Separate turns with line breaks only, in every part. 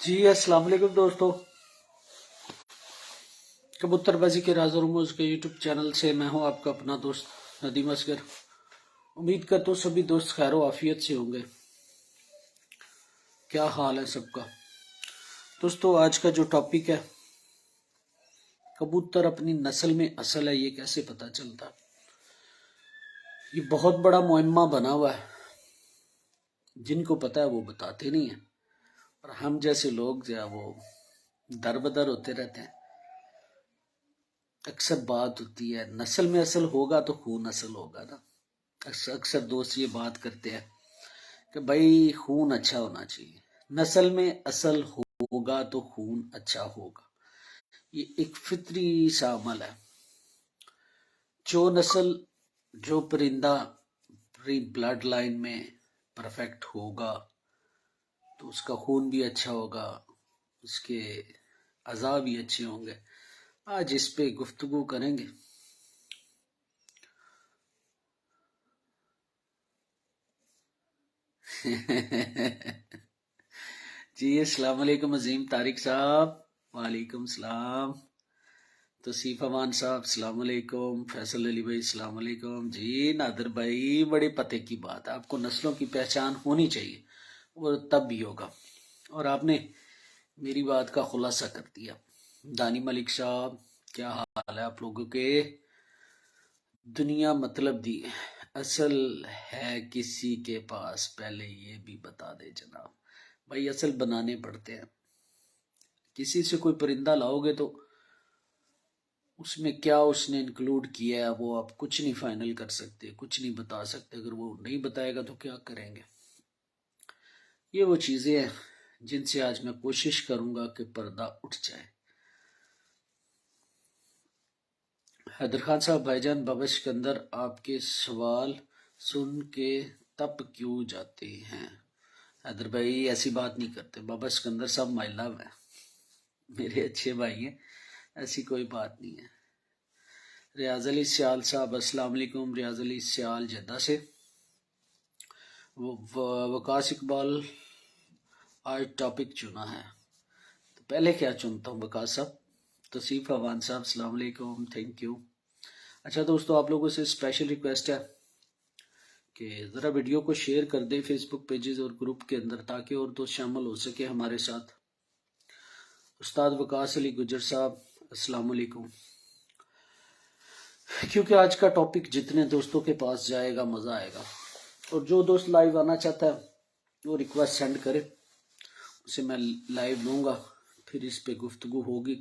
जी अस्सलाम वालेकुम दोस्तों। कबूतरबाजी के राज और रमूज के यूट्यूब चैनल से मैं हूं आपका अपना दोस्त नदीम असगर। उम्मीद करता हूं सभी दोस्त खैर आफियत से होंगे। क्या हाल है सबका। दोस्तों आज का जो टॉपिक है, कबूतर अपनी नस्ल में असल है ये कैसे पता चलता। ये बहुत बड़ा मुइम्मा बना हुआ है। जिनको पता है वो बताते नहीं है और हम जैसे लोग जो है वो दर बदर होते रहते हैं। अक्सर बात होती है नस्ल में असल होगा तो खून असल होगा ना। अक्सर दोस्त ये बात करते हैं कि भाई खून अच्छा होना चाहिए, नस्ल में असल होगा तो खून अच्छा होगा। ये एक फितरी सा अमल है। जो नस्ल जो परिंदा प्री ब्लड लाइन में परफेक्ट होगा तो उसका खून भी अच्छा होगा, उसके अज़ा भी अच्छे होंगे। आज इस पे गुफ्तगू करेंगे। जी अस्सलाम वालेकुम अजीम तारिक साहब। वालेकुम सलाम। तौसीफ अमान साहब अस्सलाम वालेकुम। फैसल अली भाई अस्सलाम वालेकुम। जी नादिर भाई बड़े पते की बात है, आपको नस्लों की पहचान होनी चाहिए और तब भी होगा। और आपने मेरी बात का खुलासा कर दिया। दानी मलिक साहब क्या हाल है आप लोगों के। दुनिया मतलब दी असल है किसी के पास, पहले ये भी बता दे जनाब। भाई असल बनाने पड़ते हैं। किसी से कोई परिंदा लाओगे तो उसमें क्या उसने इंक्लूड किया है वो आप कुछ नहीं फाइनल कर सकते, कुछ नहीं बता सकते। अगर वो नहीं बताएगा तो क्या करेंगे। ये वो चीजें हैं जिनसे आज मैं कोशिश करूंगा कि पर्दा उठ जाए। हैदर खान साहब भाईजान बाबा सिकंदर आपके सवाल सुन के तप क्यों जाते हैं। हैदर भाई ऐसी बात नहीं करते, बाबा सिकंदर साहब माई लव है, मेरे अच्छे भाई हैं, ऐसी कोई बात नहीं है। रियाज अली सियाल साहब अस्सलाम वालेकुम। रियाज अली सियाल जद्दा से। वकास इकबाल आज टॉपिक चुना है तो पहले क्या चुनता हूँ वकास साहब। तौसीफ अवान साहब अस्सलाम वालेकुम, थैंक यू। अच्छा दोस्तों आप लोगों से स्पेशल रिक्वेस्ट है कि ज़रा वीडियो को शेयर कर दें फेसबुक पेजेस और ग्रुप के अंदर ताकि और दोस्त शामिल हो सके हमारे साथ। उस्ताद वकास अली गुजर साहब अस्सलाम वालेकुम। क्योंकि आज का टॉपिक जितने दोस्तों के पास जाएगा मज़ा आएगा। और जो दोस्त लाइव आना चाहता है वो रिक्वेस्ट सेंड करे, उसे मैं लाइव लूँगा, फिर इस पे गुफ्तगू होगी।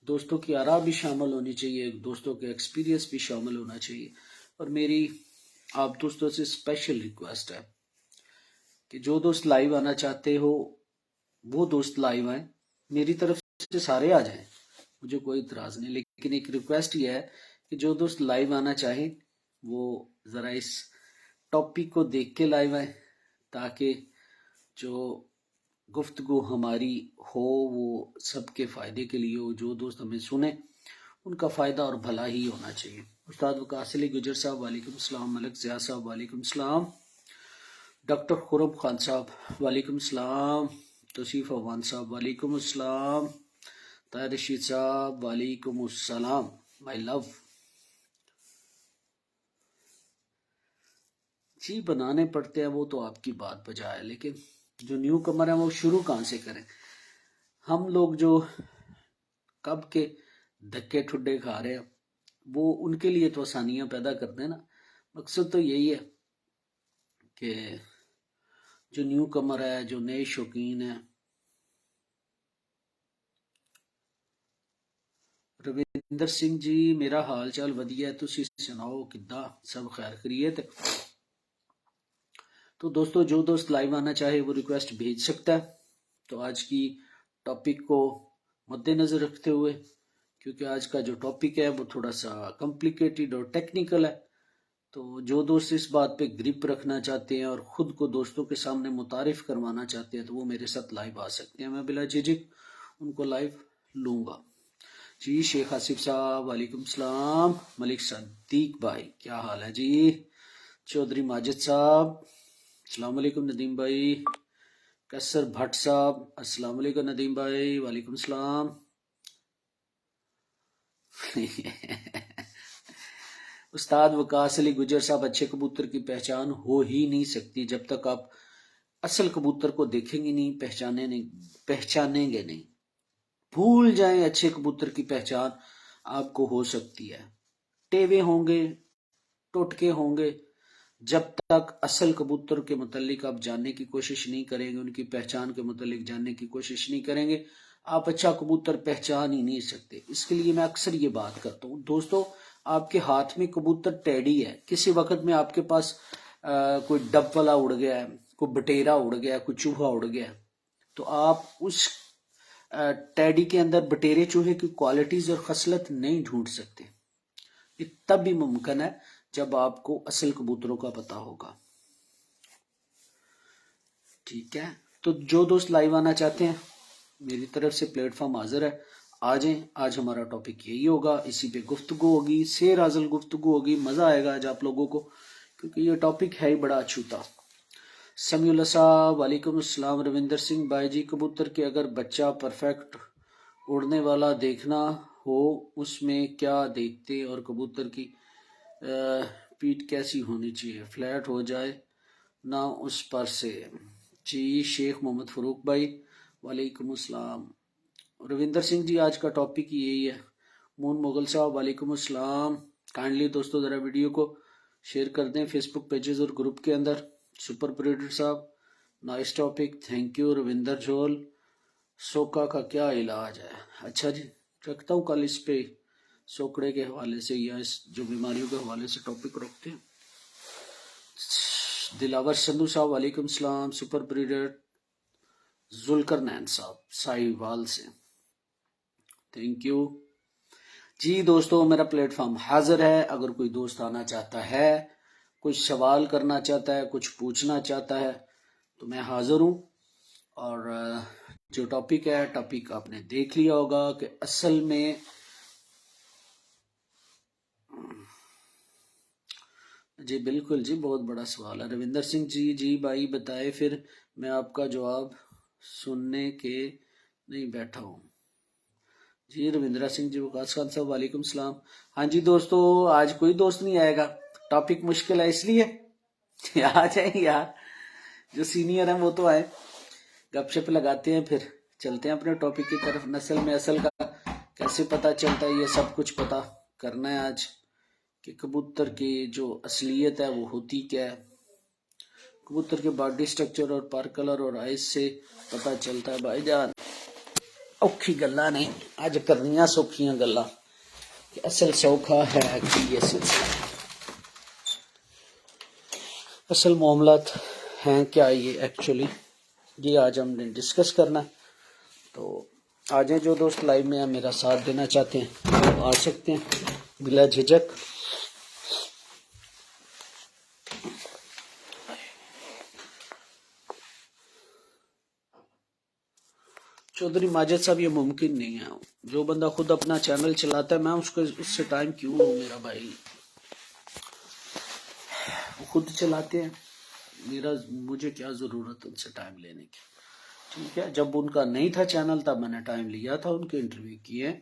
दोस्तों की आरा भी शामिल होनी चाहिए, दोस्तों के एक्सपीरियंस भी शामिल होना चाहिए। और मेरी आप दोस्तों से स्पेशल रिक्वेस्ट है कि जो दोस्त लाइव आना चाहते हो वो दोस्त लाइव आए। मेरी तरफ से सारे आ जाएं, मुझे कोई इतराज़ नहीं, लेकिन एक रिक्वेस्ट ये है कि जो दोस्त लाइव आना चाहे वो ज़रा इस टॉपिक को देख के लाइव आए ताकि जो गुफ्तगू हमारी हो वो सबके फ़ायदे के लिए हो। जो दोस्त हमें सुने उनका फ़ायदा और भला ही होना चाहिए। उस्ताद वकास अली गुजर साहब वालेकुम सलाम। मलिक ज़िया साहब वालेकुम सलाम। डॉक्टर खुरम खान साहब वालेकुम सलाम। तौसीफ अवान साहब वालेकुम अस्सलाम। ताहिर रशीद साहब वालेकुम अस्सलाम माय लव। जी बनाने पड़ते हैं वो तो आपकी बात बजा है, लेकिन जो न्यू कमर है वो शुरू कहाँ से करें। हम लोग जो कब के धक्के ठुड्डे खा रहे हैं वो उनके लिए तो आसानियां पैदा कर दें ना। मकसद तो यही है कि जो न्यू कमर है, जो नए शौकीन है। रविंदर सिंह जी मेरा हाल चाल वधिया है, तुसी सुनाओ किद्दां, सब खैर खैरियत। तो दोस्तों जो दोस्त लाइव आना चाहे वो रिक्वेस्ट भेज सकता है। तो आज की टॉपिक को मद्देनजर रखते हुए, क्योंकि आज का जो टॉपिक है वो थोड़ा सा कॉम्प्लिकेटेड और टेक्निकल है, तो जो दोस्त इस बात पे ग्रिप रखना चाहते हैं और खुद को दोस्तों के सामने मुतारिफ करवाना चाहते हैं तो वो मेरे साथ लाइव आ सकते हैं। मैं बिला झिझक उनको लाइव लूंगा। जी शेख आसिफ साहब वालेकुम सलाम। मलिक सदीक भाई क्या हाल है जी। चौधरी माजिद साहब अस्सलाम वालेकुम। नदीम भाई कसर भट्ट साहब, अस्सलाम वालेकुम नदीम भाई, वालेकुम सलाम। उस्ताद वकास अली गुजर साहब, अच्छे कबूतर की पहचान हो ही नहीं सकती जब तक आप असल कबूतर को देखेंगे नहीं, पहचानेंगे नहीं। भूल जाएं अच्छे कबूतर की पहचान आपको हो सकती है। टेवे होंगे, टोटके होंगे, जब तक असल कबूतर के मुतालिक आप जानने की कोशिश नहीं करेंगे, उनकी पहचान के मुतालिक जानने की कोशिश नहीं करेंगे, आप अच्छा कबूतर पहचान ही नहीं सकते। इसके लिए मैं अक्सर ये बात करता हूँ दोस्तों, आपके हाथ में कबूतर टेडी है, किसी वक्त में आपके पास कोई डब वाला उड़ गया है, कोई बटेरा उड़ गया, कोई चूहा उड़ गया, तो आप उस टेडी के अंदर बटेरे चूहे की क्वालिटीज और खसलत नहीं ढूंढ सकते। ये तब भी मुमकिन है जब आपको असल कबूतरों का पता होगा। ठीक है, तो जो दोस्त लाइव आना चाहते हैं, मेरी तरफ से प्लेटफॉर्म हाजिर है, आ जाएं। आज हमारा टॉपिक यही होगा, इसी पे गुफ्तगू होगी, शेर हाजिल गुफ्तगू होगी, मजा आएगा आज आप लोगों को, क्योंकि ये टॉपिक है ही बड़ा अछूता। समीउल्लाह साहब, वालेकुम अस्सलाम। रविंदर सिंह भाई जी, कबूतर के अगर बच्चा परफेक्ट उड़ने वाला देखना हो, उसमें क्या देखते, और कबूतर की पीठ कैसी होनी चाहिए, फ्लैट हो जाए ना उस पर से? जी शेख मोहम्मद फरूक भाई, वालेकुम अस्सलाम। रविंदर सिंह जी, आज का टॉपिक यही है। मून मुगल साहब, वालेकुम अस्सलाम। काइंडली दोस्तों जरा वीडियो को शेयर कर दें फेसबुक पेजेस और ग्रुप के अंदर। सुपर प्रेडेटर साहब, nice topic, thank you. Ravinder झोल, सोका का क्या इलाज है? अच्छा जी, रखता हूँ कल इस पे सोकड़े के हवाले से या इस जो बीमारियों के हवाले से टॉपिक रखते हैं। दिलावर संधू साहब, वालेकुम सलाम। सुपर ब्रीडर जुलकर नैन साहब साहिवाल से, थैंक यू जी। दोस्तों मेरा प्लेटफॉर्म हाजिर है, अगर कोई दोस्त आना चाहता है, कुछ सवाल करना चाहता है, कुछ पूछना चाहता है, तो मैं हाजिर हूँ। और जो टॉपिक है, टॉपिक आपने देख लिया होगा कि असल में जी बिल्कुल जी, बहुत बड़ा सवाल है। रविंदर सिंह जी, जी भाई बताए, फिर मैं आपका जवाब सुनने के नहीं बैठा हूँ। जी रविंद्रा सिंह जी, वकास खान साहब, वालेकुम सलाम। हाँ जी दोस्तों, आज कोई दोस्त नहीं आएगा, टॉपिक मुश्किल है इसलिए आ जाए यार, जो सीनियर हैं वो तो आए, गपशप लगाते हैं, फिर चलते हैं अपने टॉपिक की तरफ। नस्ल में असल का कैसे पता चलता है, ये सब कुछ पता करना है आज, कि कबूतर की जो असलियत है वो होती क्या है। कबूतर के बॉडी स्ट्रक्चर और पर कलर और आइज से पता चलता है भाईजान। औखी गल्ला नहीं अज करनिया, सौखियां गल्ला, असल सौखा है कि ये सिलसिला, असल मामलात हैं क्या ये एक्चुअली, ये आज हमने डिस्कस करना। तो आज जो दोस्त लाइव में मेरा साथ देना चाहते हैं वो आ सकते हैं बिला झिझक। चौधरी माजिद साहब, ये मुमकिन नहीं है। जो बंदा खुद अपना चैनल चलाता है, मैं उससे टाइम क्यों लूं मेरा भाई, वो खुद चलाते हैं, मुझे क्या जरूरत उनसे टाइम लेने की। ठीक है, जब उनका नहीं था चैनल तब मैंने टाइम लिया था, उनके इंटरव्यू किए।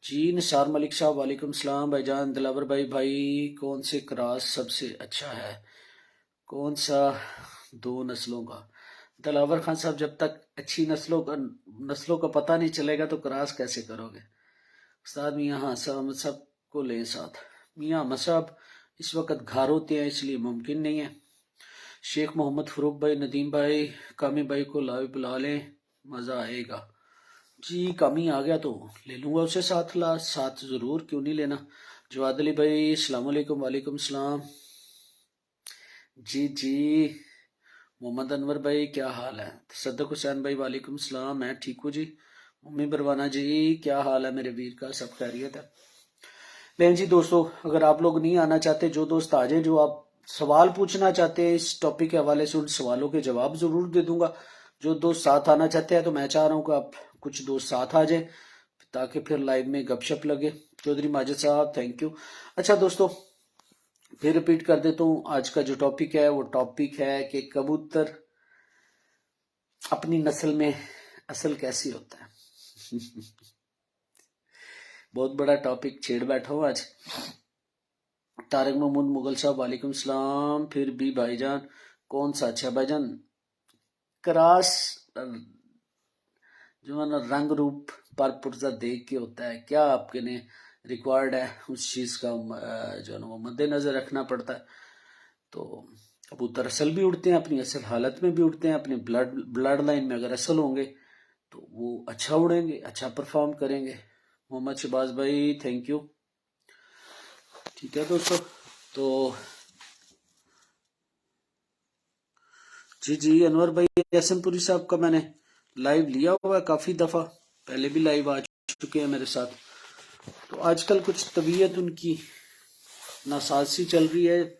जी निसार मलिक साहब, वालेकुम सलाम भाईजान। दिलावर भाई, भाई कौन से क्रॉस सबसे अच्छा है, कौन सा दो नस्लों का? दिलावर खान साहब, जब तक अच्छी नस्लों का पता नहीं चलेगा तो क्रॉस कैसे करोगे? उस्ताद मियाँ हाँ सब को लें साथ। मियाँ मसाब इस वक्त घर होते हैं, इसलिए मुमकिन नहीं है। शेख मोहम्मद फरूक भाई, नदीम भाई, कामी भाई को लाइव बुला लें, मजा आएगा। जी कामी आ गया तो ले लूंगा उसे साथ जरूर, क्यों नहीं लेना। जवाद अली भाई, अस्सलाम वालेकुम। वालेकुम सलाम जी जी। मोहम्मद अनवर भाई, क्या हाल है? सदक हुसैन भाई, वालेकुम सलाम, मैं ठीक हूँ जी। मम्मी परवाना जी, क्या हाल है मेरे वीर का? सब खैरियत है? बहन जी दोस्तों, अगर आप लोग नहीं आना चाहते, जो दोस्त आ जाए, जो आप सवाल पूछना चाहते हैं इस टॉपिक के हवाले से, उन सवालों के जवाब जरूर दे दूंगा। जो दोस्त साथ आना चाहते हैं, तो मैं चाह रहा हूँ कि आप कुछ दोस्त साथ आ जाए, ताकि फिर लाइव में गपशप लगे। चौधरी माजिद साहब, थैंक यू। अच्छा दोस्तों, फिर रिपीट कर देता हूँ, आज का जो टॉपिक है वो टॉपिक है कि कबूतर अपनी नस्ल में असल कैसे होता है। बहुत बड़ा टॉपिक छेड़ बैठा हूँ आज। तारिक महमूद मुगल साहब वालेकुम सलाम। फिर भी भाईजान कौन सा अच्छा भाईजान? क्रॉस जो है ना रंग रूप पर पुर्जा देख के होता है, क्या आपके ने रिक्वायर्ड है उस चीज का जो है ना वो मद्देनजर रखना पड़ता है। तो कबूतर असल भी उड़ते हैं, अपनी असल हालत में भी उड़ते हैं, अपनी ब्लड लाइन में अगर असल होंगे तो वो अच्छा उड़ेंगे, अच्छा परफॉर्म करेंगे। मोहम्मद शहबाज भाई थैंक यू। ठीक है दोस्तों, तो जी जी अनवर भाई एसमपुरी साहब का मैंने लाइव लिया हुआ है काफी दफा, पहले भी लाइव आ चुके हैं मेरे साथ। तो आजकल कुछ तबीयत उनकी नासाजी चल रही है,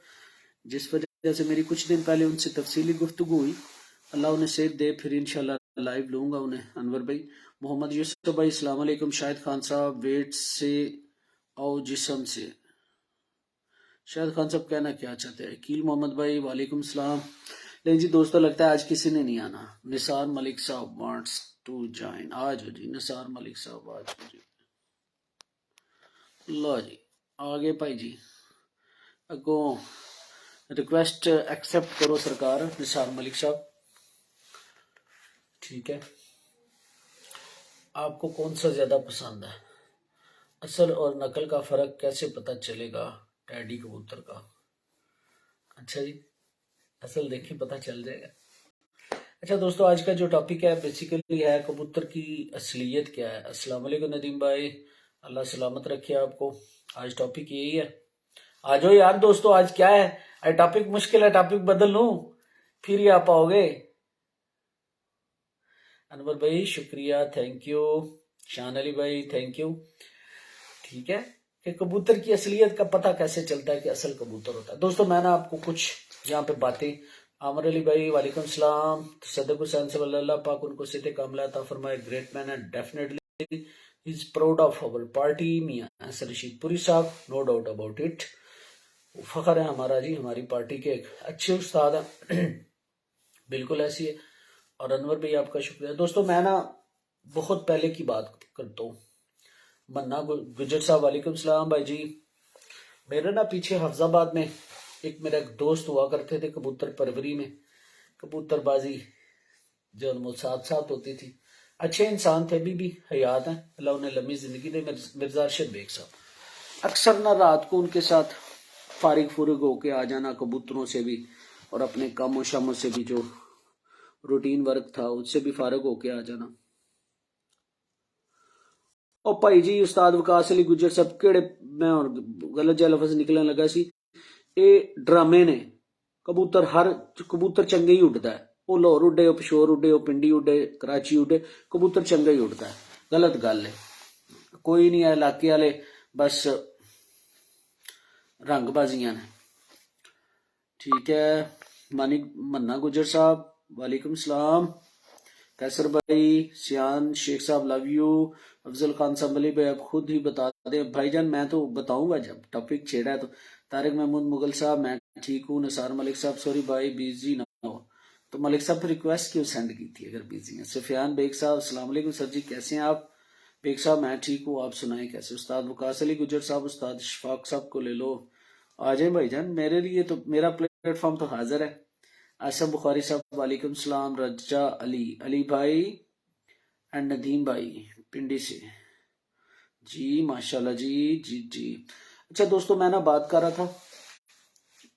जिस वजह से मेरी कुछ दिन पहले उनसे तफसीली गुफ्तगू हुई। अल्लाह उन्हें सेहत दे, फिर इंशाल्लाह लाइव लूंगा उन्हें। अनवर भाई, मोहम्मद यूसुफ भाई अस्सलाम वालेकुम। शाहिद खान साहब वेट से और जिस्म से, शाहिद खान साहब कहना क्या चाहते हैं? कील मोहम्मद भाई वालेकुम सलाम। लेकिन जी दोस्तों लगता है आज किसी ने नहीं आना। निसार मलिक साहब वांट्स टू ज्वाइन। आज हो जी निसार मलिक साहब, आज हो जी। लो जी आगे भाई जी, अगो रिक्वेस्ट एक्सेप्ट करो सरकार। निसार मलिक साहब ठीक है, आपको कौन सा ज्यादा पसंद है? असल और नकल का फर्क कैसे पता चलेगा टैडी कबूतर का? अच्छा जी, असल देखिए पता चल जाएगा। अच्छा दोस्तों, आज का जो टॉपिक है बेसिकली है कबूतर की असलियत क्या है। अस्सलाम वालेकुम नदीम भाई, अल्लाह सलामत रखे आपको। आज टॉपिक यही है। आ जाओ यार दोस्तों, आज क्या है? आज टॉपिक मुश्किल है, टॉपिक बदल लूं फिर ही आ पाओगे। अनवर भाई शुक्रिया, थैंक यू। शान अली भाई थैंक यू। ठीक है, कि कबूतर की असलियत का पता कैसे चलता है कि असल कबूतर होता है। दोस्तों मैं ना आपको कुछ यहाँ पे बातें, आमर अली भाई वालेकुम सलाम। सदक हुसैन से अल्लाह पाक उनको सीधे कामला अता फरमाए, ग्रेट मैन है definitely, is proud of our party. मियां असर रशीद पुरी साहब, नो डाउट अबाउट इट, फखर है हमारा जी, हमारी पार्टी के एक अच्छे उस्ताद हैं। बिल्कुल ऐसी है। और अनवर भाई आपका शुक्रिया। दोस्तों मैं ना बहुत पहले की बात करता हूँ। मन्ना गुजर साहब वालेकुम सलाम भाई जी। मेरे ना पीछे हफ्जाबाद में एक मेरा एक दोस्त हुआ करते थे, कबूतर परवरी में, कबूतरबाजी जो उनमें साथ साथ होती थी। अच्छे इंसान थे, अभी भी हयात हैं, अल्लाह उन्हें लंबी जिंदगी दे। मिर्जा अरशद बेग साहब, अक्सर ना रात को उनके साथ फारिग फुरिग होके आ जाना कबूतरों से भी, और अपने कामों शामों से भी, जो रूटीन वर्क था उससे भी फारिग होके आ जाना। और भाई जी उस्ताद वकास अली गुजर साहब केड़े, मैं और गलत जहा लफज निकलन लगा सी, ये ड्रामे ने। कबूतर हर कबूतर चंगे ही उड़ता है, वो लाहौर उड़े, वो पिशोर उड़े, वो पिंडी उड़े, कराची उड़े, कबूतर चंगा ही उड़ता है। गलत गल है, कोई नहीं है इलाके वाले बस रंगबाजियां ने। ठीक है, मानिक मन्ना गुजर साहब वालेकुम सलाम। कैसर भाई, सियान शेख साहब लव यू। अफजल खान संभली भाई आप खुद ही बता दें। भाईजान मैं तो बताऊंगा जब टॉपिक छेड़ा है तो। तारिक महमूद मुगल साहब मैं ठीक हूँ। निसार मलिक साहब सॉरी भाई बिजी ना हो। तो मलिक साहब फिर रिक्वेस्ट क्यों सेंड की थी अगर बिजी हैं? सुफियान बेग साहब अस्सलाम वालेकुम सर जी, कैसे हैं आप? बेग साहब मैं ठीक हूँ, आप सुनाएं कैसे? उस्ताद वकास अली गुजर साहब, उस्ताद शफाक साहब को ले लो। आ जाए भाईजान, मेरे लिए तो मेरा प्लेटफॉर्म तो हाजिर है। आसम बुखारी साहब वालेकुम सलाम। रजा अली, अली भाई एंड नदीम भाई पिंडी से, जी माशाल्लाह जी जी जी। अच्छा दोस्तों मैं ना बात कर रहा था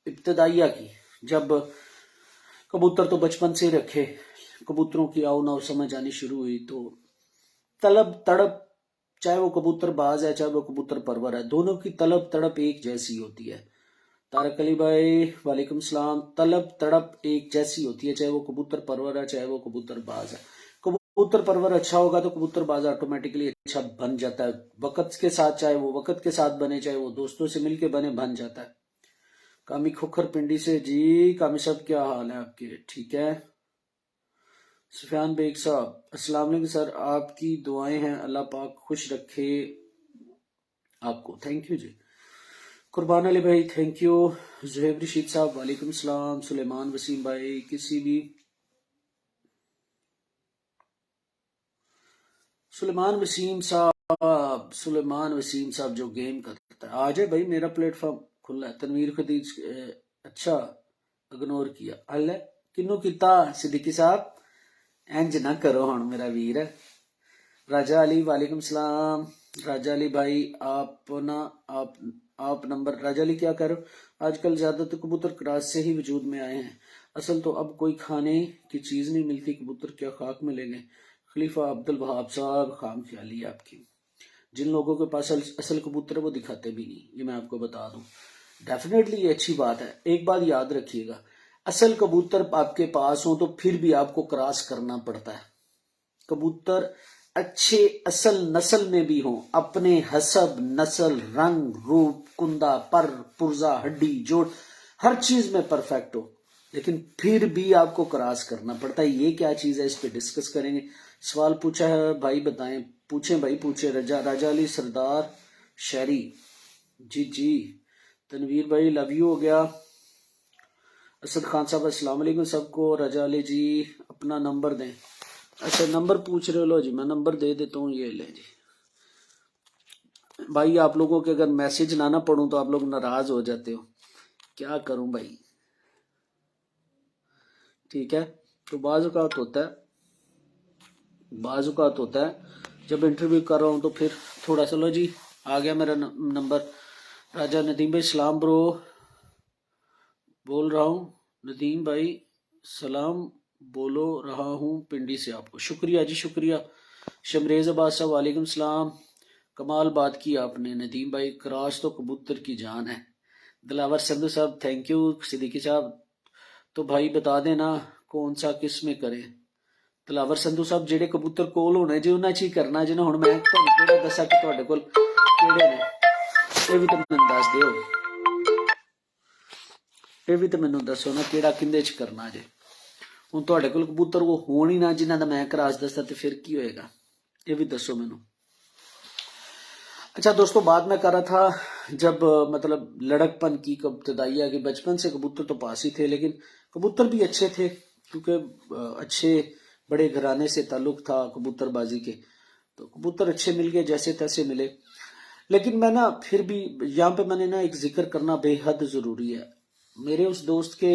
इब्तदाइया की, जब कबूतर तो बचपन से रखे, कबूतरों की आओ ना समझ आनी शुरू हुई तो तलब तड़प, चाहे वो कबूतर बाज है चाहे वो कबूतर परवर है, दोनों की तलब तड़प एक जैसी होती है। तारक अली भाई वालेकुम सलाम। तलब तड़प एक जैसी होती है, चाहे वो कबूतर परवर है चाहे वो कबूतर बाज है। कबूतर परवर अच्छा होगा तो कबूतर बाज ऑटोमेटिकली अच्छा बन जाता है वक्त के साथ, चाहे वो वक्त के साथ बने चाहे वो दोस्तों से मिलके बने, बन जाता है। कामी खुखर पिंडी से जी, कामी साहब क्या हाल है आपके? ठीक है। सुफियान बेग साहब अस्सलाम वालेकुम सर, आपकी दुआएं हैं, अल्लाह पाक खुश रखे आपको। थैंक यू जी। कुर्बान अली भाई थैंक यू। जुहेब रशीद साहब वालेकुम सलाम। सुलेमान वसीम भाई, किसी भी सुलेमान वसीम साहब, सुलेमान वसीम साहब जो गेम करता है, आ जाए भाई, मेरा प्लेटफॉर्म खुला है। तनवीर खदीज अच्छा इग्नोर किया, हल है किन्नू किता सिद्दीकी साहब, इंज ना करो हुण मेरा वीर। राजा अली वालेकुम सलाम। राजा अली भाई आप ना आप नंबर, राजा अली क्या करो, आजकल ज्यादातर कबूतर क्रास से ही वजूद में आए हैं, असल तो अब कोई खाने की चीज नहीं मिलती, कबूतर क्या खाक में ले गए। खलीफा अब्दुल वहाब साहब, खाम ख्याली है आपकी। जिन लोगों के पास असल कबूतर है वो दिखाते भी नहीं, ये मैं आपको बता दूं। डेफिनेटली ये अच्छी बात है। एक बात याद रखिएगा, असल कबूतर आपके पास हो तो फिर भी आपको क्रॉस करना पड़ता है। कबूतर अच्छे असल नस्ल में भी हो, अपने हसब नस्ल, रंग, रूप, कुंदा, पर, पुर्जा, हड्डी, जोड़, हर चीज में परफेक्ट हो, लेकिन फिर भी आपको क्रॉस करना पड़ता है। ये क्या चीज है, इस पे डिस्कस करेंगे। सवाल पूछा है भाई, बताएं। पूछे भाई पूछे। राजा अली सरदार शहरी, जी जी। तनवीर भाई लव यू हो गया। असद खान साहब अस्सलाम वालेकुम सबको। राजा अली जी अपना नंबर दें। अच्छा नंबर पूछ रहे हो, लो जी मैं नंबर दे देता हूँ, ये ले जी। भाई आप लोगों के अगर मैसेज ना पढ़ूं तो आप लोग नाराज हो जाते हो, क्या करूं भाई। ठीक है, तो बाज़ औक़ात होता है जब इंटरव्यू कर रहा हूं तो फिर थोड़ा सा। लो जी आ गया मेरा नंबर। राजा नदीम भाई सलाम ब्रो, बोल रहा हूँ नदीम भाई सलाम, बोलो रहा हूँ पिंडी से आपको। शुक्रिया जी शुक्रिया। शमरेज अब्बास साहब वालेकुम सलाम। कमाल बात की आपने नदीम भाई, क्रॉस तो कबूतर की जान है। दिलावर संधू साहब थैंक यू। सिद्दीकी साहब तो भाई बता देना कौन सा किस में करे। दिलावर संधू साहब जेडे कबूतर कोल होने जे उन्हां च ही करना जे, हुण मैं तुहानूं किहड़ा दस्सां कि तुहाडे कोल किहड़े ने, ये भी तो मैनूं दस दिओ, ये भी तो मैनूं दसो ना किहड़ा किंदे च करना जे। हुण तुहाडे कोल कबूतर वो होण ही ना जिन्हां दा मैं क्रॉस दस्सां ते फिर की होएगा, ये भी दसो मैनूं। अच्छा दोस्तों, बात मैं कर रहा था जब मतलब लड़कपन की, कब इब्तदाइया कि बचपन से कबूतर तो पास ही थे, लेकिन कबूतर भी अच्छे थे क्योंकि अच्छे बड़े घराने से ताल्लुक था कबूतरबाजी के, तो कबूतर अच्छे मिल गए, जैसे तैसे मिले। लेकिन मैं ना फिर भी यहाँ पे मैंने ना एक जिक्र करना बेहद ज़रूरी है। मेरे उस दोस्त के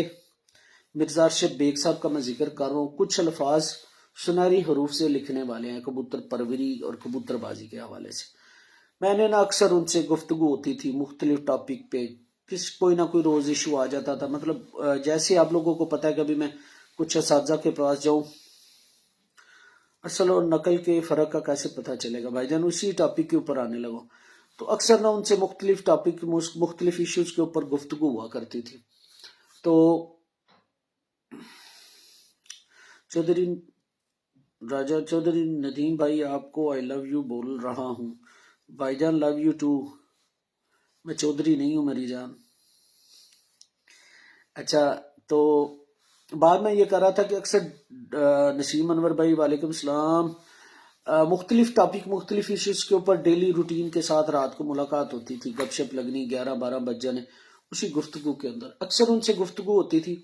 मिर्जा अरशद बेग साहब का मैं जिक्र कर रहा हूँ। कुछ अल्फाज सुनहरी हरूफ से लिखने वाले हैं कबूतर परवरी और कबूतरबाजी के हवाले से। मैंने ना अक्सर उनसे गुफ्तगू होती थी मुख्तलिफ टॉपिक पे, कोई ना कोई रोज इशू आ जाता था। मतलब जैसे आप लोगों को पता है, कभी मैं कुछ असातिज़ा के पास जाऊं, असल और नकल के फ़र्क का कैसे पता चलेगा भाईजान, उसी टॉपिक के ऊपर आने लगो। तो अक्सर ना उनसे मुख्तलिफ टॉपिक, मुख्तलिफ इशूज़ के ऊपर गुफ्तगू हुआ करती थी। तो चौधरी राजा चौधरी नदीम भाई आपको आई लव यू बोल रहा हूँ। भाईजान लव यू टू, मैं चौधरी नहीं हूँ मेरी जान। अच्छा, तो बाद में ये कर रहा था कि अक्सर नसीम अनवर भाई वालेकुम सलाम, मुख्तलिफ टॉपिक, मुख्तलिफ इश्यूज के ऊपर डेली रूटीन के साथ रात को मुलाकात होती थी, गपशप लगनी, 11-12 बज जाने उसी गुफ्तगू के अंदर। अक्सर उनसे गुफ्तगू होती थी।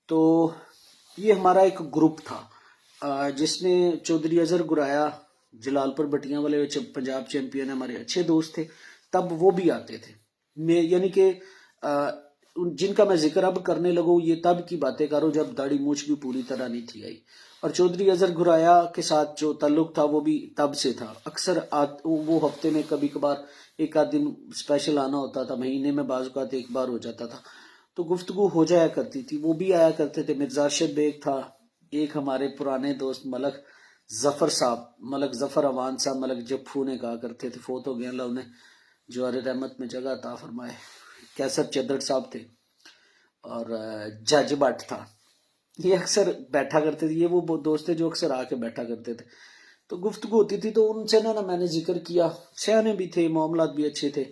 तो ये हमारा एक ग्रुप था जिसने चौधरी अजहर गुराया, जलालपुर बटियां वाले पंजाब चैंपियन हमारे अच्छे दोस्त थे, तब वो भी आते थे। यानी कि जिनका मैं जिक्र अब करने लगूँ ये तब की बातें करो जब दाढ़ी मूछ भी पूरी तरह नहीं थी आई। और चौधरी अजहर गुराया के साथ जो ताल्लुक था वो भी तब से था। अक्सर वो हफ्ते में कभी कभार एक आध दिन स्पेशल आना होता था, महीने में बाज़ औक़ात एक बार हो जाता था, तो गुफ्तगू हो जाया करती थी। वो भी आया करते थे। मिर्जा अरशद बेग था, एक हमारे पुराने दोस्त मलक जफर साहब, मलक जफर अवान साहब, मलक जफ्फू ने कहा करते थे, फोत हो गए, अल्लाह उन्हें जवार रहमत में जगह अता फरमाए। कैसर चद्दड़ साहब थे और जज भट्ट था, ये अक्सर बैठा करते थे। ये वो दोस्त थे जो अक्सर आके बैठा करते थे, तो गुफ्तगू होती थी। तो उनसे ना मैंने जिक्र किया, सयाने भी थे, मामलात भी अच्छे थे,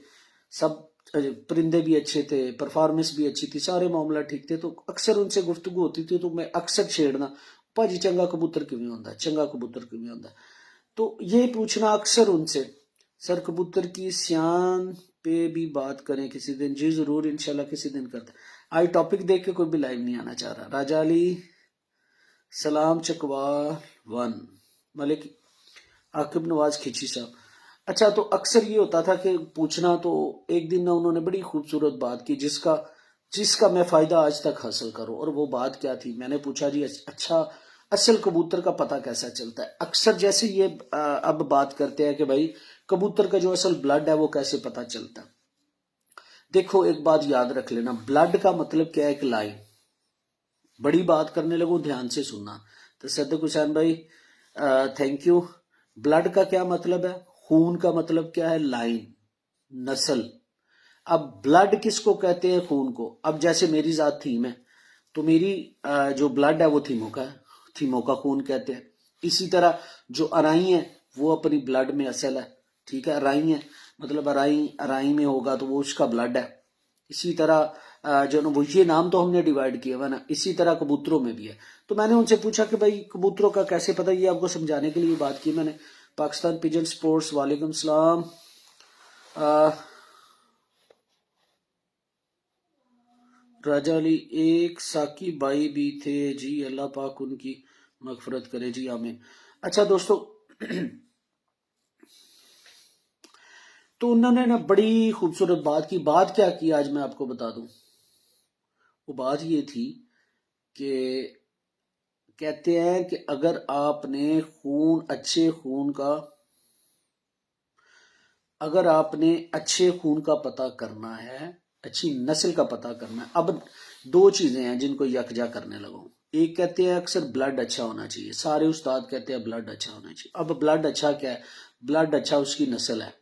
सब परिंदे भी अच्छे थे, परफॉर्मेंस भी अच्छी थी, सारे मामला ठीक थे। तो अक्सर उनसे गुफ्तगू होती थी, तो मैं अक्सर छेड़ना, भाजी चंगा कबूतर किवें होंदा, चंगा कबूतर किवें होंदा। तो ये पूछना अक्सर उनसे, सर कबूतर की सियान पे भी बात करें किसी दिन। जी जरूर, इंशाल्लाह किसी दिन करते। आज टॉपिक देख के कोई भी लाइव नहीं आना चाह रहा। राजा अली सलाम चकवा वन मलिक आकिब नवाज खिची साहब। अच्छा, तो अक्सर ये होता था कि पूछना, तो एक दिन ना उन्होंने बड़ी खूबसूरत बात की जिसका जिसका मैं फायदा आज तक हासिल करूं। और वो बात क्या थी? मैंने पूछा जी अच्छा, असल कबूतर का पता कैसा चलता है? अक्सर जैसे ये अब बात करते हैं कि भाई कबूतर का जो असल ब्लड है वो कैसे पता चलता है। देखो एक बात याद रख लेना, ब्लड का मतलब क्या है? एक लाइन। बड़ी बात करने लगो, ध्यान से सुनना। तो सद्दक हुसैन भाई थैंक यू। ब्लड का क्या मतलब है? खून का मतलब क्या है? लाइन, नस्ल। अब ब्लड किसको कहते हैं? खून को। अब जैसे मेरी जात थीम है, तो मेरी जो ब्लड है वो थीमो का है, थीमो का खून कहते हैं। इसी तरह जो अराई है वो अपनी ब्लड में असल है, ठीक है। अराई है मतलब अराई अराई में होगा तो वो उसका ब्लड है। इसी तरह जो ना वो ये नाम तो हमने डिवाइड किया हुआ ना, इसी तरह कबूतरों में भी है। तो मैंने उनसे पूछा कि भाई कबूतरों का कैसे पता, ये आपको समझाने के लिए बात की मैंने। पाकिस्तान पिजन स्पोर्ट्स, वालेकुम सलाम। राजा अली एक साकी बाई भी थे जी, अल्लाह पाक उनकी मगफरत करे जी, आमीन। अच्छा दोस्तों, तो उन्होंने ना बड़ी खूबसूरत बात की। बात क्या की आज मैं आपको बता दूं। वो बात ये थी कि कहते हैं कि अगर आपने अच्छे खून का पता करना है, अच्छी नस्ल का पता करना है। अब दो चीजें हैं जिनको यकजा करने लगो। एक कहते हैं अक्सर ब्लड अच्छा होना चाहिए, सारे उस्ताद कहते हैं ब्लड अच्छा होना चाहिए। अब ब्लड अच्छा क्या है? ब्लड अच्छा उसकी नस्ल है।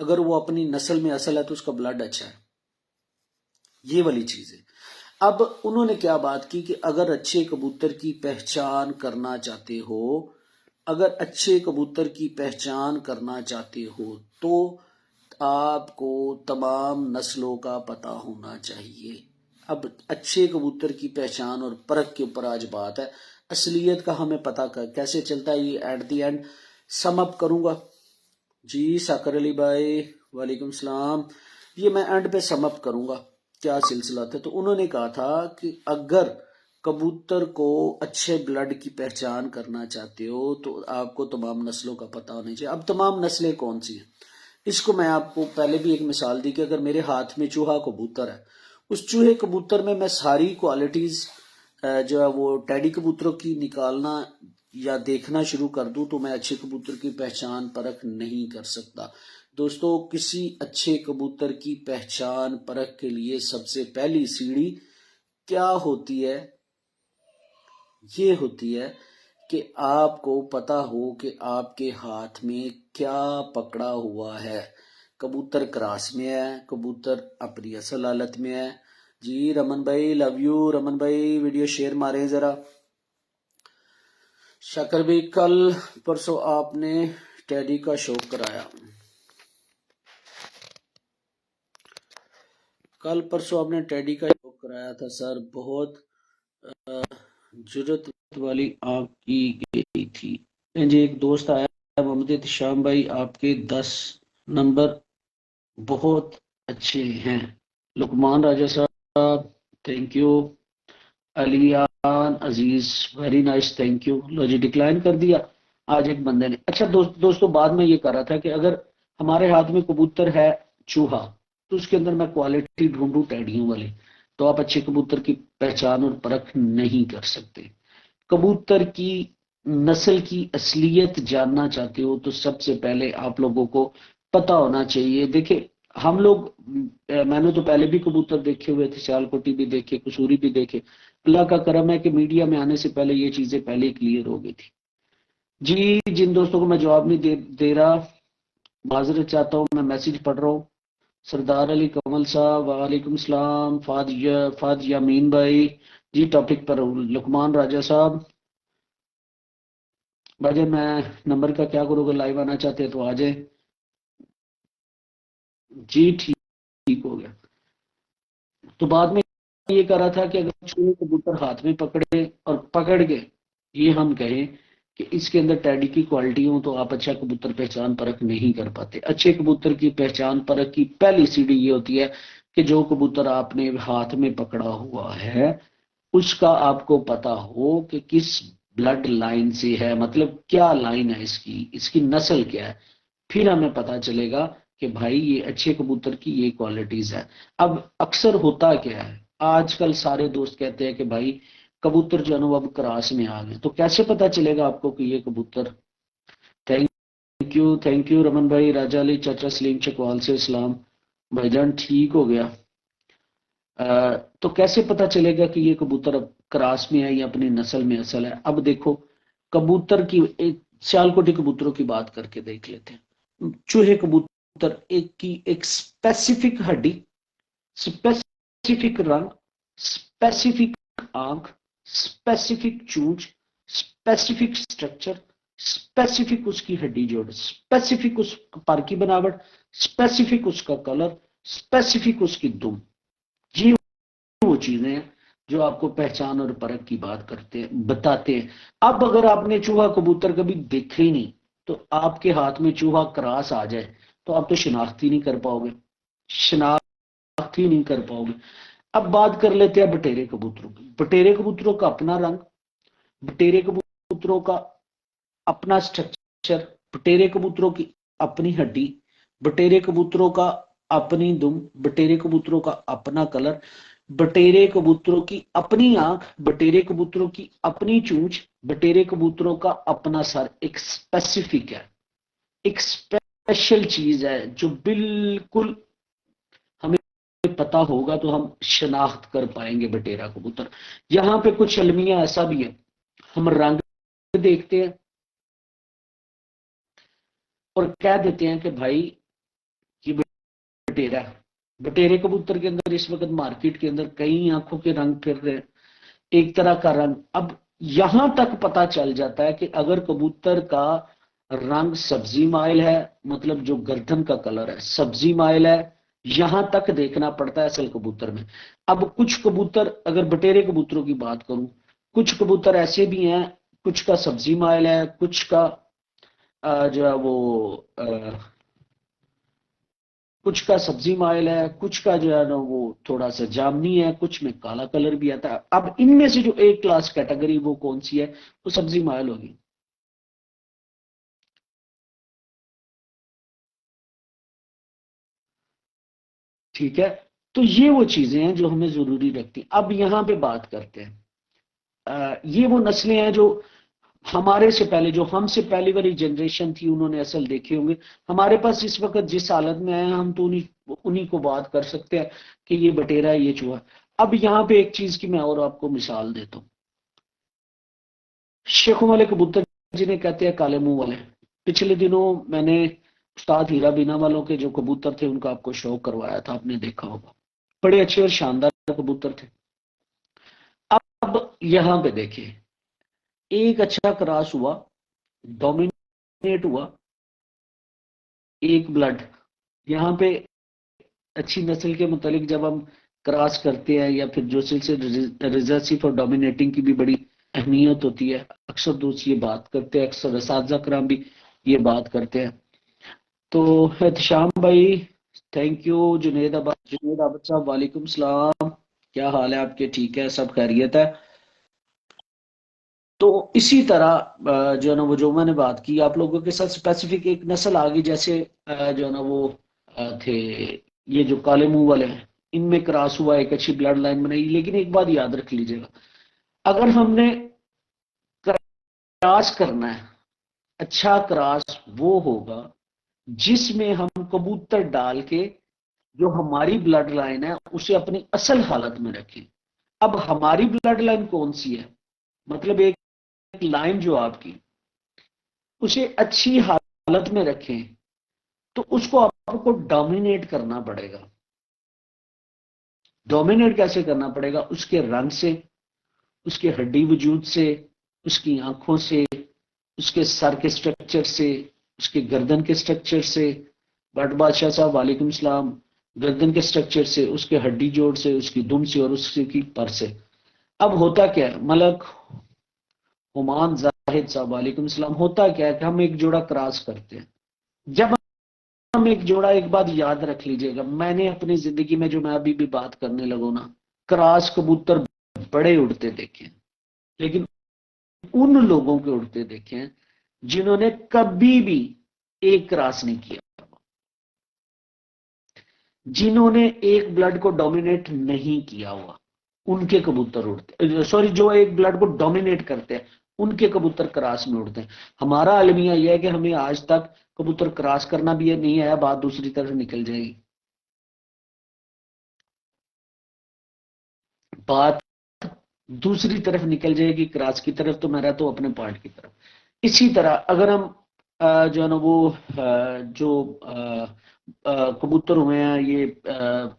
अगर वो अपनी नस्ल में असल है तो उसका ब्लड अच्छा है, ये वाली चीज है। अब उन्होंने क्या बात की कि अगर अच्छे कबूतर की पहचान करना चाहते हो, अगर अच्छे कबूतर की पहचान करना चाहते हो तो आपको तमाम नस्लों का पता होना चाहिए। अब अच्छे कबूतर की पहचान और परख के ऊपर आज बात है। असलियत का हमें पता कैसे चलता है, ये at the and sum up करूंगा जी। साकर अली भाई वालेकुम सलाम। ये मैं एंड पे सम अप करूंगा क्या सिलसिला था। तो उन्होंने कहा था कि अगर कबूतर को अच्छे ब्लड की पहचान करना चाहते हो तो आपको तमाम नस्लों का पता होना चाहिए। अब तमाम नस्लें कौन सी हैं, इसको मैं आपको पहले भी एक मिसाल दी कि अगर मेरे हाथ में चूहा कबूतर है, उस चूहे कबूतर में मैं सारी क्वालिटीज जो है वो टेडी कबूतरों की निकालना या देखना शुरू कर दूं तो मैं अच्छे कबूतर की पहचान परख नहीं कर सकता। दोस्तों, किसी अच्छे कबूतर की पहचान परख के लिए सबसे पहली सीढ़ी क्या होती है? ये होती है कि आपको पता हो कि आपके हाथ में क्या पकड़ा हुआ है। कबूतर क्रास में है, कबूतर अपनी असल हालत में है। जी रमन भाई लव यू। रमन भाई वीडियो शेयर मारे जरा। शकर भाई कल परसों आपने टेडी का शौक कराया, कल परसों आपने टेडी का शौक कराया था सर, बहुत जुर्रत वाली आपकी गई थी जी। एक दोस्त आया मोहम्मद शाम भाई, आपके 10 नंबर बहुत अच्छे हैं। Luqman Raja Sahab thank you. Aliyan Aziz very nice thank you. लो जी डिक्लाइन कर दिया आज एक बंदे ने। अच्छा दोस्तों बाद में ये कर रहा था कि अगर हमारे हाथ में कबूतर है चूहा, तो उसके अंदर मैं क्वालिटी ढूंढूं टैडियों वाली, तो आप अच्छे कबूतर की पहचान और परख नहीं कर सकते। कबूतर की नस्ल की असलियत जानना चाहते हो तो सबसे पहले आप लोगों को पता होना चाहिए। देखिए हम लोग मैंने तो पहले भी कबूतर देखे हुए थे, सियालकोटी भी देखे, कसूरी भी देखे। अल्लाह का करम है कि मीडिया में आने से पहले ये चीजें पहले ही क्लियर हो गई थी जी। जिन दोस्तों को मैं जवाब नहीं दे रहा, माजरत चाहता हूँ, मैं मैसेज पढ़ रहा हूँ। सरदार अली कमल साहब वालेकुम सलाम। फाद यामीन भाई जी टॉपिक पर हूँ। लुकमान राजा साहब भाई मैं नंबर का क्या करूँगा, लाइव आना चाहते हैं तो आ जाए जी। ठीक ठीक हो गया। तो बाद में ये कह रहा था कि अगर चूहे कबूतर हाथ में पकड़े और पकड़ के ये हम कहें कि इसके अंदर टैडी की क्वालिटी हो तो आप अच्छा कबूतर पहचान परख नहीं कर पाते। अच्छे कबूतर की पहचान परख की पहली सीढ़ी ये होती है कि जो कबूतर आपने हाथ में पकड़ा हुआ है उसका आपको पता हो कि किस ब्लड लाइन से है, मतलब क्या लाइन है इसकी, इसकी नस्ल क्या है, फिर हमें पता चलेगा कि भाई ये अच्छे कबूतर की ये क्वालिटीज है। अब अक्सर होता क्या है, आजकल सारे दोस्त कहते हैं कि भाई कबूतर जो है ना वो अब क्रास में आ गए, तो कैसे पता चलेगा आपको कि ये कबूतर। थैंक यू रमन भाई, राजा अली चाचा सलीम चकवाल से इस्लाम भाईजान, ठीक हो गया। तो कैसे पता चलेगा कि ये कबूतर अब क्रास में है या अपनी नस्ल में असल है। अब देखो कबूतर की एक सियालकोटी कबूतरों की बात करके देख लेते हैं। चूहे कबूतर एक की एक स्पेसिफिक हड्डी, स्पेसिफिक रंग, स्पेसिफिक आंख, स्पेसिफिक चूंच, स्पेसिफिक स्ट्रक्चर, स्पेसिफिक उसकी हड्डी जोड़, स्पेसिफिक उस पर की बनावट, स्पेसिफिक उसका कलर, स्पेसिफिक उसकी दुम, ये वो चीजें हैं जो आपको पहचान और परख की बात करते हैं, बताते हैं। अब अगर आपने चूहा कबूतर कभी देखा ही नहीं, तो आपके हाथ में चूहा क्रास आ जाए तो आप तो शिनाख्त ही नहीं कर पाओगे, शिनाख्त ही नहीं कर पाओगे। अब बात कर लेते हैं बटेरे कबूतरों की। बटेरे कबूतरों का अपना रंग, बटेरे कबूतरों का अपना स्ट्रक्चर, बटेरे कबूतरों की अपनी हड्डी, बटेरे कबूतरों का अपनी दुम, बटेरे कबूतरों का अपना कलर, बटेरे कबूतरों की अपनी आंख, बटेरे कबूतरों की अपनी चूंच, बटेरे कबूतरों का अपना सर। एक स्पेसिफिक है, एक स्पेशल चीज है जो बिल्कुल हमें पता होगा तो हम शनाख्त कर पाएंगे बटेरा कबूतर। यहां पे कुछ अलमिया ऐसा भी है, हम रंग देखते हैं और कह देते हैं कि भाई ये बटेरा। बटेरे कबूतर के अंदर इस वक्त मार्केट के अंदर कई आंखों के रंग फिर रहे हैं, एक तरह का रंग। अब यहां तक पता चल जाता है कि अगर कबूतर का रंग सब्जी माइल है, मतलब जो गर्दन का कलर है सब्जी माइल है, यहां तक देखना पड़ता है असल कबूतर में। अब कुछ कबूतर, अगर बटेरे कबूतरों की बात करूं, कुछ कबूतर ऐसे भी हैं, कुछ का सब्जी माइल है, कुछ का जो है वो कुछ का सब्जी माइल है, कुछ का जो है ना वो थोड़ा सा जामनी है, कुछ में काला कलर भी आता है। अब इनमें से जो एक क्लास कैटेगरी वो कौन सी है, वो सब्जी माइल होगी। ठीक है, तो ये वो चीजें हैं जो हमें जरूरी रखती हैं। अब यहां पे बात करते हैं, ये वो नस्लें हैं जो हमारे से पहले, जो हमसे पहली वाली जनरेशन थी, उन्होंने असल देखे होंगे। हमारे पास इस वक्त जिस हालत में आए हैं, हम तो उन्हीं उन्हीं को बात कर सकते हैं कि ये बटेरा है, ये चूहा। अब यहाँ पे एक चीज की मैं और आपको मिसाल देता हूँ। शेखों वाले कबूतर जिन्हें कहते हैं काले मुंह वाले, पिछले दिनों मैंने उस्ताद हीरा बीना वालों के जो कबूतर थे उनका आपको शो करवाया था, आपने देखा होगा। बड़े अच्छे और शानदार कबूतर थे। अब यहां पे देखिए, एक अच्छा क्रॉस हुआ, डोमिनेट हुआ, एक ब्लड। यहाँ पे अच्छी नस्ल के मुतालिक जब हम क्रॉस करते हैं या फिर जो सिलसिले रिजर्सिव और डोमिनेटिंग की भी बड़ी अहमियत होती है, अक्सर दोस्त ये बात करते हैं, अक्सर असातिज़ा कराम भी ये बात करते हैं। तो एहतशाम भाई, थैंक यू। जुनेद आबद साहब, वालेकुम सलाम, क्या हाल है आपके, ठीक है, सब खैरियत है। तो इसी तरह जो है ना वो जो मैंने बात की आप लोगों के साथ, स्पेसिफिक एक नस्ल आ गई, जैसे जो है ना वो थे ये जो काले मुंह वाले हैं, इनमें क्रॉस हुआ, एक अच्छी ब्लड लाइन बनाई। लेकिन एक बात याद रख लीजिएगा, अगर हमने क्रॉस करना है, अच्छा क्रॉस वो होगा जिसमें हम कबूतर डाल के जो हमारी ब्लड लाइन है उसे अपनी असल हालत में रखें। अब हमारी ब्लड लाइन कौन सी है, मतलब एक लाइन जो आपकी, उसे अच्छी हालत में रखें, तो उसको आपको डोमिनेट करना पड़ेगा। डोमिनेट कैसे करना पड़ेगा, उसके रंग से, उसके हड्डी वजूद से, उसकी आंखों से, उसके सर के स्ट्रक्चर से, उसके गर्दन के स्ट्रक्चर से। भट्ट बादशाह साहब वालेकुम सलाम। गर्दन के स्ट्रक्चर से, उसके हड्डी जोड़ से, उसकी दुम से और उसकी पर से। अब होता क्या है, मलक हुमान जाहिद साहब वालेकुम सलाम, होता क्या है कि हम एक जोड़ा क्रॉस करते हैं। जब हम एक जोड़ा, एक बात याद रख लीजिएगा, मैंने अपनी जिंदगी में जो मैं अभी भी बात करने लगू ना, क्रॉस कबूतर बड़े उड़ते देखे, लेकिन उन लोगों के उड़ते देखे हैं जिन्होंने कभी भी एक क्रॉस नहीं किया, जिन्होंने एक ब्लड को डोमिनेट नहीं किया हुआ, उनके कबूतर उड़ते, सॉरी, जो एक ब्लड को डोमिनेट करते हैं उनके कबूतर क्रॉस में उड़ते हैं। हमारा अलमिया यह है कि हमें आज तक कबूतर क्रॉस करना भी नहीं आया, बात दूसरी तरफ निकल जाएगी। बात दूसरी तरफ निकल जाएगी, क्रॉस की तरफ, तो मैं रहता हूं अपने पॉइंट की तरफ। इसी तरह अगर हम जो है ना वो जो कबूतर हुए हैं ये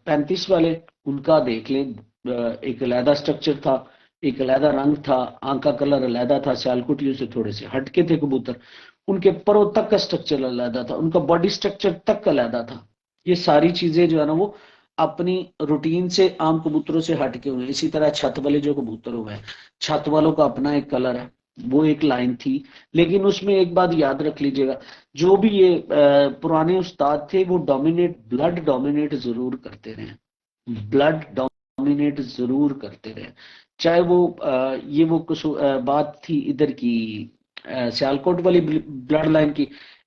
35 वाले, उनका देख लें। एक अलहदा स्ट्रक्चर था, एक अलहदा रंग था, आंख का कलर अलहदा था, सियालकोटियों से थोड़े से हटके थे कबूतर, उनके परों तक का स्ट्रक्चर अलहदा था, उनका बॉडी स्ट्रक्चर तक अलहदा था। ये सारी चीजें जो है ना वो अपनी रूटीन से आम कबूतरों से हटके हुए हैं। इसी तरह छत वाले जो कबूतर हुए हैं, छत वालों का अपना एक कलर है, वो एक लाइन थी। लेकिन उसमें एक बात याद रख लीजिएगा, जो भी ये पुराने उस्ताद थे वो ब्लड डोमिनेट जरूर करते रहे, ब्लड डोमिनेट जरूर करते रहे। चाहे वो ये वो बात थी इधर की सियालकोट वाली ब्लड लाइन की,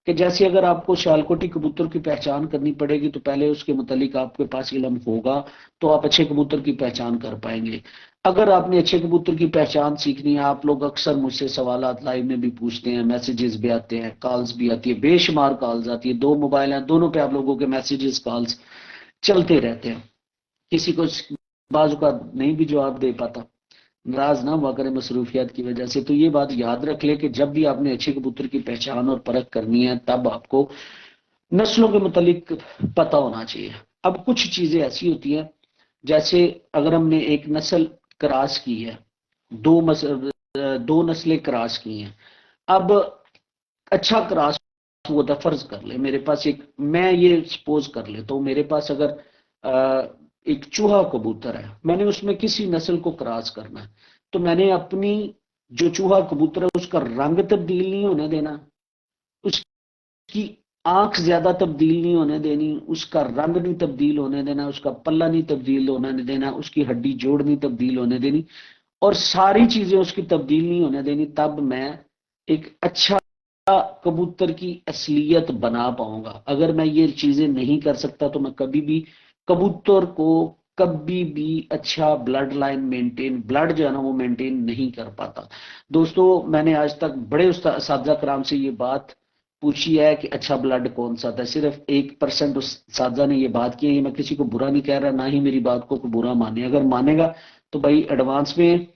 कि जैसे अगर आपको सियालकोटी कबूतर की पहचान करनी पड़ेगी तो पहले उसके मुतालिक आपके पास इल्म होगा, तो आप अच्छे कबूतर की पहचान कर पाएंगे। अगर आपने अच्छे कबूतर की पहचान सीखनी है, आप लोग अक्सर मुझसे सवाल लाइव में भी पूछते हैं, मैसेजेस भी आते हैं, कॉल्स भी आती है, बेशुमार कॉल्स आती है, 2 मोबाइल हैं, दोनों पे आप लोगों के मैसेजेस कॉल्स चलते रहते हैं। किसी को बाजू का नहीं भी जवाब दे पाता, नाराज ना हुआ करें मसरूफियात की वजह से। तो ये बात याद रख ले कि जब भी आपने अच्छे कबूतर की पहचान और परख करनी है, तब आपको नस्लों के मुतालिक पता होना चाहिए। अब कुछ चीजें ऐसी होती हैं, जैसे अगर हमने एक नस्ल क्रॉस की है, दो नस्लें क्रॉस की हैं, अब अच्छा क्रॉस हुआ था, फर्ज कर ले मेरे पास एक, मैं ये सपोज कर लेता हूं मेरे पास अगर एक चूहा कबूतर है, मैंने उसमें किसी नस्ल को क्रॉस करना है, तो मैंने अपनी जो चूहा कबूतर है उसका रंग तब्दील नहीं होने देना, उसकी आंख ज्यादा तब्दील नहीं होने देनी, उसका रंग नहीं तब्दील होने देना, उसका पल्ला नहीं तब्दील होने देना, उसकी हड्डी जोड़ नहीं तब्दील होने देनी, और सारी चीजें उसकी तब्दील नहीं होने देनी, तब मैं एक अच्छा कबूतर की असलियत बना पाऊंगा। अगर मैं ये चीजें नहीं कर सकता तो मैं कभी भी कबूतर को कभी भी अच्छा ब्लड लाइन मेंटेन, ब्लड जो है ना वो मेंटेन नहीं कर पाता। दोस्तों, मैंने आज तक बड़े साजा कराम से ये बात पूछी है कि अच्छा ब्लड कौन सा था, सिर्फ 1% उस साजा ने ये बात की है। ये मैं किसी को बुरा नहीं कह रहा, ना ही मेरी बात को बुरा माने, अगर मानेगा तो भाई एडवांस में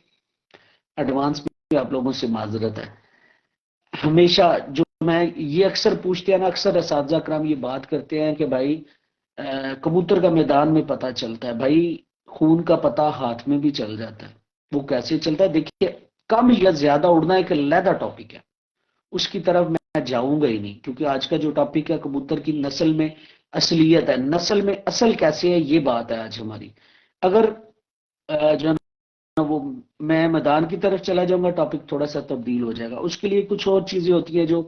आप लोगों से माजरत है। हमेशा जो मैं ये अक्सर पूछते हैं ना, अक्सर असातिज़ा कराम ये बात करते हैं कि भाई कबूतर का मैदान में पता चलता है, भाई खून का पता हाथ में भी चल जाता है। वो कैसे चलता है? देखिए, कम या ज्यादा उड़ना एक अलग टॉपिक है, उसकी तरफ मैं जाऊंगा ही नहीं, क्योंकि आज का जो टॉपिक है कबूतर की नस्ल में असलियत है, नस्ल में असल कैसे है, ये बात है आज हमारी। अगर जो वो मैं मैदान की तरफ चला जाऊंगा, टॉपिक थोड़ा सा तब्दील हो जाएगा। उसके लिए कुछ और चीजें होती है जो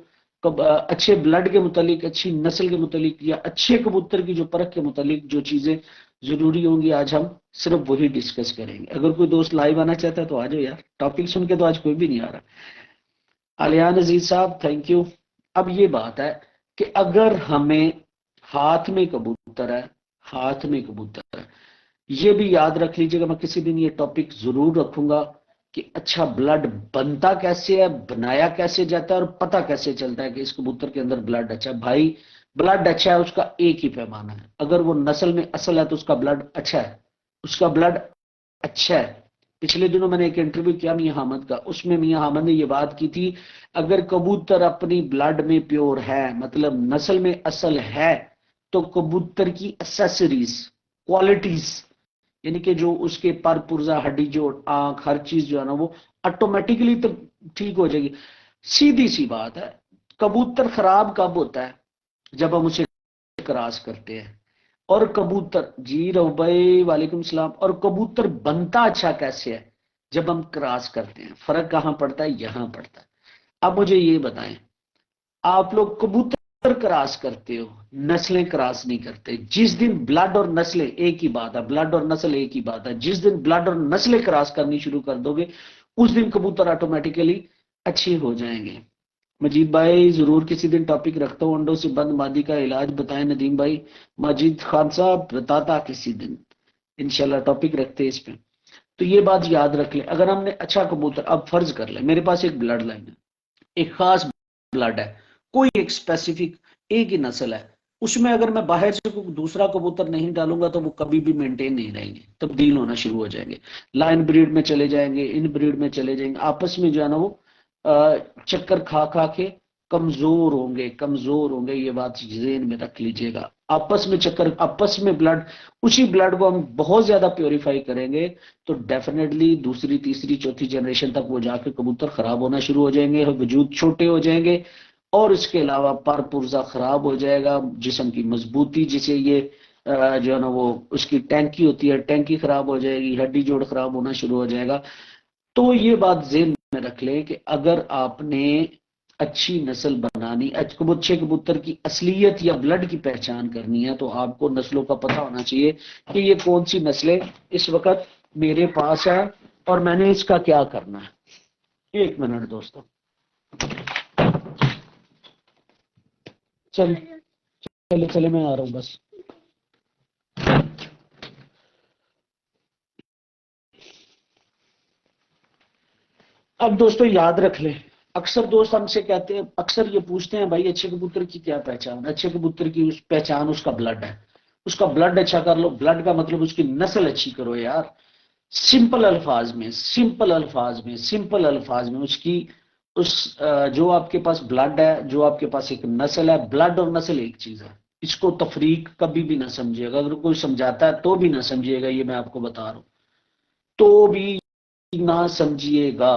अच्छे ब्लड के मुतालिक, अच्छी नस्ल के मुतालिक, या अच्छे कबूतर की जो परख के मुतालिक जो चीजें जरूरी होंगी, आज हम सिर्फ वही डिस्कस करेंगे। अगर कोई दोस्त लाइव आना चाहता है तो आ जाओ यार, टॉपिक सुन के तो आज कोई भी नहीं आ रहा। आलियान अजीज साहब, थैंक यू। अब ये बात है कि अगर हमें हाथ में कबूतर है, हाथ में कबूतर है, ये भी याद रख लीजिएगा, मैं किसी दिन ये टॉपिक जरूर रखूंगा कि अच्छा ब्लड बनता कैसे है, बनाया कैसे जाता है, और पता कैसे चलता है कि इस कबूतर के अंदर ब्लड अच्छा है। भाई, ब्लड अच्छा है उसका एक ही पैमाना है, अगर वो नस्ल में असल है तो उसका ब्लड अच्छा है, उसका ब्लड अच्छा है। पिछले दिनों मैंने एक इंटरव्यू किया मियां हामिद का, उसमें मियां हामिद ने ये बात की थी, अगर कबूतर अपनी ब्लड में प्योर है, मतलब नस्ल में असल है, तो कबूतर की एसेसरीज, क्वालिटीज, यानी कि जो उसके पर पुर्जा, हड्डी जोड़, आंख, हर चीज जो है ना वो ऑटोमेटिकली तो ठीक हो जाएगी। सीधी सी बात है, कबूतर खराब कब होता है? जब हम उसे क्रॉस करते हैं। और कबूतर, जी भाई वालेकुम सलाम, और कबूतर बनता अच्छा कैसे है? जब हम क्रॉस करते हैं। फर्क कहां पड़ता है? यहां पड़ता है। अब मुझे ये बताएं, आप लोग कबूतर क्रॉस करते हो, नस्लें क्रॉस नहीं करते। जिस दिन ब्लड और नस्लें, एक ही बात है, ब्लड और नस्ल एक ही बात है, जिस दिन ब्लड और नस्लें क्रॉस करनी शुरू कर दोगे, उस दिन कबूतर ऑटोमेटिकली अच्छी हो जाएंगे। मजीद भाई जरूर किसी दिन टॉपिक रखता हूँ, अंडों से बंद मादी का इलाज बताएं नदीम भाई। मजीद खान साहब बताता किसी दिन, इंशाल्लाह टॉपिक रखते हैं इस पे। तो ये बात याद रख ले, अगर हमने अच्छा कबूतर, अब फर्ज कर ले मेरे पास एक ब्लड लाइन है, एक खास ब्लड है, कोई एक स्पेसिफिक एक ही नस्ल है, उसमें अगर मैं बाहर से कोई दूसरा कबूतर नहीं डालूंगा तो वो कभी भी मेंटेन नहीं रहेंगे, तब्दील होना शुरू हो जाएंगे, लाइन ब्रीड में चले जाएंगे, इन ब्रीड में चले जाएंगे, आपस में जो है ना वो चक्कर खा खा के कमजोर होंगे, कमजोर होंगे। ये बात जेहन में रख लीजिएगा, आपस में चक्कर, आपस में ब्लड, उसी ब्लड को हम बहुत ज्यादा प्योरीफाई करेंगे तो डेफिनेटली दूसरी तीसरी चौथी जनरेशन तक वो जाके कबूतर खराब होना शुरू हो जाएंगे, वजूद छोटे हो जाएंगे, और इसके अलावा पर पुर्जा खराब हो जाएगा, जिस्म की मजबूती जिसे ये जो है ना वो उसकी टैंकी होती है, टैंकी खराब हो जाएगी, हड्डी जोड़ खराब होना शुरू हो जाएगा। तो ये बात जेहन में रख लें कि अगर आपने अच्छी नस्ल बनानी, अच्छे कबूतर की असलियत या ब्लड की पहचान करनी है, तो आपको नस्लों का पता होना चाहिए कि ये कौन सी नस्लें इस वक्त मेरे पास है और मैंने इसका क्या करना है। एक मिनट दोस्तों, चल चले चले मैं आ रहा हूं बस। अब दोस्तों याद रख ले, अक्सर दोस्त हमसे कहते हैं, अक्सर ये पूछते हैं भाई अच्छे कबूतर की क्या पहचान, अच्छे कबूतर की उस पहचान उसका ब्लड है, उसका ब्लड अच्छा कर लो, ब्लड का मतलब उसकी नस्ल अच्छी करो यार। सिंपल अल्फाज में, सिंपल अल्फाज में, सिंपल अल्फाज में उसकी उस जो आपके पास ब्लड है, जो आपके पास एक नस्ल है, ब्लड और नस्ल एक चीज है, इसको तफरीक कभी भी ना समझिएगा, अगर कोई समझाता है तो भी ना समझिएगा, ये मैं आपको बता रहा हूं, तो भी ना समझिएगा।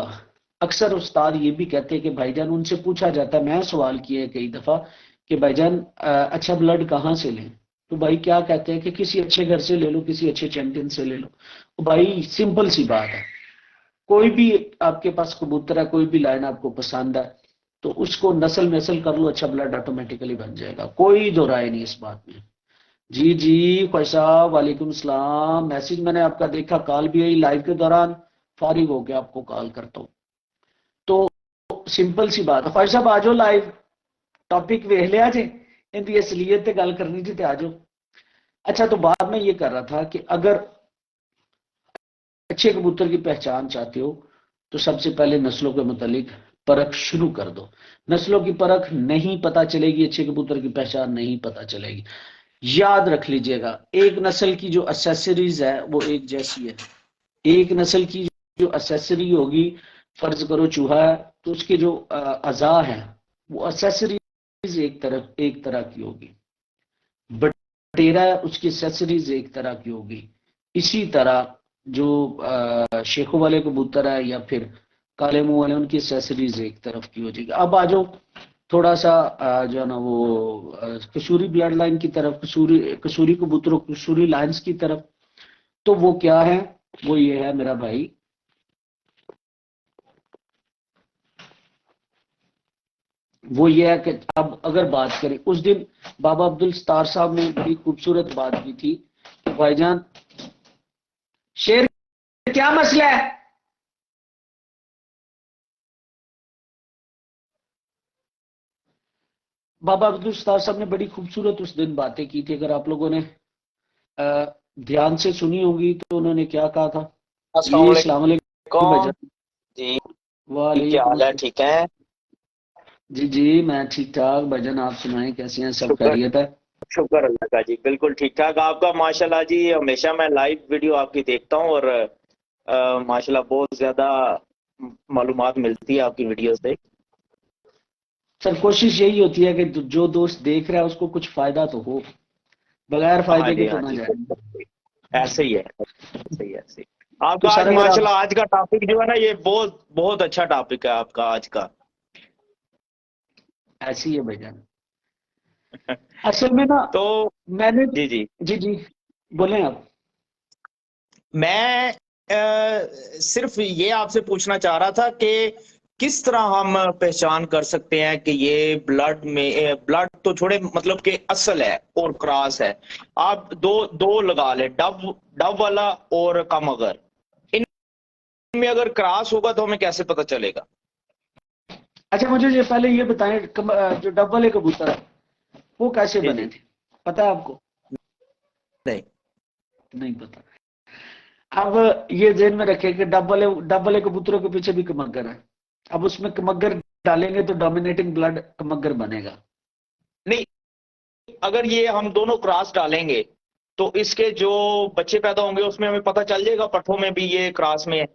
अक्सर उस्ताद ये भी कहते हैं कि भाईजान, उनसे पूछा जाता है, मैं सवाल किया है कई दफा कि भाईजान अच्छा ब्लड कहाँ से लें, तो भाई क्या कहते हैं कि किसी अच्छे घर से ले लो, किसी अच्छे चैंपियन से ले लो। तो भाई सिंपल सी बात है, कोई भी आपके पास कबूतर है, कोई भी लाइन आपको पसंद है, तो उसको नस्ल नस्ल कर लो, अच्छा ब्लड ऑटोमेटिकली बन जाएगा, कोई दो राय नहीं इस बात में। जी जी ख्वाहिश साहब, वालेकुम सलाम, मैसेज मैंने आपका देखा, कॉल भी आई, लाइव के दौरान फारिग होकर आपको कॉल करता हूँ। तो सिंपल सी बात, ख्वाहिश साहब आ जाओ लाइव, टॉपिक वेख लिया जे, इनकी असलियत ते गल करनी थी, ते आ जाओ। अच्छा, तो बात मैं ये कर रहा था कि अगर अच्छे कबूतर की पहचान चाहते हो तो सबसे पहले नस्लों के मुतालिक परख शुरू कर दो। नस्लों की परख नहीं पता चलेगी, अच्छे कबूतर की पहचान नहीं पता चलेगी। याद रख लीजिएगा, एक नस्ल की जो एसेसरीज है वो एक जैसी है, एक नस्ल की जो एसेसरी होगी, फर्ज करो चूहा है तो उसके जो अज़ा है वो एसेसरीज एक तरह की होगी, बटेरा है उसकी एसेसरीज एक तरह की होगी। इसी तरह जो शेखों वाले कबूतर है या फिर काले मुंह वाले, उनकी एसेसरीज एक तरफ की हो जाएगी। अब आ जाओ थोड़ा सा जो है ना वो कसूरी ब्लड लाइन की तरफ, कसूरी कसूरी कबूतरों, कसूरी लाइन्स की तरफ। तो वो क्या है, वो ये है मेरा भाई, वो ये है कि अब अगर बात करें, उस दिन बाबा अब्दुल सत्तार साहब ने बड़ी खूबसूरत बात की थी कि भाईजान शेर क्या मसला है। बाबा अब्दुल सत्तार साहब ने बड़ी खूबसूरत उस दिन बातें की थी, अगर आप लोगों ने अ, ध्यान से सुनी होगी तो उन्होंने क्या कहा था।
अस्सलाम
जी अस्सलाम वालेकुम
वालेकुम
भाईजान।
जी। क्या
वालेकुम
हाल है?
अस्सलाम।
ठीक है।
जी जी मैं ठीक ठाक भाईजान, आप सुनाएं कैसे हैं, सब
शुक्र
खैरियत है।
शुक्र अल्लाह का जी, बिल्कुल ठीक ठाक। आपका माशाल्लाह जी, हमेशा मैं लाइव वीडियो आपकी देखता हूँ और माशाल्लाह बहुत ज्यादा मालूमात मिलती है आपकी वीडियो से।
सर कोशिश यही होती है कि जो दोस्त देख रहा है उसको कुछ फायदा तो हो, बगैर फायदे के तो
हाँ
ना
जी
जाए।
बिल्कुल। ऐसे ही है, ऐसे ही है, ऐसे ही।
तो
आपका
सर
आज
अगर आप,
माशाल्लाह आज का टॉपिक जो है ना, ये बहुत बहुत अच्छा टॉपिक है आपका आज का।
ऐसी है भाईजान, असल में ना
तो
मैंने,
जी जी,
जी जी बोलें आप।
मैं सिर्फ ये आपसे पूछना चाह रहा था कि किस तरह हम पहचान कर सकते हैं कि ये ब्लड में, ब्लड तो छोड़े, मतलब कि असल है और क्रॉस है। आप दो दो लगा ले, डब डब वाला और कमगर, इनमें अगर क्रॉस होगा तो हमें कैसे पता चलेगा?
अच्छा मुझे ये पहले ये बताएं, जो डब वाले कबूतर है वो कैसे
जी
बने
जी।
थे, पता है आपको?
नहीं।
नहीं पता। अब ये ध्यान में रखें कि डब वाले कबूतरों के पीछे भी कमगर है। अब उसमें कमगर डालेंगे तो डोमिनेटिंग ब्लड कमगर बनेगा।
नहीं, अगर ये हम दोनों क्रॉस डालेंगे तो इसके जो बच्चे पैदा होंगे उसमें हमें पता चल जाएगा पट्ठों में भी ये क्रॉस में है।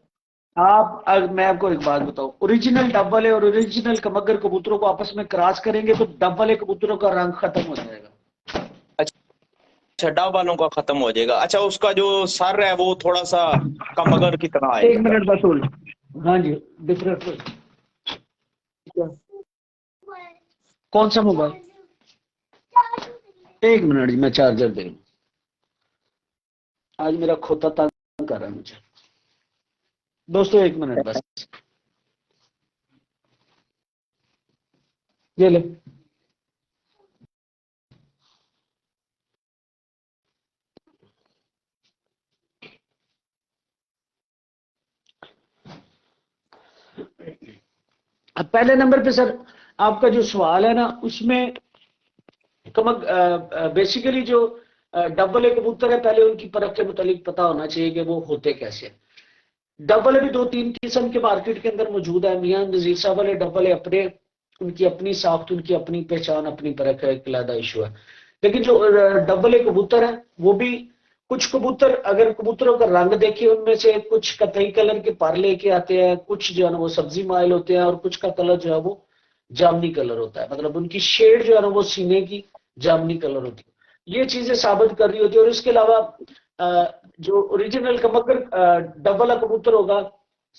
मैं आपको एक बात बताऊं, ओरिजिनल डब वाले और ओरिजिनल कमगर कबूतरों को आपस में क्रॉस करेंगे तो डब वाले कबूतरों का रंग खत्म हो जाएगा।
अच्छा, डब वालों का खत्म हो जाएगा। अच्छा, उसका जो सर है वो थोड़ा सा कमगर की तरह
एक
आएगा।
मिनट बस होल्ड। हाँ जी, डिफरेंट। कौन सा मोबाइल? एक मिनट जी, मैं चार्जर दे रहा हूं। आज मेरा खोता तंग कर रहा है मुझे। दोस्तों एक मिनट बस, ये ले। अब पहले नंबर पे सर, आपका जो सवाल है ना उसमें बेसिकली जो डबल ए कबूतर है, पहले उनकी परख के मुतालिक पता होना चाहिए कि वो होते कैसे हैं। डबल ए भी दो तीन किस्म के मार्केट के अंदर मौजूद है। मियां नजीर साहब वाले डबल ए अपने, उनकी अपनी साख्त, उनकी अपनी पहचान, अपनी परख है, एक अलग इशू है। लेकिन जो डबल ए कबूतर है वो भी, कुछ कबूतर अगर कबूतरों का रंग देखिए, उनमें से कुछ कतई कलर के पर लेके आते हैं, कुछ जो है ना वो सब्जी माइल होते हैं, और कुछ का कलर जो है वो जामनी कलर होता है। मतलब उनकी शेड जो है ना वो सीने की जामनी कलर होती है। ये चीजें साबित कर रही होती है। और इसके अलावा जो ओरिजिनल कबूतर डबल कबूतर होगा,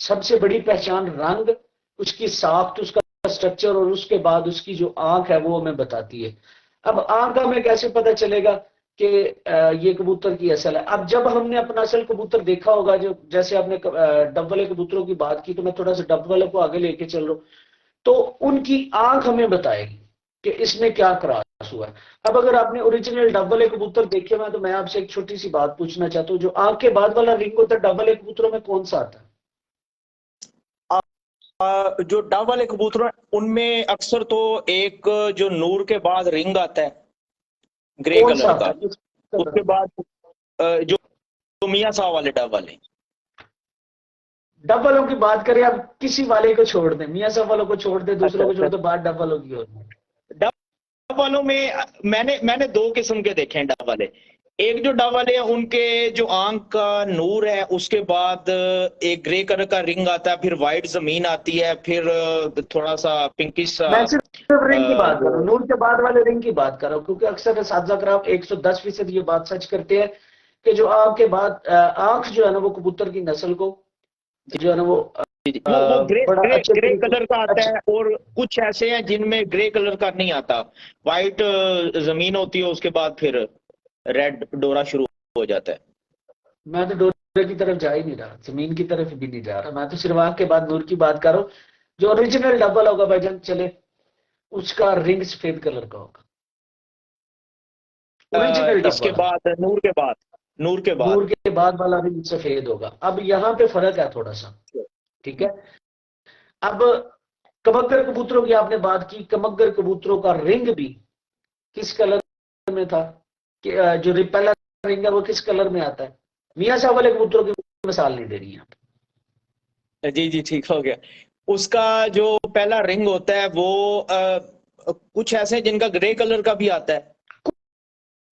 सबसे बड़ी पहचान रंग, उसकी साख्त, उसका स्ट्रक्चर, और उसके बाद उसकी जो आंख है वो हमें बताती है। अब आंख का हमें कैसे पता चलेगा कि ये कबूतर की असल है? अब जब हमने अपना असल कबूतर देखा होगा, जो जैसे आपने डब वाले कबूतरों की बात की, तो मैं थोड़ा सा डब वाले को आगे लेके चल रहा हूं। तो उनकी आंख हमें बताएगी कि इसमें क्या क्रॉस हुआ है। अब अगर आपने ओरिजिनल डब वाले कबूतर देखे हुए हैं, तो मैं आपसे एक छोटी सी बात पूछना चाहता हूँ, जो आंख के बाद वाला रिंग होता है डब वाले कबूतरों में, कौन सा आता है?
जो डब वाले कबूतर हैं उनमें अक्सर तो एक जो नूर के बाद रिंग आता है ग्रे
कौन सा
कलर
आता
का।
है किस कलर
उसके
का?
बाद जो मियां साहब वाले डब वाले।
डब वालों की बात करें, अब किसी वाले को छोड़ दें, मियां साहब वालों को छोड़ दें, दूसरों
अच्छा
को छोड़
अच्छा।
दें, बात डब वालों की होती है।
डब वालों में मैंने दो किस्म के देखे हैं डब वाले। एक जो डब वाले हैं उनके जो आंख का नूर है उसके बाद एक ग्रे कलर का रिंग आता है, फिर व्हाइट जमीन आती है, फिर थोड़ा सा पिंकिश सा
मैं सिर्फ रिंग की बात कर रहा हूँ,
जो।
नूर के बाद वाले रिंग की बात कर रहा हूँ, क्योंकि अक्सर असातिज़ा कराम 110% ये बात सच करते हैं कि जो आंख के बाद आंख जो है ना वो कबूतर की नस्ल को जो है ना वो
वो ग्रे
बड़ा
ग्रे
अच्छे
ग्रे
तरीके,
कलर का आता
अच्छा।
है, और कुछ ऐसे हैं जिनमें ग्रे कलर का नहीं आता। व्हाइट जमीन होती है, उसके बाद फिर रेड डोरा शुरू हो जाता है।
मैं तो डोरे की तरफ जा ही नहीं रहा, जमीन की तरफ भी नहीं जा रहा, मैं तो सिर्फ आंख के बाद नूर की बात कर रहा हूँ। जो ओरिजिनल डबल होगा भाईजान, चले, उसका रिंग सफेद कलर का होगा, ओरिजिनल डब
इसके
वाला।
बाद नूर के बाद।
नूर के बाद वाला रिंग सफेद होगा। अब यहाँ पे फर्क है थोड़ा सा, ठीक है। अब कबूतर कबूतरों की आपने बात की, कमगर कबूतरों का रिंग भी किस कलर में था, कि जो पहला रिंग है वो किस कलर में आता है? मियां साहब वाले कबूतरों की मिसाल नहीं देनी है।
जी जी, ठीक हो गया। उसका जो पहला रिंग होता है वो कुछ ऐसे हैं जिनका ग्रे कलर का भी आता है।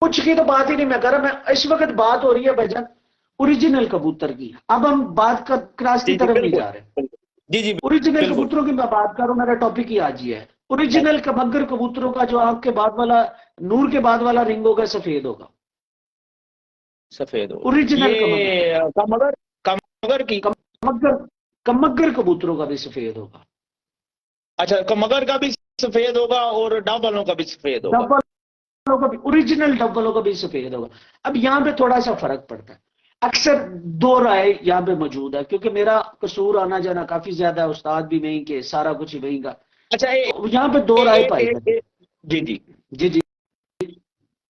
कुछ की तो बात ही नहीं मैं कर रहा, मैं इस वक्त बात हो रही है भाईजान ओरिजिनल कबूतर की। अब हम बात कर क्रॉस की
जी जी,
तरफ नहीं
बिल्कुल
जा रहे।
बिल्कुल। जी जी,
ओरिजिनल
बिल्कुल।
कबूतरों की मैं बात कर रहा हूं, मेरा टॉपिक ही आज ही है। ओरिजिनल कबगर कबूतरों का जो आंख के बाद वाला, नूर के बाद वाला रिंग होगा, सफेद होगा।
सफेद हो।
ओरिजिनल कमगर,
ये कमगर, कमगर की।
कमगर, कमगर कबूतरों का भी सफेद होगा।
अच्छा, कमगर का भी सफेद होगा और डब वालों का भी सफेद होगा।
डबलों का भी, ओरिजिनल डबलों का भी सफेद होगा। अब यहां पे थोड़ा सा फर्क पड़ता है। अक्सर दो राय यहाँ पे मौजूद है, क्योंकि मेरा कसूर आना जाना काफी ज्यादा है, उस्ताद भी वहीं के, सारा कुछ ही वहीं का।
अच्छा,
तो यहाँ पे दो राय पाई जाती है।
जी जी।
जी जी,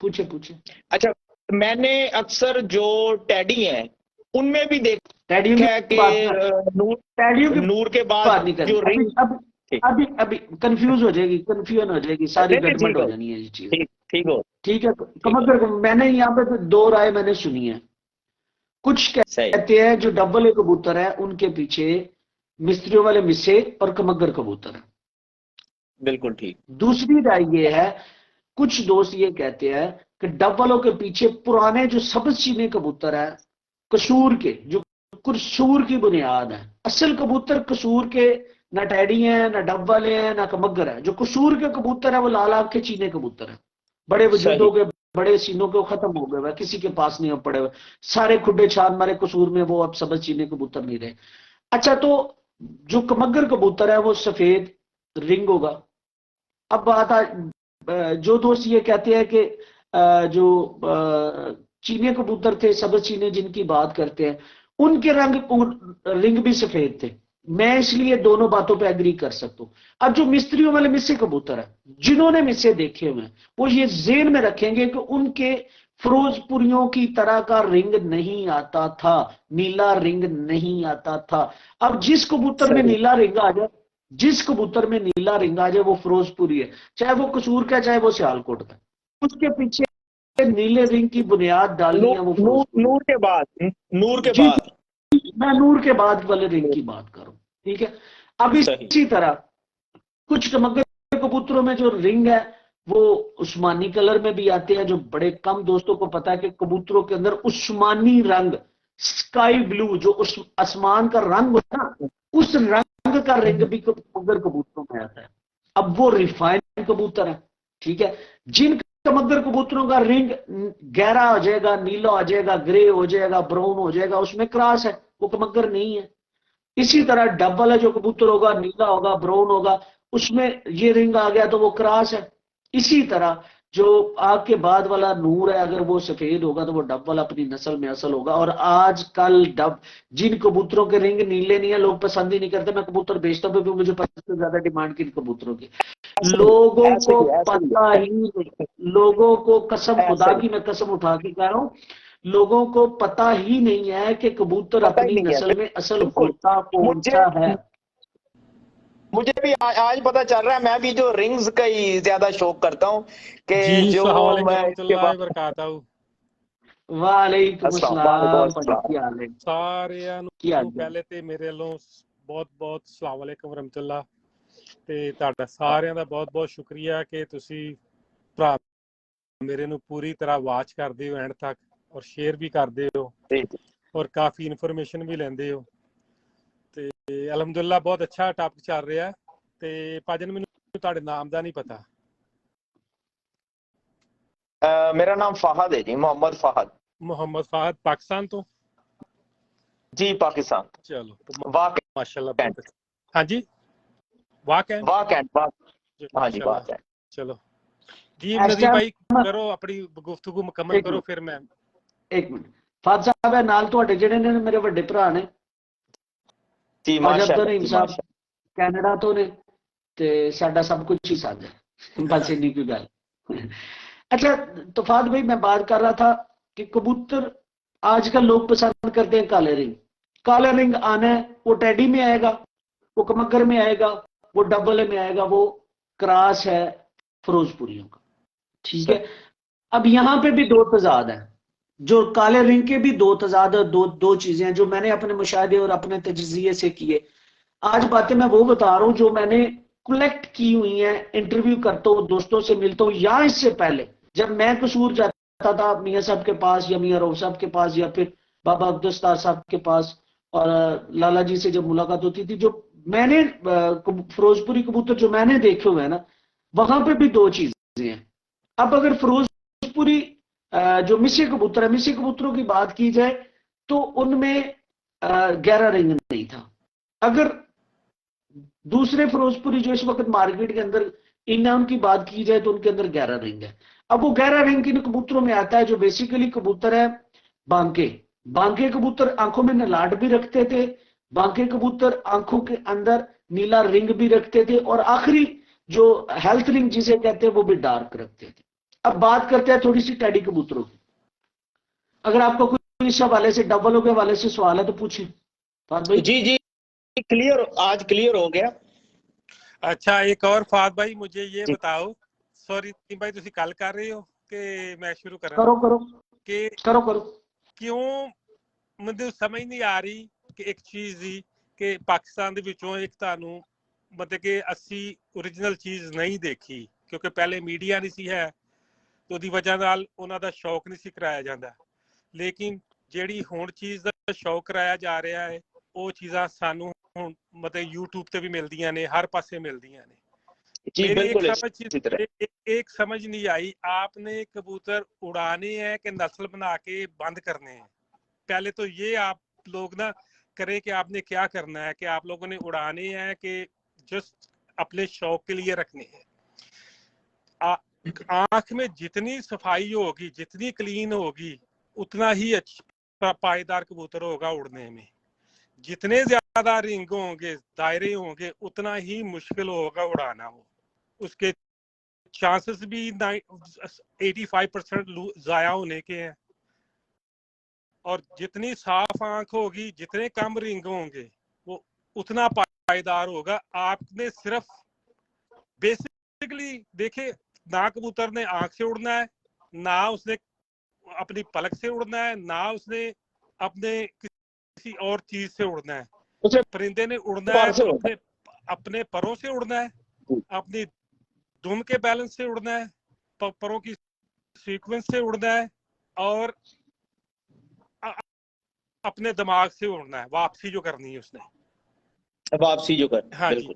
पूछे पूछे।
अच्छा, मैंने अक्सर जो टैडी हैं उनमें भी
टैडियों
देखा है
की
कि
बात,
नूर
टैडियों की
नूर के बाद
बात नहीं
जो
करनी
रिंग।
अब।
ठीक।
अभी अभी कंफ्यूज हो जाएगी, कंफ्यूजन हो जाएगी, सारी
नहीं नहीं,
गड़बड़
ठीक
हो
हो,
जानी है ये चीज।
ठीक ठीक हो,
ठीक है,
ठीक हो,
कमगर मैंने यहाँ पे दो राय मैंने सुनी है। कुछ
सही,
कहते हैं जो डबल ए कबूतर है उनके पीछे मिस्त्रियों वाले मिस्से और कमगर कबूतर है।
बिल्कुल ठीक।
दूसरी राय ये है, कुछ दोस्त ये कहते हैं कि डबलों के पीछे पुराने जो सब्ज चीनी कबूतर है, कसूर के, जो कसूर की बुनियाद है। असल कबूतर कसूर के ना टैडी है, ना डबल है, ना कमगर है। जो कसूर के कबूतर है वो लाल आंख के चीने कबूतर है, बड़े
सही,
वजूदों के, बड़े सीनों के, वो खत्म हो गए हुए, किसी के पास नहीं अब पड़े हुए, सारे खुडे छान मारे कसूर में, वो अब सब्ज चीने कबूतर नहीं रहे। अच्छा, तो जो कमगर कबूतर है वो सफेद रिंग होगा। अब बात जो दोस्त ये कहते हैं कि जो चीने कबूतर थे, सबज चीने जिनकी बात करते हैं, उनके रिंग भी सफेद थे। मैं इसलिए दोनों बातों पे एग्री कर सकता हूं। अब जो मिस्त्रियों वाले मिस्से कबूतर है, जिन्होंने मिस्से देखे हुए हैं, वो ये जेन में रखेंगे कि उनके फिरोजपुरियों की तरह का रिंग नहीं आता था, नीला रिंग नहीं आता था। अब जिस कबूतर में
सही,
नीला रिंग आ जाए, जिस कबूतर में नीला रिंग आ जाए वो फिरोजपुरी है, चाहे वो कसूर का, चाहे वो सियालकोट का। उसके पीछे नीले रिंग की बुनियाद डालनी है, वो
नूर
फिरोजपुरी
नूर के बाद, नूर के
है। जी,
बाद,
मैं नूर के बाद वाले रिंग की बात कर रहा हूं। ठीक है। अब
सही,
इसी तरह कुछ चमकदड़ कबूतरों में जो रिंग है वो उस्मानी कलर में भी आते हैं। जो बड़े कम दोस्तों को पता है कि कबूतरों के अंदर उस्मानी रंग, स्काई ब्लू, जो उस आसमान का रंग होता है ना, उस रंग का रिंग भी मगर कबूतरों में आता है। अब वो रिफाइंड कबूतर है। ठीक है। जिन मगर कबूतरों का रिंग गहरा हो जाएगा, नीला हो जाएगा, ग्रे हो जाएगा, ब्राउन हो जाएगा, उसमें क्रॉस है, वो कमगर नहीं है। इसी तरह डबल है, जो कबूतर होगा नीला होगा, ब्राउन होगा, उसमें ये रिंग आ गया तो वो क्रॉस है। इसी तरह जो आग के बाद वाला नूर है, अगर वो सफेद होगा तो वो डबल अपनी नस्ल में असल होगा। और आजकल जिन कबूतरों के रिंग नीले नहीं है, लोग पसंद ही नहीं करते। मैं कबूतर बेचता हूं, मुझे सबसे ज्यादा डिमांड किन कबूतरों की,
ऐसे ही,
लोगों
ऐसे
को
ही, ऐसे ही,
पता ही नहीं। लोगों को कसम
ऐसे
खुदा
ही,
की, मैं कसम उठा के कह रहा हूं, लोगों को पता ही नहीं है कि कबूतर
पता ही
अपनी
नहीं है,
नस्ल में असल
बिल्कुल।
होता कौन
मुझे
सा है।
मुझे भी आज पता चल रहा है। मैं भी जो रिंग्स का ही ज्यादा शौक करता हूँ
जी,
कि जो
अस्सलाम वालेकुम
मैं इसके
रहमतुल्लाहि
बाद,
वबरकातहू।
वालेकुम
अस्सलाम वालेकुम
अस्सलाम भाजी,
अस्सलाम।
की हाल है?
ਸਾਰਿਆਂ
ਕੀ ਹਾਲ
ਨੂੰ
ਹੈ?
ਪਹਿਲੇ ਤੇ ਮੇਰੇ ਵੱਲੋਂ ਬਹੁਤ-ਬਹੁਤ अस्सलाम वालेकुम रहमतुल्लाह। ਤੇ ਤੁਹਾਡਾ ਸਾਰਿਆਂ ਦਾ ਬਹੁਤ-ਬਹੁਤ ਸ਼ੁਕਰੀਆ ਕਿ ਤੁਸੀਂ ਭਰਾ ਮੇਰੇ ਨੂੰ ਪੂਰੀ ਤਰ੍ਹਾਂ ਵਾਚ ਕਰਦੇ ਹੋ ਐਂਡ ਤੱਕ, ਔਰ ਸ਼ੇਅਰ ਵੀ ਕਰਦੇ ਹੋ, ਔਰ ਕਾਫੀ ਇਨਫੋਰਮੇਸ਼ਨ ਵੀ ਲੈਂਦੇ ਹੋ। ਤੇ ਅਲਹਮਦੁਲਿल्लाह ਬਹੁਤ ਅੱਛਾ ਟਾਪਿਕ ਚੱਲ ਰਿਹਾ। ਤੇ ਭਾਜਨ ਮੈਨੂੰ ਤੁਹਾਡੇ ਨਾਮ ਦਾ ਨਹੀਂ ਪਤਾ।
मेरा नाम फहद है जी, मोहम्मद फहद।
ਮੁਹੰਮਦ ਫਾਹਦ ਪਾਕਿस्तान ਤੋਂ?
जी पाकिस्तान।
ਚਲੋ
वाह
माशाल्लाह,
कैंट,
बहुत अच्छा। हाँ जी, वाह कैंट,
वाह कैंट, वाह, हाँ जी, वाह
माशाल्लाह।
कैंट।
चलो जी,
ਇਸ
नदीम भाई
ਟਾਈਮ
करो अपनी गुफ्तगू मुकम्मल
ਇੱਕ
करो,
ਮਿੰਟ,
फिर मैं।
ਇੱਕ ਮਿੰਟ। ਫਾਦ ਸਾਹਿਬ ਹੈ ਨਾਲ ਤੁਹਾਡੇ, ਜਿਹੜੇ ਨੇ ਮੇਰੇ ਵੱਡੇ ਭਰਾ ਨੇ,
जी
ख्वाजा
माशाल्लाह,
अब्दुल
जी
ਸਾਹਿਬ
माशाल्लाह।
ਕੈਨੇਡਾ ਤੋਂ ਨੇ, ਤੇ ਸਾਡਾ ਸਭ ਕੁਝ ਹੀ ਸਾਂਝਾ ਹੈ। बस इन्हीं की गल। अच्छा, तो फाद भाई मैं बात कर रहा था कि कबूतर आजकल लोग पसंद करते हैं काले रिंग। काला रिंग आना है, वो टैडी में आएगा, वो कमगर में आएगा, वो डबल में आएगा, वो क्रास है फिरोजपुरियों का। ठीक है। अब यहां पे भी दो तजाद है, जो काले रिंग के भी दो तजाद और दो चीजें हैं जो मैंने अपने मुशाहदे और अपने तजजिए से किए। आज बातें मैं वो बता रहा हूं जो मैंने कलेक्ट की हुई हैं, इंटरव्यू करता हूं, दोस्तों से मिलता हूं, या इससे पहले जब मैं कसूर जाता था मियाँ साहब के पास, या मियाँ रऊफ साहब के पास, या फिर बाबा अब्दुस्तार साहब के पास, और लाला जी से जब मुलाकात होती थी, जो मैंने फिरोजपुरी कबूतर जो मैंने देखे हुए हैं ना, वहां पे भी दो चीजें हैं। अब अगर फिरोजपुरी जो मिस्सी कबूतर है, मिस्सी कबूतरों की बात की जाए तो उनमें गहरा रिंग नहीं था। अगर दूसरे फिरोजपुरी जो इस वक्त मार्केट के अंदर इनाम की बात की जाए तो उनके अंदर गहरा रिंग है। अब वो गहरा रिंग किन कबूतरों में आता है? जो बेसिकली कबूतर है बांके। बांके कबूतर आंखों में नलाट भी रखते थे, बांके कबूतर आंखों के अंदर नीला रिंग भी रखते थे, और आखिरी जो हेल्थ रिंग जिसे कहते हैं वो भी डार्क रखते थे। अब बात करते हैं थोड़ी सी टैडी कबूतरों की। अगर आपको कोई इस हवाले से, डबलों के हवाले से सवाल है तो पूछें फाद भाई।
जी जी, क्लियर, आज क्लियर हो गया।
अच्छा, एक और फाद भाई, मुझे ये
जी
बताओ, सॉरी भाई, ਤੁਸੀਂ ਕੱਲ ਕਰ ਰਹੇ ਹੋ ਕਿ ਮੈਂ ਸ਼ੁਰੂ ਕਰਾਂ?
करो करो
ਕਿ
करो करो।
ਕਿਉਂ ਮੈਨੂੰ ਸਮਝ ਨਹੀਂ ਆ ਰਹੀ ਕਿ ਇੱਕ ਚੀਜ਼ ਦੀ, ਕਿ ਪਾਕਿਸਤਾਨ ਦੇ ਵਿੱਚੋਂ ਇੱਕ ਤੁਹਾਨੂੰ ਮਤਲਬ ਕਿ ਅਸੀਂ ਓਰੀਜਨਲ ਚੀਜ਼ ਨਹੀਂ ਦੇਖੀ, ਕਿਉਂਕਿ ਪਹਿਲੇ ਮੀਡੀਆ ਨਹੀਂ ਸੀ ਹੈ, ਤੇ ਉਹਦੀ ਵਜ੍ਹਾ ਨਾਲ ਉਹਨਾਂ ਦਾ ਸ਼ੌਕ ਨਹੀਂ ਸੀ ਕਰਾਇਆ ਜਾਂਦਾ। ਲੇਕਿਨ ਜਿਹੜੀ ਹੁਣ ਚੀਜ਼ ਦਾ ਸ਼ੌਕ ਕਰਾਇਆ ਜਾ ਰਿਹਾ ਹੈ, ਉਹ ਚੀਜ਼ਾਂ ਸਾਨੂੰ ਹੁਣ ਮਤਲਬ YouTube ਤੇ ਵੀ ਮਿਲਦੀਆਂ ਨੇ, हर पासे मिलदियां ने।
जी
मेरी
बिल्कुल इसी तरह।
एक समझ नहीं आई, आपने कबूतर उड़ाने हैं कि नस्ल बना के बंद करने हैं? पहले तो ये आप लोग ना करें कि आपने क्या करना है, कि आप लोगों ने उड़ाने हैं कि जस्ट अपने शौक के लिए रखने हैं। आंख में जितनी सफाई होगी, जितनी क्लीन होगी, उतना ही अच्छा पायदार कबूतर होगा उड़ने में। जितने ज्यादा रिंग होंगे, दायरे होंगे, उतना ही मुश्किल होगा उड़ाना। हो उसके चांसेस भी 85% जाया होने के हैं। और जितनी साफ आंख होगी, जितने कम रिंग होंगे, वो उतना पायदार होगा। आपने सिर्फ बेसिकली देखे, ना कबूतर ने आंख से उड़ना है, ना उसने अपनी पलक से उड़ना है, ना उसने अपने किसी और चीज से उड़ना है।
उसे
परिंदे ने उड़ना
बाहर
है
से
तो
होता
अपने परों से उड़ना है,
है।
अपनी दुम के बैलेंस से उड़ना है, परों की सीक्वेंस से उड़ना है, और अपने दिमाग से उड़ना है, वापसी जो करनी है उसने।
वापसी जो कर,
हाँ जी,
बिल्कुल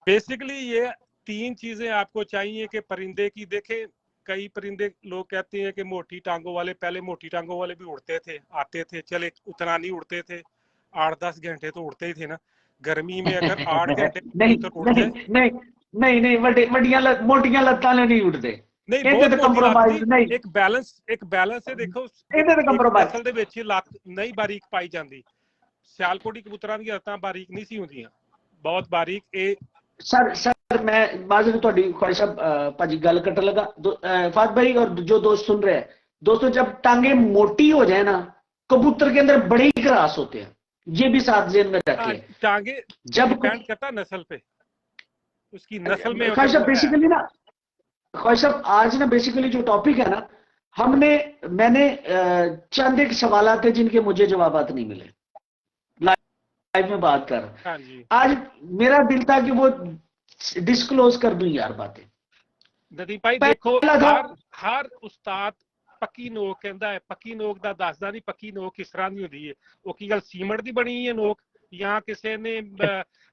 बेसिकली ये 3 चीजें आपको चाहिए कि परिंदे की। देखे, कई परिंदे लोग कहते हैं कि मोटी टांगों वाले, पहले मोटी टांगों वाले भी उड़ते थे, आते थे, चले उतना नहीं उड़ते थे, 8-10 घंटे तो उड़ते ही थे ना। गर्मी में अगर 8 घंटे
नहीं
कबूतर उड़
नहीं
जाए,
नहीं नहीं नहीं, वड्डियां मोटियां लत्तां ने नहीं उड़ते।
नहीं
ਇਹਦੇ
बहुत
ਤੇ
मोटी लत
ਕੰਪਰੋਮਾਈਜ਼
नहीं,
ਨਹੀਂ,
एक बैलेंस है। देखो,
ਇਹਦੇ ਤੇ
एक
ਕੰਪਰੋਮਾਈਜ਼।
नस्ल ਦੇ ਵਿੱਚ ਲੱਤ ਨਹੀਂ ਬਾਰੀਕ ਪਾਈ ਜਾਂਦੀ। ਸਿਆਲਕੋਟੀ ਕਬੂਤਰਾਂ ਦੀਆਂ ਲੱਤਾਂ ਬਾਰੀਕ ਨਹੀਂ ਸੀ ਹੁੰਦੀਆਂ, ਬਹੁਤ ਬਾਰੀਕ। ਇਹ
सर मैं माजूद ਤੁਹਾਡੀ ख्वाहिश पाजी गल कटन लगा। फाद भाई और जो दोस्त सुन रहे हैं, दोस्तों जब टांगे मोटी हो जाए ना, कबूतर के अंदर बड़े ही क्रास होते हैं, ये भी साथ जेन में रखिए।
टांगे
जब
डिपेंड करता नस्ल पे, उसकी नस्ल में
ख्वाहिश
अगर वो है।
बेसिकली ना, ख्वाहिश आज ना बेसिकली जो टॉपिक है ना, मैंने चंद एक सवाल थे जिनके मुझे जवाबात नहीं मिले, लाइव में बात कर।
हाँ जी,
आज मेरा दिल था कि वो डिस्क्लोज कर दूं यार बातें।
नदीम भाई देखो,
पहला था
हर उस्ताद ਪੱਕੀ ਨੋਕ ਕਹਿੰਦਾ ਹੈ, ਪੱਕੀ ਨੋਕ ਦਾ ਦੱਸਦਾ ਨਹੀਂ ਪੱਕੀ ਨੋਕ ਕਿਸ ਤਰ੍ਹਾਂ ਦੀ ਹੁੰਦੀ ਹੈ। ਉਹ ਕੀ ਗੱਲ ਸੀਮਟ ਦੀ ਬਣੀ ਹੈ ਨੋਕ, ਜਾਂ ਕਿਸੇ ਨੇ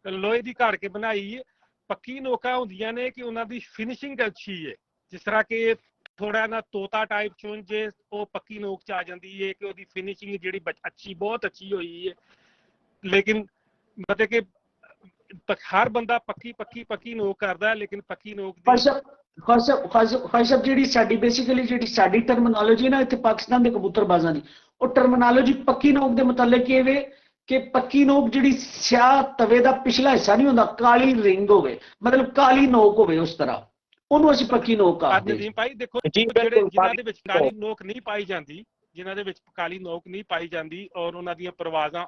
ਲੋਹੇ ਦੀ ਘੜ ਕੇ ਬਣਾਈ ਹੈ? ਪੱਕੀ ਨੋਕਾਂ ਹੁੰਦੀਆਂ ਨੇ ਕਿ ਉਹਨਾਂ ਦੀ ਫਿਨਿਸ਼ਿੰਗ ਅੱਛੀ ਹੈ। ਜਿਸ ਤਰ੍ਹਾਂ ਕਿ ਥੋੜਾ ਨਾ ਤੋਤਾ ਟਾਈਪ ਚੁਣ ਜੇ, ਉਹ ਪੱਕੀ ਨੋਕ ਚ ਆ ਜਾਂਦੀ ਹੈ ਕਿ ਉਹਦੀ ਫਿਨਿਸ਼ਿੰਗ ਜਿਹੜੀ ਅੱਛੀ, ਬਹੁਤ ਅੱਛੀ ਹੋਈ ਹੈ। लेकिन मतलब कि हर बंदा पक्की नोक करता है, लेकिन पक्की नोक
ख्वाहिश ਜਿਹੜੀ ਸਾਡੀ ਬੇਸਿਕਲੀ ਜਿਹੜੀ ਸਾਡੀ ਟਰਮੀਨੋਲੋਜੀ ਨਾ ਇੱਥੇ ਪਾਕਿਸਤਾਨ ਦੇ ਕਬੂਤਰਬਾਜ਼ਾਂ ਦੀ, ਉਹ ਟਰਮੀਨੋਲੋਜੀ ਪੱਕੀ ਨੋਕ ਦੇ ਮੁਤਲਕ ਇਹ ਵੇ ਕਿ ਪੱਕੀ ਨੋਕ ਜਿਹੜੀ ਸਿਆਹ ਤਵੇ ਦਾ ਪਿਛਲਾ ਹਿੱਸਾ ਨਹੀਂ ਹੁੰਦਾ, ਕਾਲੀ ਰਿੰਗ ਹੋਵੇ, ਮਤਲਬ ਕਾਲੀ ਨੋਕ ਹੋਵੇ, ਉਸ ਤਰ੍ਹਾਂ ਉਹਨੂੰ ਅਸੀਂ ਪੱਕੀ ਨੋਕ ਆਖਦੇ।
ਨਦੀਮ ਭਾਈ ਦੇਖੋ,
जी
ਜਿਹੜੇ
बिल्कुल
ਜਿਨ੍ਹਾਂ ਦੇ ਵਿੱਚ ਕਾਲੀ ਨੋਕ ਨਹੀਂ ਪਾਈ ਜਾਂਦੀ, ਜਿਨ੍ਹਾਂ ਦੇ ਵਿੱਚ ਕਾਲੀ ਨੋਕ ਨਹੀਂ ਪਾਈ ਜਾਂਦੀ ਔਰ ਉਹਨਾਂ ਦੀਆਂ ਪਰਵਾਜ਼ਾਂ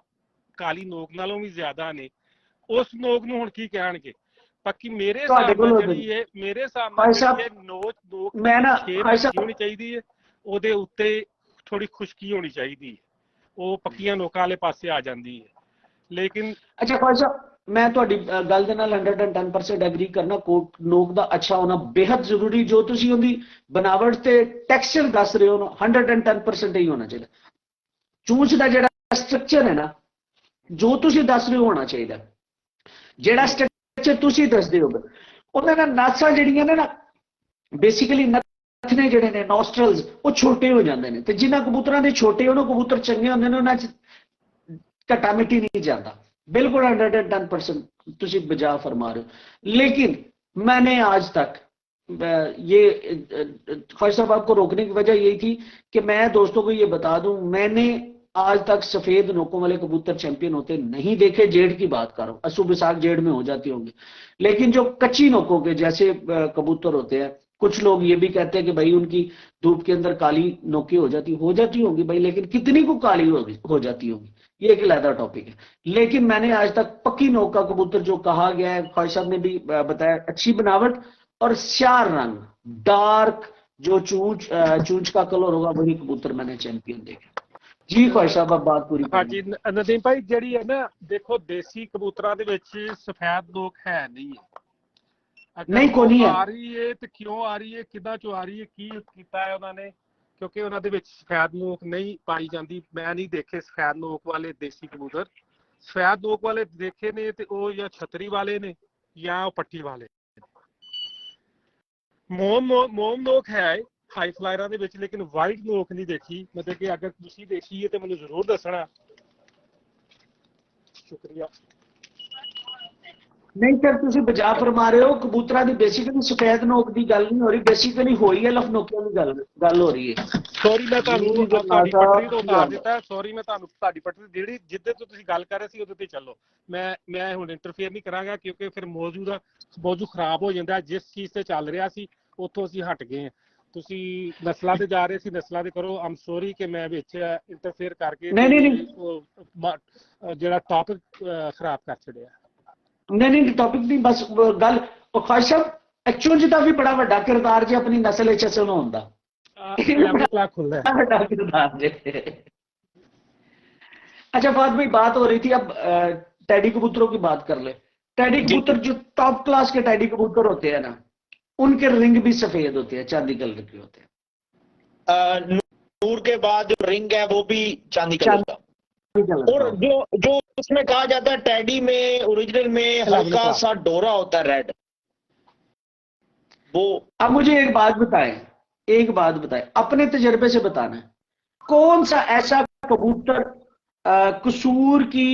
ਕਾਲੀ ਨੋਕ ਨਾਲੋਂ ਵੀ ਜ਼ਿਆਦਾ ਨੇ, ਉਸ ਨੋਕ ਨੂੰ ਹੁਣ ਕੀ ਕਹਿਣਗੇ? ਪੱਕੀ ਮੇਰੇ ਹਿਸਾਬ ਨਾਲ ਜਿਹੜੀ ਹੈ, ਮੇਰੇ ਹਿਸਾਬ ਨਾਲ ਜਿਹੜੀ ਨੋਕ
ਮੈਂ ਨਾ
ਹੋਣੀ ਚਾਹੀਦੀ ਹੈ, ਉਹਦੇ ਉੱਤੇ ਥੋੜੀ ਖੁਸ਼ਕੀ ਹੋਣੀ ਚਾਹੀਦੀ ਹੈ, ਉਹ ਪੱਕੀਆਂ ਨੋਕਾਂ ਵਾਲੇ ਪਾਸੇ ਆ ਜਾਂਦੀ ਹੈ। ਲੇਕਿਨ
ਅੱਛਾ ख्वाहिश, मैं ਤੁਹਾਡੀ ਗੱਲ ਦੇ ਨਾਲ 110% ਐਗਰੀ ਕਰਨਾ। ਕੋਟ ਨੋਕ ਦਾ ਅੱਛਾ ਹੋਣਾ ਬੇहद ਜ਼ਰੂਰੀ। ਜੋ ਤੁਸੀਂ ਉਹਦੀ ਬਣਾਵਟ ਤੇ ਟੈਕਸਚਰ ਦੱਸ ਰਹੇ ਹੋ ਨਾ, 110% ਹੀ ਹੋਣਾ ਚਾਹੀਦਾ। ਚੂੰਚ ਦਾ ਜਿਹੜਾ ਸਟਰਕਚਰ ਹੈ ਨਾ, ਜੋ ਤੁਸੀਂ ਦੱਸ ਰਹੇ ਹੋ ਹੋਣਾ ਚਾਹੀਦਾ। ਜਿਹੜਾ ਸਟਰਕਚਰ ਤੁਸੀਂ ਦੱਸਦੇ ਹੋ, ਉਹਨਾਂ ਦਾ ਨਾਸਾਂ ਜਿਹੜੀਆਂ ਨੇ ਨਾ, ਬੇਸਿਕਲੀ ਨਥਨੇ ਜਿਹੜੇ ਨੇ, ਨੋਸਟਰਲਸ, ਉਹ ਛੋਟੇ ਹੋ ਜਾਂਦੇ ਨੇ, ਤੇ ਜਿਨ੍ਹਾਂ ਕਬੂਤਰਾਂ ਦੇ ਛੋਟੇ ਉਹਨਾਂ ਕਬੂਤਰ ਚੰਗੇ ਹੁੰਦੇ ਨੇ, ਉਹਨਾਂ 'ਚ ਘਟਾ ਮਿੱਟੀ नहीं जाता। बिल्कुल 110% तुसी बजा फरमा रहे हो। लेकिन मैंने आज तक ये ख्वाहिश साहब आपको रोकने की वजह यही थी कि मैं दोस्तों को ये बता दूं, मैंने आज तक सफेद नोकों वाले कबूतर चैंपियन होते नहीं देखे। जेड की बात करो, असु बिसाख जेड में हो जाती होंगी, लेकिन जो कच्ची नोकों के जैसे कबूतर होते हैं, कुछ लोग ये भी कहते हैं कि भाई उनकी धूप के अंदर काली नोकें हो जाती होंगी भाई, लेकिन कितनी को काली हो जाती होंगी ये एक अलग टॉपिक है। लेकिन मैंने आज तक पक्की नोक का कबूतर जो कहा गया है, ख्वाहिश साहब ने भी बताया, अच्छी बनावट और श्यार रंग, डार्क जो चूंच का कलर होगा वही कबूतर मैंने चैंपियन देखा। जी ख्वाहिश साहब, आप बात पूरी
हाँ जी नदीम भाई, ਜਿਹੜੀ ਹੈ ਨਾ ਦੇਖੋ ਦੇਸੀ ਕਬੂਤਰਾਂ ਦੇ ਵਿੱਚ ਸਫੈਦ ਨੋਕ ਹੈ ਨਹੀਂ ਹੈ।
ਨਹੀਂ ਕੋਈ ਨਹੀਂ
ਆ
ਹੈ।
ਰਹੀ ਹੈ ਤੇ ਕਿਉਂ ਆ ਰਹੀ ਹੈ, ਕਿੱਦਾਂ ਚੋਂ ਆ ਰਹੀ ਹੈ, ਕੀ ਕੀਤਾ ਹੈ ਉਹਨਾਂ ਨੇ, ਕਿਉਂਕਿ ਉਹਨਾਂ ਦੇ ਵਿੱਚ ਸਫੈਦ ਨੋਕ ਨਹੀਂ ਪਾਈ ਜਾਂਦੀ। ਮੈਂ ਨਹੀਂ ਦੇਖੇ ਸਫੈਦ ਨੋਕ ਵਾਲੇ ਦੇਸੀ ਕਬੂਤਰ। ਸਫੈਦ ਨੋਕ ਵਾਲੇ ਦੇਖੇ ਨੇ ਤੇ ਉਹ ਜਾਂ ਛਤਰੀ ਵਾਲੇ ਨੇ ਜਾਂ ਉਹ ਪੱਟੀ ਵਾਲੇ। ਮੋਮ ਨੋਕ ਹੈ ਹਾਈ ਫਲਾਇਰਾਂ ਦੇ ਵਿੱਚ, ਲੇਕਿਨ ਵਾਈਟ ਨੋਕ ਨਹੀਂ ਦੇਖੀ। ਮਤਲਬ ਕਿ ਅਗਰ ਤੁਸੀਂ ਦੇਖੀ ਹੈ ਤੇ ਮੈਨੂੰ ਜ਼ਰੂਰ ਦੱਸਣਾ। ਸ਼ੁਕਰੀਆ।
ਨਹੀਂ ਸਰ, ਤੁਸੀਂ ਬਚਾ ਫਰਮਾ ਰਹੇ ਹੋ। ਕਬੂਤਰਾਂ ਦੀ ਬੇਸਿਕਲੀ ਸਫੈਦ ਨੋਕ ਦੀ ਗੱਲ ਨਹੀਂ ਹੋ ਰਹੀ, ਬੇਸਿਕਲੀ ਹੋਈ ਹੈ ਲਖਨੋਕਿਆਂ ਦੀ ਗੱਲ ਹੋ ਰਹੀ ਹੈ।
ਸੌਰੀ ਮੈਂ ਤੁਹਾਨੂੰ ਤੁਹਾਡੀ ਪੱਟਰੀ ਤੋਂ ਉਤਾਰ ਦਿੱਤਾ। ਸੌਰੀ ਮੈਂ ਤੁਹਾਨੂੰ ਤੁਹਾਡੀ ਪੱਟਰੀ ਜਿਹੜੀ ਜਿੱਦੇ ਤੋਂ ਤੁਸੀਂ ਗੱਲ ਕਰ ਰਹੇ ਸੀ ਉਹਦੇ ਤੇ ਚੱਲੋ। ਮੈਂ ਹੁਣ ਇੰਟਰਫੇਅਰ ਨਹੀਂ ਕਰਾਂਗਾ ਕਿਉਂਕਿ ਫਿਰ ਮੌਜੂ ਖਰਾਬ ਹੋ ਜਾਂਦਾ। ਜਿਸ ਚੀਜ਼ ਤੇ ਚੱਲ ਰਿਹਾ ਸੀ ਉੱਥੋਂ ਅਸੀਂ ਹਟ ਗਏ ਹਾਂ। ਤੁਸੀਂ ਨਸਲਾਂ ਤੇ ਜਾ ਰਹੇ ਸੀ, ਨਸਲਾਂ ਤੇ ਕਰੋ। ਆਮ ਸੌਰੀ ਕਿ ਮੈਂ ਵਿੱਚ ਇੰਟਰਫੇਅਰ ਕਰਕੇ ਜਿਹੜਾ ਟੌਪਿਕ ਖਰਾਬ ਕਰ ਛੱਡਿਆ।
ਨਹੀਂ ਟੌਪਿਕ ਦੀ ਬਸ ਗੱਲ। ख्वाहिश साहब ਐਕਚੁਅਲ ਦਾ ਵੀ ਬੜਾ ਵੱਡਾ ਕਿਰਦਾਰ ਜੇ ਆਪਣੀ ਨਸਲ ਵਿੱਚ ਅਸਲ ਹੁੰਦਾ। ਵੱਡਾ किरदार जे। अच्छा फात भाई, बात हो रही थी अब टैडी कबूतरों की बात कर ले। टैडी कबूतर जो टॉप क्लास के टैडी कबूतर होते हैं ना, उनके रिंग भी सफेद होते हैं, चांदी कलर के होते हैं।
नूर के बाद जो रिंग है वो भी चांदी कलर का। और जो उसमें कहा जाता है टैडी में ओरिजिनल में हल्का सा डोरा होता है रेड वो।
अब मुझे एक बात बताएं, अपने तजर्बे से बताना है, कौन सा ऐसा कबूतर कसूर की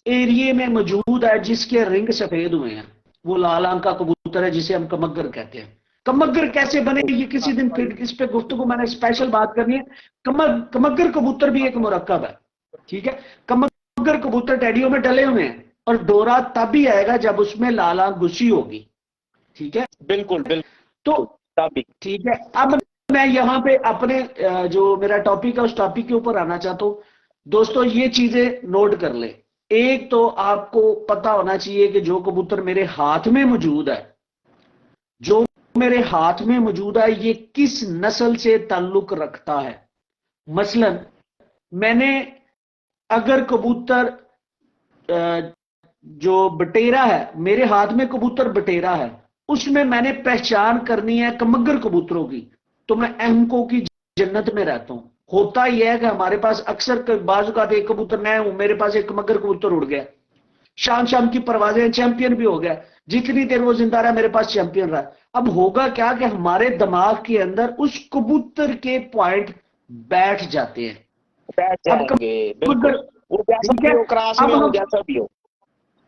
एरिया में मौजूद है जिसके रिंग सफेद हुए हैं? वो लाल आंख का कबूतर है जिसे हम कमग्गर कहते हैं। कमग्गर कैसे बने, ये किसी दिन फिर इस पे गुफ्तगू मैंने स्पेशल बात करनी है। कमग्गर कबूतर भी एक मुरक्कब है, ठीक है। कमग्गर कबूतर टैडियों में डले हुए हैं और डोरा तब ही आएगा जब उसमें लाल आंख घुसी होगी, ठीक है।
बिल्कुल
तो ठीक है। अब मैं यहाँ पे अपने जो मेरा टॉपिक है उस टॉपिक के ऊपर आना चाहता हूं। दोस्तों ये चीजें नोट कर ले। एक तो आपको पता होना चाहिए कि जो कबूतर मेरे हाथ में मौजूद है, ये किस नस्ल से ताल्लुक रखता है। मसलन मैंने अगर कबूतर जो बटेरा है, मेरे हाथ में कबूतर बटेरा है, उसमें मैंने पहचान करनी है कमग्गर कबूतरों की, तो मैं अहमकों की जन्नत में रहता हूं। होता यह है कि हमारे पास अक्सर बाजू का एक कबूतर मैं हूं, मेरे पास एक कमग्गर कबूतर उड़ गया, शाम की परवाजें, चैंपियन भी हो गया, जितनी देर वो जिंदा रहा मेरे पास चैंपियन रहा। अब होगा क्या कि हमारे दिमाग के अंदर उस कबूतर के पॉइंट बैठ जाते हैं।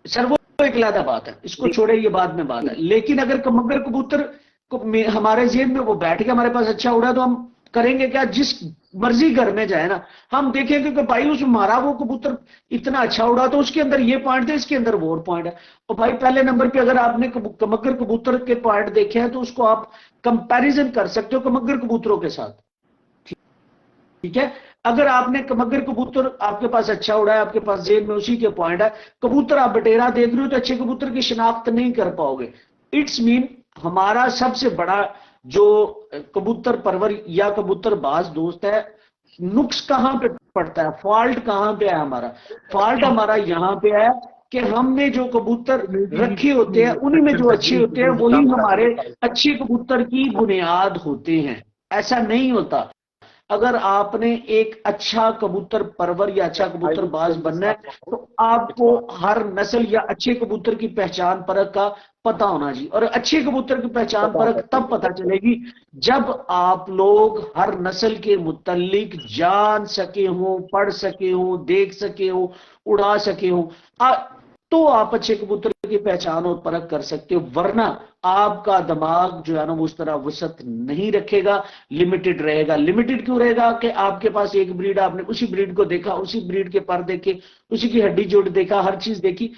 सर वो एक अलग बात है, इसको छोड़े, ये बाद में बात है। लेकिन अगर कमग्गर कबूतर को हमारे जेब में वो बैठ के हमारे पास अच्छा उड़ा, तो हम करेंगे क्या, जिस मर्जी घर में जाए ना, हम देखेंगे कि भाई उस मारा वो कबूतर इतना अच्छा उड़ा तो उसके अंदर ये पॉइंट है, इसके अंदर वो और पॉइंट है। और भाई पहले नंबर पे अगर आपने कमग्गर कबूतर के पॉइंट देखे हैं तो उसको आप कंपैरिजन कर सकते हो कमग्गर कबूतरों के साथ, ठीक है। अगर आपने कमग्गर कबूतर आपके पास अच्छा उड़ा है, आपके पास जेब में उसी के पॉइंट है, कबूतर आप बटेरा देख रहे हो तो अच्छे कबूतर की शिनाख्त नहीं कर पाओगे। इट्स मीन हमारा सबसे बड़ा जो कबूतर परवर या कबूतर बाज दोस्त है, नुक्स कहां पे पड़ता है, फॉल्ट कहां पे है हमारा? फॉल्ट हमारा यहां पे है कि हमने जो कबूतर रखे होते हैं उन्हीं में जो अच्छे होते हैं वही हमारे अच्छे कबूतर की बुनियाद होते हैं। ऐसा नहीं होता। अगर आपने एक अच्छा कबूतर परवर या अच्छा कबूतर बाज बनना है तो आपको हर नस्ल या अच्छे कबूतर की पहचान परख का पता होना चाहिए। और अच्छे कबूतर की पहचान परख तब पता चलेगी जब आप लोग हर नस्ल के मुतल्लिक जान सके हो, पढ़ सके हो, देख सके हो, उड़ा सके हो, तो आप अच्छे कबूतर की पहचान और परख कर सकते हो। वरना आपका दिमाग जो है ना वो उस तरह वसत नहीं रखेगा, लिमिटेड रहेगा। लिमिटेड क्यों रहेगा कि आपके पास एक ब्रीड, आपने उसी ब्रीड को देखा, उसी ब्रीड के पर देखे, उसी की हड्डी जोड़ देखा, हर चीज देखी,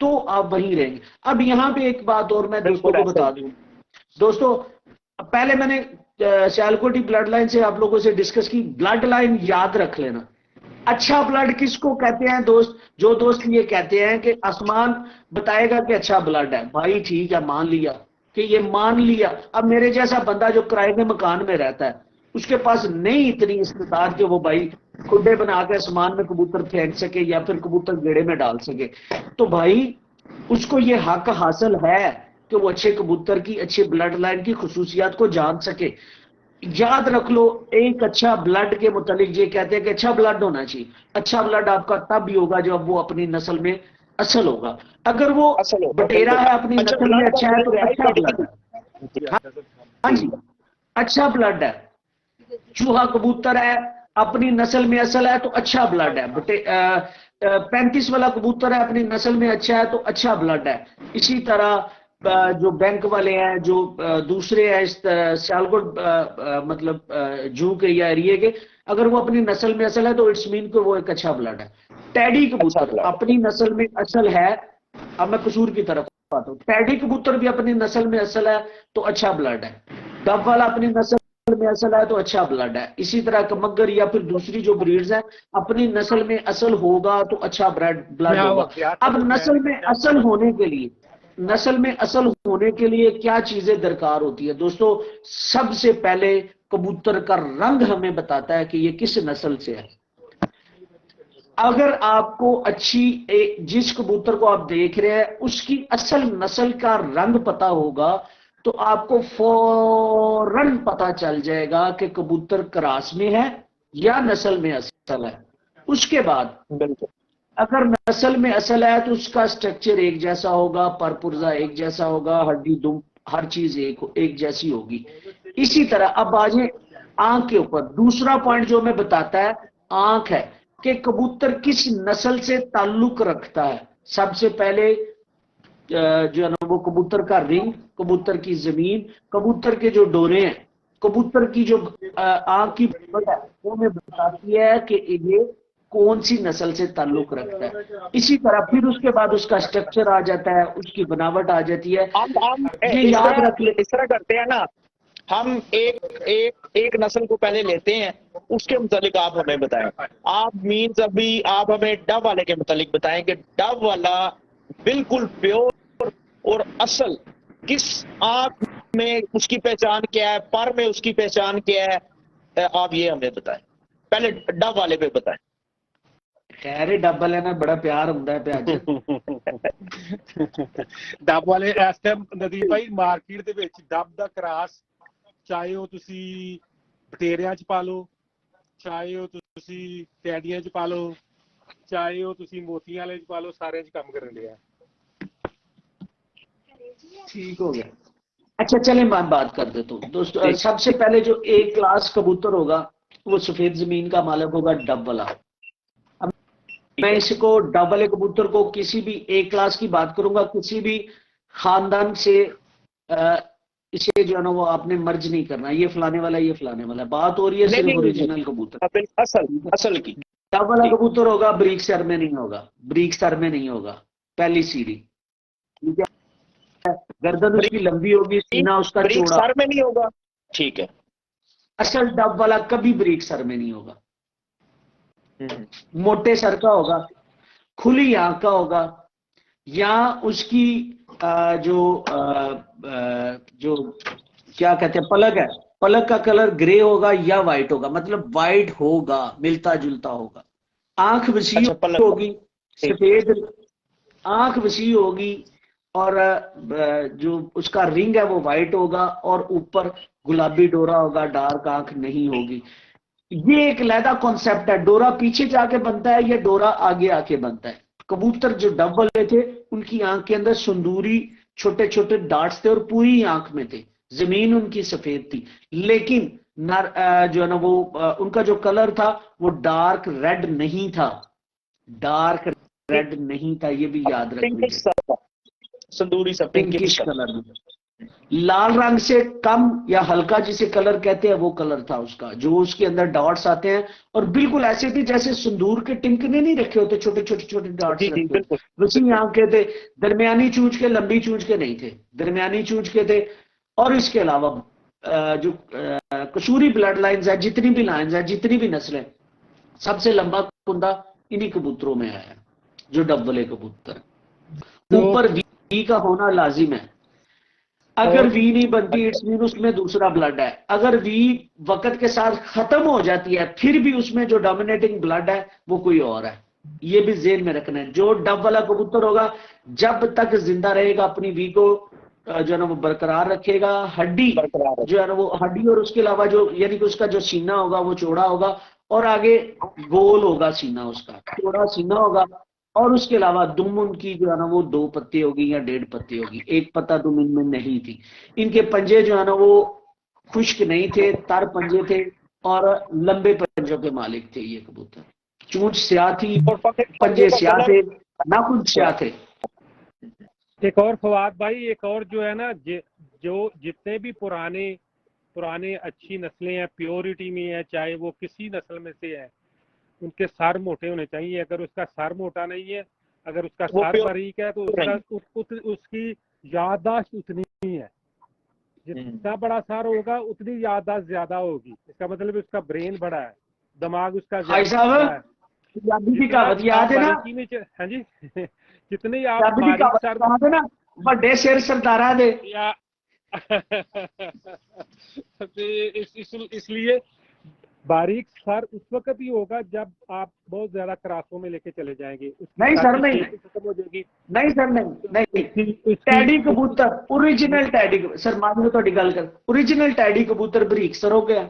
तो आप वहीं रहेंगे। अब यहां पे एक बात और मैं दोस्तों को बता दूं। दोस्तों पहले मैंने सियालकोटी ब्लड लाइन से आप लोगों से डिस्कस की, ब्लड लाइन याद रख लेना। अच्छा ब्लड किसको कहते हैं दोस्त? जो दोस्त ये कहते हैं कि आसमान बताएगा कि अच्छा ब्लड है, भाई ठीक है, मान लिया कि ये मान लिया। अब मेरे जैसा बंदा जो किराए के मकान में रहता है, उसके पास नहीं इतनी इस्तेदाद कि वो भाई खुडे बना के आसमान में कबूतर फेंक सके या फिर कबूतर गेड़े में डाल सके, तो भाई उसको ये हक हासिल है कि वो अच्छे कबूतर की, अच्छे ब्लड लाइन की खसूसियात को जान सके। याद रख लो, एक अच्छा ब्लड के मुतालिक ये कहते हैं कि अच्छा ब्लड होना चाहिए। अच्छा ब्लड आपका तब भी होगा जब वो अपनी नस्ल में असल होगा। अगर वो
असल होगा,
बटेरा
बिल्कुल।
है, अपनी
अच्छा,
नस्ल में
ब्लड
अच्छा है, तो
का
अच्छा ब्लड है। हाँ जी, अच्छा ब्लड है। चूहा कबूतर है, अपनी नस्ल में असल है, तो अच्छा ब्लड है। 35 वाला कबूतर है, अपनी नस्ल में अच्छा है, तो अच्छा ब्लड है। इसी तरह जो बैंक वाले हैं, जो दूसरे हैं इस सियालकोट मतलब जू के या एरिए के, अगर वो अपनी नस्ल में असल है तो इट्स मीन को वो एक अच्छा ब्लड है। टैडी
अच्छा
कबूतर
ब्लड।
अपनी नस्ल में असल है। अब मैं कसूर की तरफ आता हूँ, टैडी कबूतर भी अपनी नस्ल में असल है तो अच्छा ब्लड है। डब वाला अपनी नस्ल में असल है तो अच्छा ब्लड है। इसी तरह कमगर या फिर दूसरी जो ब्रीड्स हैं, अपनी नस्ल में असल होगा तो अच्छा ब्लड होगा। अब नस्ल में असल होने के लिए, नस्ल में असल होने के लिए क्या चीजें दरकार होती है दोस्तों? सबसे पहले कबूतर का रंग हमें बताता है कि ये किस नस्ल से है। अगर आपको जिस कबूतर को आप देख रहे हैं उसकी असल नस्ल का रंग पता होगा, तो आपको फौरन पता चल जाएगा कि कबूतर क्रॉस में है या नस्ल में असल है। उसके बाद
बिल्कुल।
अगर नस्ल में असल है तो उसका स्ट्रक्चर एक जैसा होगा, परपुर्जा एक जैसा होगा, हड्डी दुम हर चीज एक जैसी होगी। इसी तरह अब आ जाए आंख के ऊपर। दूसरा पॉइंट जो हमें बताता है आंख है कि कबूतर किस नस्ल से ताल्लुक रखता है। सबसे पहले जो है ना वो कबूतर का रिंग, कबूतर की जमीन, कबूतर के जो डोरे हैं, कबूतर की जो आंख की बट है, वो हमें बताती है कि ये कौन सी नस्ल से ताल्लुक रखता है। इसी तरह फिर उसके बाद उसका स्ट्रक्चर आ जाता है, उसकी बनावट आ जाती है।
हम
ये याद रख ले।
इस तरह करते हैं ना, हम एक नस्ल को पहले लेते हैं, उसके मुतालिक आप हमें बताएं। आप मीन्स अभी आप हमें डब वाले के मुतालिक बताएं कि डब वाला बिल्कुल प्योर और असल किस आंख में उसकी पहचान क्या है, पर में उसकी पहचान क्या है, आप ये हमें बताएं। पहले डब वाले पे बताएं।
खैर डबल है ना, बड़ा प्यार ਹੁੰਦਾ है ਅੱਜ।
ਡੱਬ ਵਾਲੇ ਇਸ ਟਾਈਮ ਨਦੀਪ ਭਾਈ ਮਾਰਕੀਟ ਦੇ ਵਿੱਚ ਡੱਬ ਦਾ ਕਰਾਸ, ਚਾਹੇ ਉਹ ਤੁਸੀਂ ਬਟੇਰਿਆਂ 'ਚ ਪਾ ਲਓ, ਚਾਹੇ ਉਹ ਤੁਸੀਂ ਟੈਡੀਆਂ 'ਚ ਪਾ ਲਓ, ਚਾਹੇ ਉਹ ਤੁਸੀਂ ਮੋਤੀਆਂ ਵਾਲੇ 'ਚ ਪਾ ਲਓ, ਸਾਰਿਆਂ 'ਚ ਕੰਮ ਕਰਨ ਲਿਆ।
ठीक हो गया। अच्छा चले मैं बात कर देता हूँ दोस्तों। सबसे पहले जो ए क्लास कबूतर होगा वो सफेद जमीन का मालिक होगा, डब वाला। अब मैं इसको डब वाले कबूतर को किसी भी ए क्लास की बात करूंगा, किसी भी खानदान से इसे जो है ना वो आपने मर्ज नहीं करना, ये फलाने वाला ये फलाने वाला। बात हो रही है सिर्फ ओरिजिनल कबूतर,
असल की।
डब वाला कबूतर होगा ब्रीक सर में नहीं होगा, ब्रीक सर में नहीं होगा, पहली सीढ़ी। ठीक है, गर्दन उसकी लंबी होगी, सीना उसका
ब्रीक
चौड़ा।
सर में नहीं होगा, ठीक है।
असल डब वाला कभी ब्रीक सर में नहीं होगा, मोटे सर का होगा, खुली आंख का होगा, या उसकी जो क्या कहते हैं पलक है, पलक का कलर ग्रे होगा या व्हाइट होगा, मतलब व्हाइट होगा, मिलता जुलता होगा। आंख वसी होगी, सफेद आंख वसी होगी, और जो उसका रिंग है वो व्हाइट होगा, और ऊपर गुलाबी डोरा होगा, डार्क आंख नहीं होगी। ये एक लैदा कॉन्सेप्ट है। डोरा पीछे जाके बनता है या डोरा आगे आके बनता है। कबूतर जो डब वाले थे उनकी आंख के अंदर सुंदूरी छोटे छोटे डार्ट्स थे और पूरी आंख में थे, जमीन उनकी सफेद थी, लेकिन जो है ना वो उनका जो कलर था वो डार्क रेड नहीं था, डार्क रेड नहीं था, ये भी याद रखिएगा।
संदूरी सा
पिंकिश कलर में, लाल रंग से कम या हल्का जिसे कलर कहते हैं वो कलर था उसका, जो उसके अंदर डॉट्स आते हैं, और बिल्कुल ऐसे थे जैसे संदूर के टिंकने नहीं रखे होते, छोटे छोटे छोटे डॉट्स रखे होते, वैसी आंखें थे। दरमियानी चूंच के, लंबी चूंच के नहीं थे, दरमियानी चूंच के थे। और इसके अलावा जो कसूरी ब्लड लाइन्स है, जितनी भी लाइन्स है, जितनी भी नस्लें, सबसे लंबा कुंदा इन्हीं कबूतरों में आया, जो डब वाले कबूतर।
तो
ऊपर वी का होना लाजिम है। अगर वी नहीं बनती इट्स मीन उसमें दूसरा ब्लड है। अगर वी वक्त के साथ खत्म हो जाती है, फिर भी उसमें जो डोमिनेटिंग ब्लड है वो कोई और है। ये भी जेहन में रखना है। जो डब वाला कबूतर होगा जब तक जिंदा रहेगा अपनी वी को जो है ना वो बरकरार रखेगा। हड्डी
बरकरार है।
जो है ना वो हड्डी, और उसके अलावा जो यानी कि उसका जो सीना होगा वो चौड़ा होगा और आगे गोल होगा सीना, उसका चौड़ा सीना होगा। और उसके अलावा दुम उनकी जो है ना वो 2 पत्ती होगी या 1.5 पत्ती होगी, 1 पत्ता दुम इनमें नहीं थी। इनके पंजे जो है ना वो खुश्क नहीं थे, तर पंजे थे और लंबे पंजों के मालिक थे ये कबूतर। चूंच स्याह थी,
और
पंजे
का
स्याह
कलर
थे, नाखून स्याह थे।
एक और फवाद भाई, एक और जो है ना, जो जितने भी पुराने अच्छी नस्लें हैं, प्योरिटी में है, चाहे वो किसी नस्ल में से है, उनके सर मोटे होने चाहिए। अगर उसका सर मोटा नहीं है, अगर उसका
वो
सर
प्योर
बारीक है, तो उसकी याददाश्त उतनी ही है। जितना बड़ा सर होगा उतनी याददाश्त ज्यादा होगी। इसका मतलब उसका ब्रेन बड़ा है, दिमाग उसका
भाई
ज्यादा
साहब,
है।
पंजाबी की
जितना
कहावत
आप
याद है ना?
बारीकी में हाँ जी जितने आप
पंजाबी की
बारीक
कहावत
सर
याद है ना? बड़े सिर सरदारा दे।
या इसलिए बारीक सर उस वक्त ही होगा जब आप बहुत ज्यादा क्रासों में लेके चले जाएंगे। उसकी
नहीं
सर
सर,
की
नहीं
शेप खत्म हो जाएगी।
नहीं सर, नहीं
उसकी
टैडी
उसकी
कबूतर, ओरिजिनल टैडी सर, मान लो थोड़ी गल कर, ओरिजिनल टैडी कबूतर बरीक सर हो गया।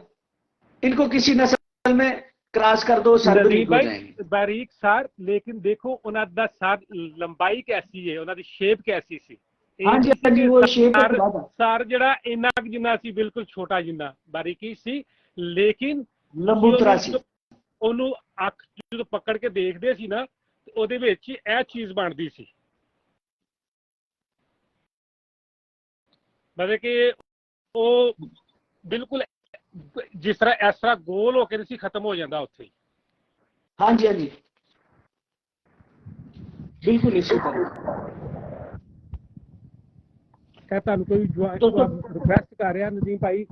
इनको किसी नस्ल में क्रॉस कर दो, सर
नहीं
बरीक हो
भाई,
जाएंगे।
बारीक सर, लेकिन देखो उन्होंने सर लंबाई कैसी है, उन्होंने शेप कैसी सी।
हाँ
ਇਹ
जी,
ਨਹੀਂ ਸੀ
हाँ जी,
ਕਿ
वो शेप
सर
है।
सर ਜਿਹੜਾ ਇੰਨਾ ਕੁ ਜਿੰਨਾ ਸੀ, ਬਿਲਕੁਲ ਛੋਟਾ ਜਿੰਨਾ ਬਾਰੀਕੀ ਸੀ। ਲੇਕਿਨ ਤੁਸੀਂ
लंबूतरा सी।
ਉਹਨੂੰ ਅੱਖ ਜਦੋਂ ਪਕੜ ਕੇ ਦੇਖਦੇ ਸੀ ਨਾ, ਤੇ ਉਹਦੇ ਵਿੱਚ ਇਹ ਚੀਜ਼ ਬਣਦੀ ਸੀ। ਮਤਲਬ ਕਿ ਉਹ ਬਿਲਕੁਲ ਜਿਸ ਤਰ੍ਹਾਂ ਗੋਲ ਹੋ ਕੇ ਨਹੀਂ ਸੀ ਖਤਮ ਹੋ ਜਾਂਦਾ ਉੱਥੇ।
हाँ जी, हाँ जी, बिल्कुल इसी तरह।
ਤੁਹਾਨੂੰ ਕੋਈ
तो
ਰਿਕੁਐਸਟ ਕਰ ਰਿਹਾ ਨਦੀਮ ਭਾਈ,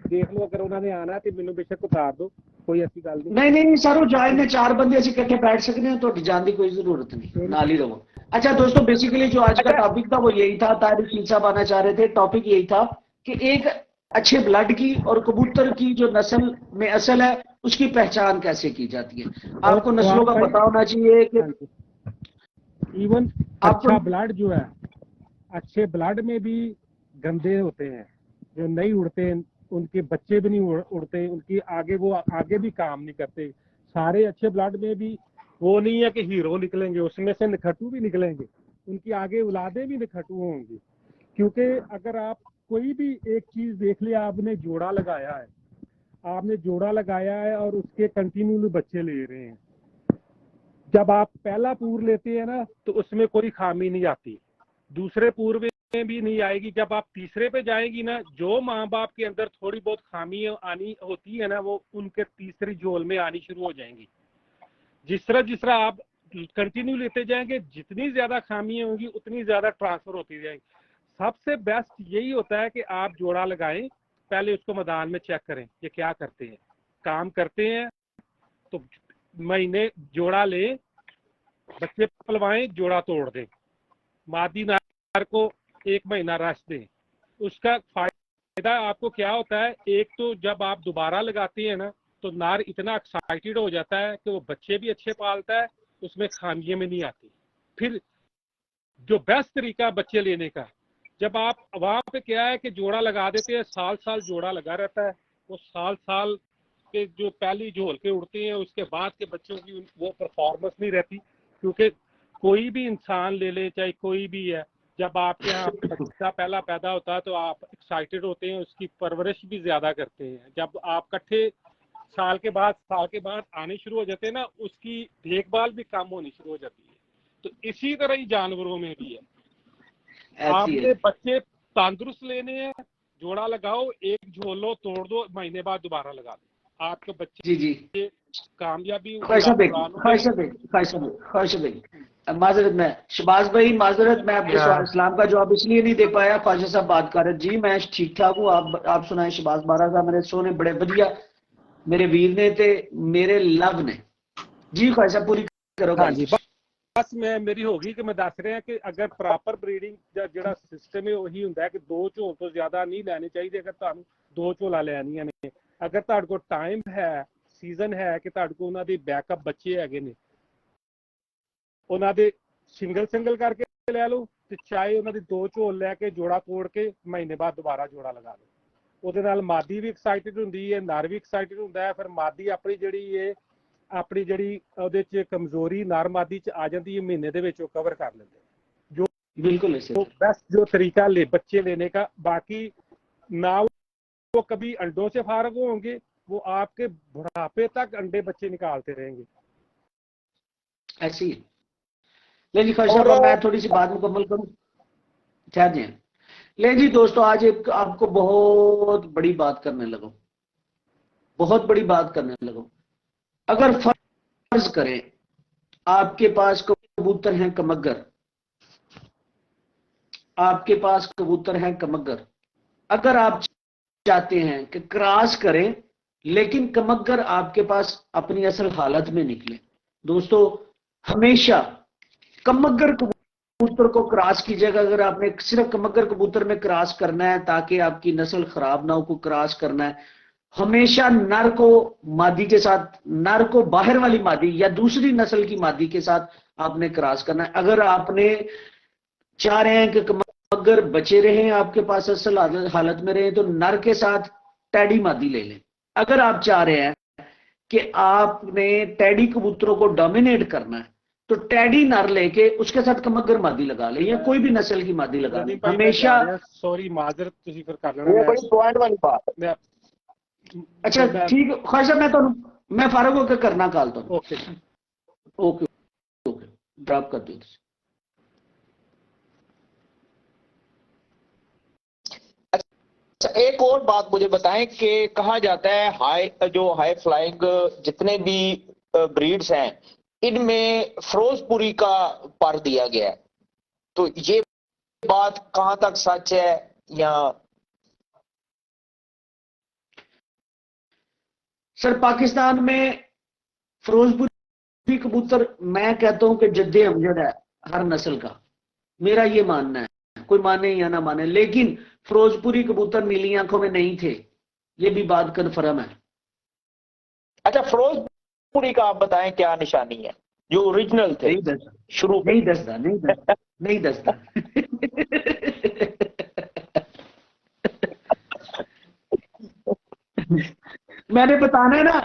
ਦੇਖ ਲਓ, ਅਗਰ ਉਹਨਾਂ ਨੇ ਆਣਾ ਤੇ ਮੈਨੂੰ ਬੇਸ਼ੱਕ ਉਤਾਰ ਦਿਓ, ਕੋਈ ਐਸੀ ਗੱਲ ਨਹੀਂ।
नहीं सर, वो जाए ने 4 बंदे ਅਸੀਂ इकट्ठे बैठ सकते हैं, तो जान की कोई जरूरत नहीं, नाल ही रहो। अच्छा दोस्तों, बेसिकली जो आज का टॉपिक था वो यही था। तारिक शील साहब आना चाह रहे थे। टॉपिक यही था कि एक अच्छे ब्लड की और कबूतर की जो नस्ल में असल है उसकी पहचान कैसे की जाती है। आपको नस्लों का पता होना चाहिए कि
इवन
आपको
अच्छा ब्लड जो है, अच्छे ब्लड में भी गंदे होते हैं जो नहीं उड़ते, उनके बच्चे भी नहीं उड़ते, उनकी वो आगे भी काम नहीं करते। सारे अच्छे ब्लड में भी वो नहीं है कि हीरो निकलेंगे, उसमें से निखटू भी निकलेंगे, उनकी आगे औलादें भी निखटू होंगी। क्योंकि अगर आप कोई भी एक चीज देख लिया, आपने जोड़ा लगाया है और उसके कंटिन्यूली बच्चे ले रहे हैं। जब आप पहला पूर लेते हैं ना, तो उसमें कोई खामी नहीं आती, दूसरे पूर में भी नहीं आएगी। जब आप तीसरे पे जाएंगी ना, जो माँ बाप के अंदर थोड़ी बहुत खामी आनी होती है ना, वो उनके तीसरी झोल में आनी शुरू हो जाएंगी। जिस तरह आप कंटिन्यू लेते जाएंगे, जितनी ज्यादा खामी होंगी उतनी ज्यादा ट्रांसफर होती जाएगी। सबसे बेस्ट यही होता है कि आप जोड़ा लगाएं, पहले उसको मैदान में चेक करें ये क्या करते हैं, काम करते हैं तो महीने जोड़ा ले, बच्चे पलवाएं, जोड़ा तोड़ दें, मादी नार को 1 महीना रेस्ट दें। उसका फायदा आपको क्या होता है, एक तो जब आप दोबारा लगाते हैं ना, तो नार इतना एक्साइटेड हो जाता है कि वो बच्चे भी अच्छे पालता है, उसमें खामियां में नहीं आती। फिर जो बेस्ट तरीका बच्चे लेने का, जब आप वहां पे क्या है कि जोड़ा लगा देते हैं, साल जोड़ा लगा रहता है, वो साल के जो पहली झोल के उड़ते हैं, उसके बाद के बच्चों की वो परफॉर्मेंस नहीं रहती। क्योंकि कोई भी इंसान ले ले, चाहे कोई भी है, जब आपके यहाँ बच्चा पहला पैदा होता है तो आप एक्साइटेड होते हैं, उसकी परवरिश भी ज्यादा करते हैं। जब आप इकट्ठे साल के बाद आने शुरू हो जाते हैं ना, उसकी देखभाल भी कम होनी शुरू हो जाती है। तो इसी तरह ही जानवरों में भी है। आपने बच्चे तंदुरुस्त लेने हैं, जोड़ा लगाओ, एक झोल लो, तोड़ दो, महीने बाद दोबारा लगा दो, आपके बच्चे
जी
कामयाबी।
माजरत में शबाज भाई, माजरत मैं आपके सलाम का जवाब इसलिए नहीं दे पाया, ख्वाजा साहब बात कर रहे। जी मैं ठीक ठाक हूँ, आप सुनाए शबाज बारा साहब, मेरे सोने बड़े बढ़िया, मेरे वीर ने ते मेरे लव ने जी ख्वाजा साहब पूरी करो
हाँ
गल।
जी, बस मैं मेरी हो गई कि मैं दस रहा कि अगर प्रॉपर ब्रीडिंग ਦਾ ਜਿਹੜਾ ਸਿਸਟਮ ਹੈ ਉਹੀ ਹੁੰਦਾ ਹੈ ਕਿ 2 ਝੋਲ ਤੋਂ ਜ਼ਿਆਦਾ ਨਹੀਂ ਲੈਣੇ ਚਾਹੀਦੇ ਅਗਰ ਤੁਹਾਨੂੰ 2 ਝੋਲਾ ਲੈਣੀਆਂ ਨੇ। ਅਗਰ ਤੁਹਾਡੇ ਕੋਲ ਟਾਈਮ ਹੈ, ਸੀਜ਼ਨ ਹੈ ਕਿ ਤੁਹਾਡੇ ਕੋਲ ਉਹਨਾਂ ਦੇ ਬੈਕਅਪ ਬੱਚੇ ਹੈਗੇ ਨੇ, ਉਹਨਾਂ ਦੇ ਸਿੰਗਲ ਕਰਕੇ ਲੈ ਲਓ ਤੇ ਚਾਹੇ ਉਹਨਾਂ ਦੀ 2 ਝੋਲ ਲੈ ਕੇ ਜੋੜਾ ਤੋੜ ਕੇ ਮਹੀਨੇ ਬਾਅਦ ਦੁਬਾਰਾ ਜੋੜਾ ਲਗਾ ਲਓ। ਉਹਦੇ ਨਾਲ ਮਾਦੀ ਵੀ ਐਕਸਾਈਟਡ ਹੁੰਦੀ ਹੈ, ਨਰ ਵੀ ਐਕਸਾਈਟਡ ਹੁੰਦਾ ਹੈ। ਫਿਰ ਮਾਦੀ ਆਪਣੀ ਜਿਹੜੀ ਉਹਦੇ ਚ ਕਮਜ਼ੋਰੀ ਨਰ ਮਾਦੀ ਚ ਆ ਜਾਂਦੀ ਹੈ, ਮਹੀਨੇ ਦੇ ਵਿੱਚ ਉਹ ਕਵਰ ਕਰ ਲੈਂਦੇ ਜੋ
बिल्कुल ऐसे
बेस्ट जो तरीका ले बच्चे लेने का। बाकी ना वो कभी अंडों से फारग होंगे, वो आपके बुढ़ापे तक अंडे बच्चे निकालते रहेंगे।
ऐसे ही। लेकिन ख्वाजा साहब अब मैं थोड़ी सी बात मुकम्मल करूं, क्या दें। ले जी दोस्तों, आज एक आपको बहुत बड़ी बात करने लगो, बहुत बड़ी बात करने लगो। अगर फर्ज करें आपके पास कबूतर हैं कमगर, आपके पास कबूतर हैं कमगर, अगर आप चाहते हैं कि क्रॉस करें लेकिन कमगर आपके पास अपनी असल हालत में निकले, दोस्तों हमेशा कमगर कबूतर को क्रॉस कीजिएगा। अगर आपने सिर्फ कमगर कबूतर में क्रॉस करना है ताकि आपकी नस्ल खराब ना हो, को क्रॉस करना है, हमेशा नर को मादी के साथ, नर को बाहर वाली मादी या दूसरी नस्ल की मादी के साथ आपने क्रॉस करना है। अगर आपने चाह रहे हैं कि कमगर बचे रहे आपके पास असल हालत में रहे तो नर के साथ टैडी मादी ले लें। अगर आप चाह रहे हैं कि आपने टैडी कबूतरों को डोमिनेट करना है तो टैडी नर लेके उसके साथ कमगर मादी लगा ले या कोई भी नस्ल की मादी लगा ले। हमेशा
सॉरी माजरत ਤੁਸੀਂ ਫਿਰ कर लेना।
ये बड़ी पॉइंट वाली बात है।
अच्छा ठीक है ख्वाजा, मैं फारग होकर करना कॉल तो।
ओके
ओके ओके ड्रॉप कर दो।
अच्छा, एक और बात मुझे बताएं कि कहा जाता है हाई फ्लाइंग जितने भी ब्रीड्स हैं इनमें फिरोजपुरी का पर दिया गया है, तो ये बात कहां तक सच है या?
सर पाकिस्तान में फिरोजपुरी कबूतर मैं कहता हूं कि जद्दे अमजद है हर नस्ल का, मेरा ये मानना है, कोई माने या ना माने, लेकिन फिरोजपुरी कबूतर नीली आंखों में नहीं थे, ये भी बात कन्फर्म है।
अच्छा, फिरोजपुरी का आप बताएं क्या निशानी है जो ओरिजिनल थे?
नहीं दसदा,
शुरू
नहीं दसदा, नहीं दसदा, नहीं दसदा। मैंने बताना है ना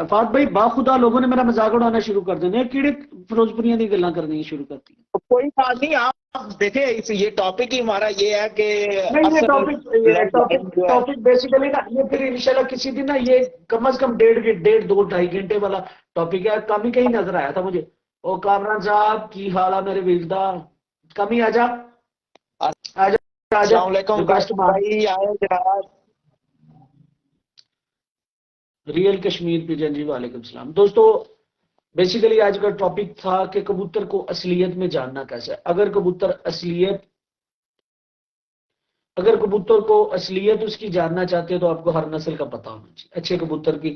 फात भाई, बाखुदा लोगों ने मेरा मजाक उड़ाना शुरू कर देने, कीड़े फिरोजपुरियां दी गल्लां करनी शुरू करती है।
कोई बात नहीं, आप देखें ये टॉपिक ही हमारा ये है कि
नहीं, ये टॉपिक बेसिकली ना, ये फिर इंशाल्लाह किसी दिन ना, ये कम से कम 1.5 घंटे वाला टॉपिक है। कम ही कहीं नजर आया था मुझे, ओ कामरान साहब की हाल है मेरे वीर दा, कम ही आजा आजा
अस्सलाम वालेकुम भाई, आए जनाब।
रियल कश्मीर पिजन जी, वालेकुम सलाम। दोस्तों बेसिकली आज का टॉपिक था कि कबूतर को असलियत में जानना कैसे है। अगर कबूतर को असलियत उसकी जानना चाहते हो तो आपको हर नस्ल का पता होना चाहिए, अच्छे कबूतर की,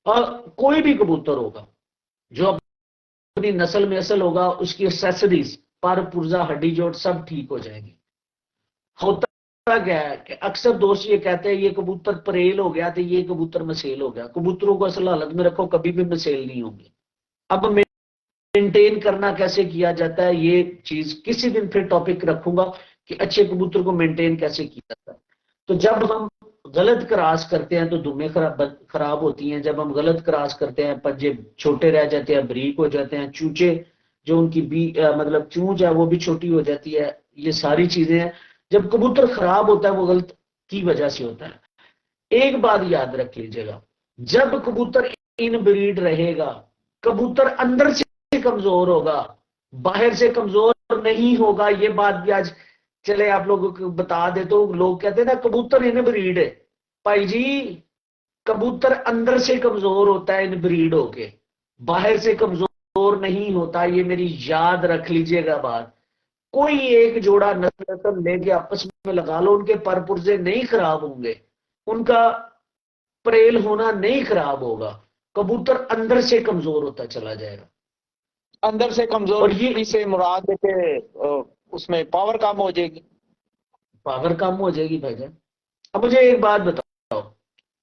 और कोई भी कबूतर होगा जो अपनी नस्ल में असल होगा, उसकी एक्सेसरीज पर पुर्जा हड्डी जोड़ सब ठीक हो जाएंगे। होता क्या है कि अक्सर दोस्त ये कहते हैं ये कबूतर परेल हो गया तो ये कबूतर मसेल हो गया। कबूतरों को असल हालत में रखो, कभी भी मसेल नहीं होंगे। अब मेंटेन करना कैसे किया जाता है, ये चीज किसी दिन फिर टॉपिक रखूंगा कि अच्छे कबूतर को मेंटेन कैसे किया जाता है। तो जब हम गलत क्रॉस करते हैं तो दुम्बे खराब होती हैं, जब हम गलत क्रॉस करते हैं पंजे छोटे रह जाते हैं, बरीक हो जाते हैं, चूचे जो उनकी मतलब चूंच है वो भी छोटी हो जाती है। ये सारी चीजें हैं, जब कबूतर खराब होता है वो गलत की वजह से होता है। एक बात याद रख लीजिएगा, जब कबूतर इन ब्रीड रहेगा, कबूतर अंदर से कमजोर होगा, बाहर से कमजोर नहीं होगा। ये बात भी आज चले आप लोगों को बता दे, तो लोग कहते हैं ना कबूतर इन ब्रीड है, भाई जी कबूतर अंदर से कमजोर होता है इन ब्रीड होके, बाहर से कमजोर नहीं होता। ये मेरी याद रख लीजिएगा बात। कोई एक जोड़ा नस्ल लेके आपस में लगा लो, उनके पर पुर्जे नहीं खराब होंगे, उनका परेल होना नहीं खराब होगा, कबूतर अंदर से कमजोर होता चला जाएगा।
अंदर से कमजोर
और ये
से मुराद है कि उसमें पावर कम हो जाएगी।
पावर कम हो जाएगी भाईजान। अब मुझे एक बात बताओ,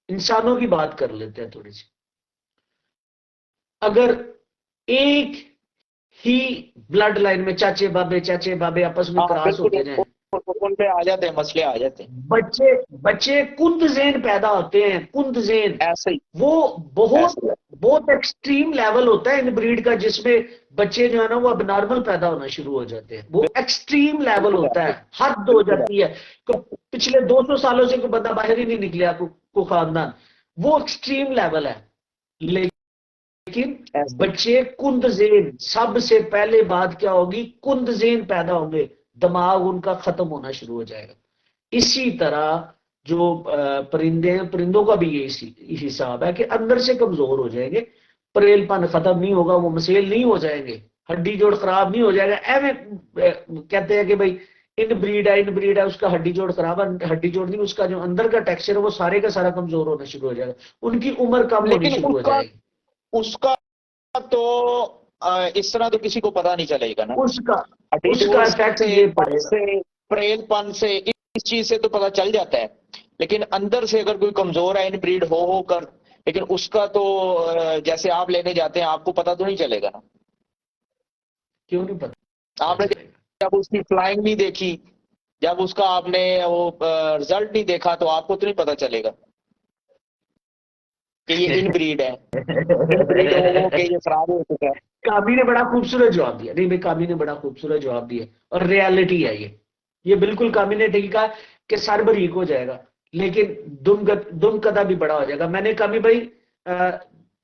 इंसानों की बात कर लेते हैं थोड़ी सी। अगर एक ही ब्लड लाइन में चाचे बाबे आपस में
हाँ
क्रॉस
बिल्कुल,
होते जाएं,
उन पे आ जाते हैं, मसले आ जाते हैं।
बच्चे बच्चे कुंद ज़ेन पैदा होते हैं, कुंद ज़ेन।
ऐसे ही
वो बहुत
ऐसे ही।
बहुत एक्सट्रीम लेवल होता है इन ब्रीड का, जिसमें बच्चे जो है ना वो अब नॉर्मल पैदा होना शुरू हो जाते हैं। वो एक्सट्रीम लेवल
बिल्कुल
होता
ऐसे
है,
ही,
हद हो
बिल्कुल
जाती है। तो पिछले 200 सालों से कोई बंदा बाहर ही नहीं निकला, को खानदान, वो एक्सट्रीम लेवल है। लेकिन
ऐसे ही।
बच्चे कुंद-ज़ेन, सबसे पहले बात क्या होगी, कुंद-ज़ेन पैदा होंगे, दिमाग उनका खत्म होना शुरू हो जाएगा। इसी तरह जो परिंदे हैं, परिंदों का भी यही हिसाब है कि अंदर से कमजोर हो जाएंगे, परेलपन खत्म नहीं होगा, वो मसेल नहीं हो जाएंगे, हड्डी जोड़ खराब नहीं हो जाएगा। एवं कहते हैं कि भाई इन ब्रीड है, उसका हड्डी जोड़ खराब है, हड्डी जोड़ नहीं, उसका जो अंदर का टेक्सचर है वो सारे का सारा कमजोर होना शुरू हो जाएगा, उनकी उम्र कम होनी
लेकिन
शुरू हो
उसका
जाएगी।
उसका तो इस तरह तो किसी को पता नहीं चलेगा ना।
उसका उसका
एटीट्यूड
इफेक्ट
से,
ये
पन
पड़ेगा।
से, प्रेलपन से, इस चीज से तो पता चल जाता है। लेकिन अंदर से अगर कोई कमजोर है इन ब्रीड हो कर, लेकिन उसका तो जैसे आप लेने जाते हैं आपको पता तो नहीं चलेगा ना।
क्यों नहीं पता
आपने
चलेगा?
जब उसकी फ्लाइंग नहीं देखी, जब उसका आपने वो रिजल्ट नहीं देखा, तो आपको तो नहीं पता चलेगा कि ये इन ब्रीड है। इन ब्रीड हो के ये खराब हो चुका है।
कामी ने बड़ा खूबसूरत जवाब दिया। नहीं भाई, कामी ने बड़ा खूबसूरत जवाब दिया और रियलिटी है ये बिल्कुल कामी ने ठीक कहा कि सर बारीक हो जाएगा लेकिन दुम कदा भी बड़ा हो जाएगा। मैंने कामी भाई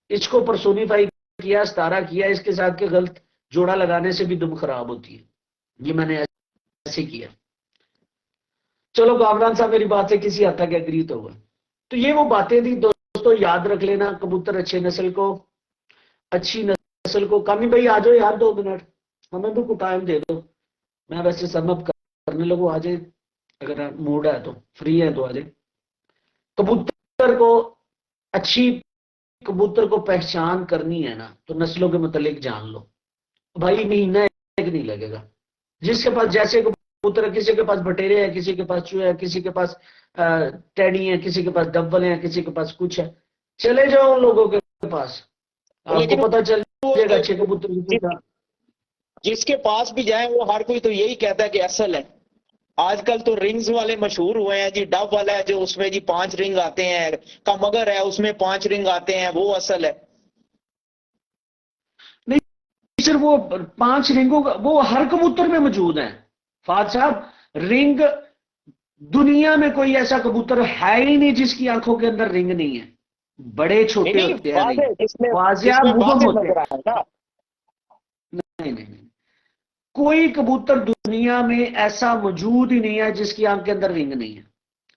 इसको पर्सोनिफाई किया, सतारा किया इसके साथ के गलत जोड़ा लगाने से भी दुम खराब होती है, ये मैंने ऐसे किया। चलो कामरान साहब मेरी बात से किसी हद तक एग्री तो हुआ। तो ये वो बातें थी दोस्तों, याद रख लेना। कबूतर अच्छे नस्ल को, अच्छी नस्ल को, कामी भाई आ जाओ यार 2 मिनट, हमें भी कुछ टाइम दे दो। मैं वैसे सबअप करने लगूँ, आ जाए अगर मूड है तो, फ्री है तो आ जाए। कबूतर को अच्छी कबूतर को पहचान करनी है ना, तो नस्लों के मतलब जान लो भाई, महीना एक नहीं लगेगा। जिसके पास जैसे कबूतर है, किसी के पास बटेरे हैं, किसी के पास चूहे हैं, किसी के पास टैडी है, किसी के पास डब्बल है, किसी के पास कुछ है, चले जाओ उन लोगों के पास, आपको
लेकिन
पता चल
वो
जाएगा अच्छे कबूतर की
जिस,
पहचान।
जिसके पास भी जाए वो हर कोई तो यही कहता है कि असल है। आजकल तो रिंग्स वाले मशहूर हुए हैं जी। डब वाला है जो, उसमें जी 5 रिंग आते हैं। का मगर है उसमें 5 रिंग आते हैं, वो असल है।
नहीं सिर्फ वो 5 रिंगों का, वो हर कबूतर में मौजूद है फाद साहब। रिंग, दुनिया में कोई ऐसा कबूतर है ही नहीं जिसकी आंखों के अंदर रिंग नहीं है। बड़े
नहीं
छोटे
नहीं,
होते हैं
बात
रिंग,
है जिसमें
वाजिया
जिसमें
मुबम
वाजे
होते हैं।
नजर आए ना।
नहीं नहीं नहीं, कोई कबूतर दुनिया में ऐसा मौजूद ही नहीं है जिसकी आंख के अंदर रिंग नहीं है।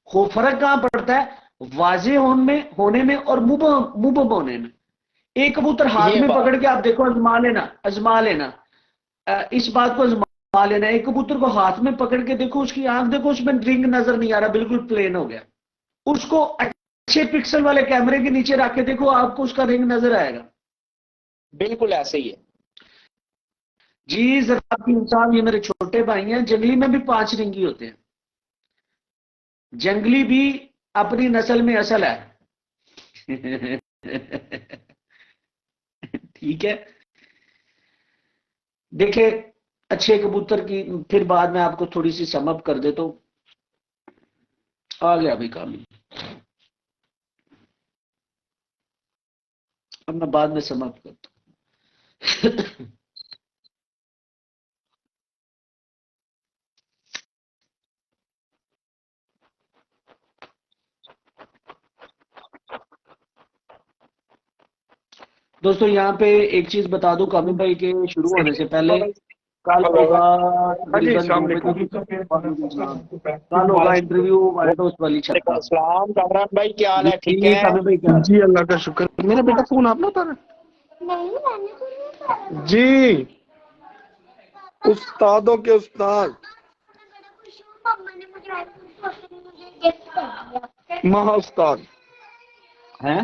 वो फर्क कहां पड़ता है, वाजे होने में और मुबम मुबम होने में। एक कबूतर हाथ
ये
में
बात।
पकड़ के आप देखो, आजमा लेना, इस बात को आजमा लेना। एक कबूतर को हाथ में पकड़ के देखो, उसकी आंख देखो, उसमें रिंग नजर नहीं आ रहा, बिल्कुल प्लेन हो गया। उसको अच्छे पिक्सल वाले कैमरे के नीचे रख के देखो, आपको उसका रिंग नजर आएगा।
बिल्कुल ऐसे ही है।
जी जरा आपकी इंसान, ये मेरे छोटे भाई हैं, जंगली में भी 5 रिंगी होते हैं। जंगली भी अपनी नस्ल में असल है। ठीक है, देखे अच्छे कबूतर की फिर बाद में आपको थोड़ी सी समअप कर दे तो आ गया अभी काम। अब मैं बाद में समअप करता हूं। दोस्तों यहाँ पे एक चीज बता दूं कामिल भाई के, शुरू होने से पहले कल होगा
हाँ जी,
तकरीबन
अस्सलाम
2 बजे।
वालेकुम।
कल होगा इंटरव्यू वाइट हाउस वाली छत का।
सलाम कामरान भाई, क्या हाल है? ठीक
जी
है।
कामिल भाई क्या?
जी अल्लाह का शुक्र। मेरा बेटा फोन आप ना उठा रहे? जी उस्तादों के उस्ताद महा उस्ताद
हैं?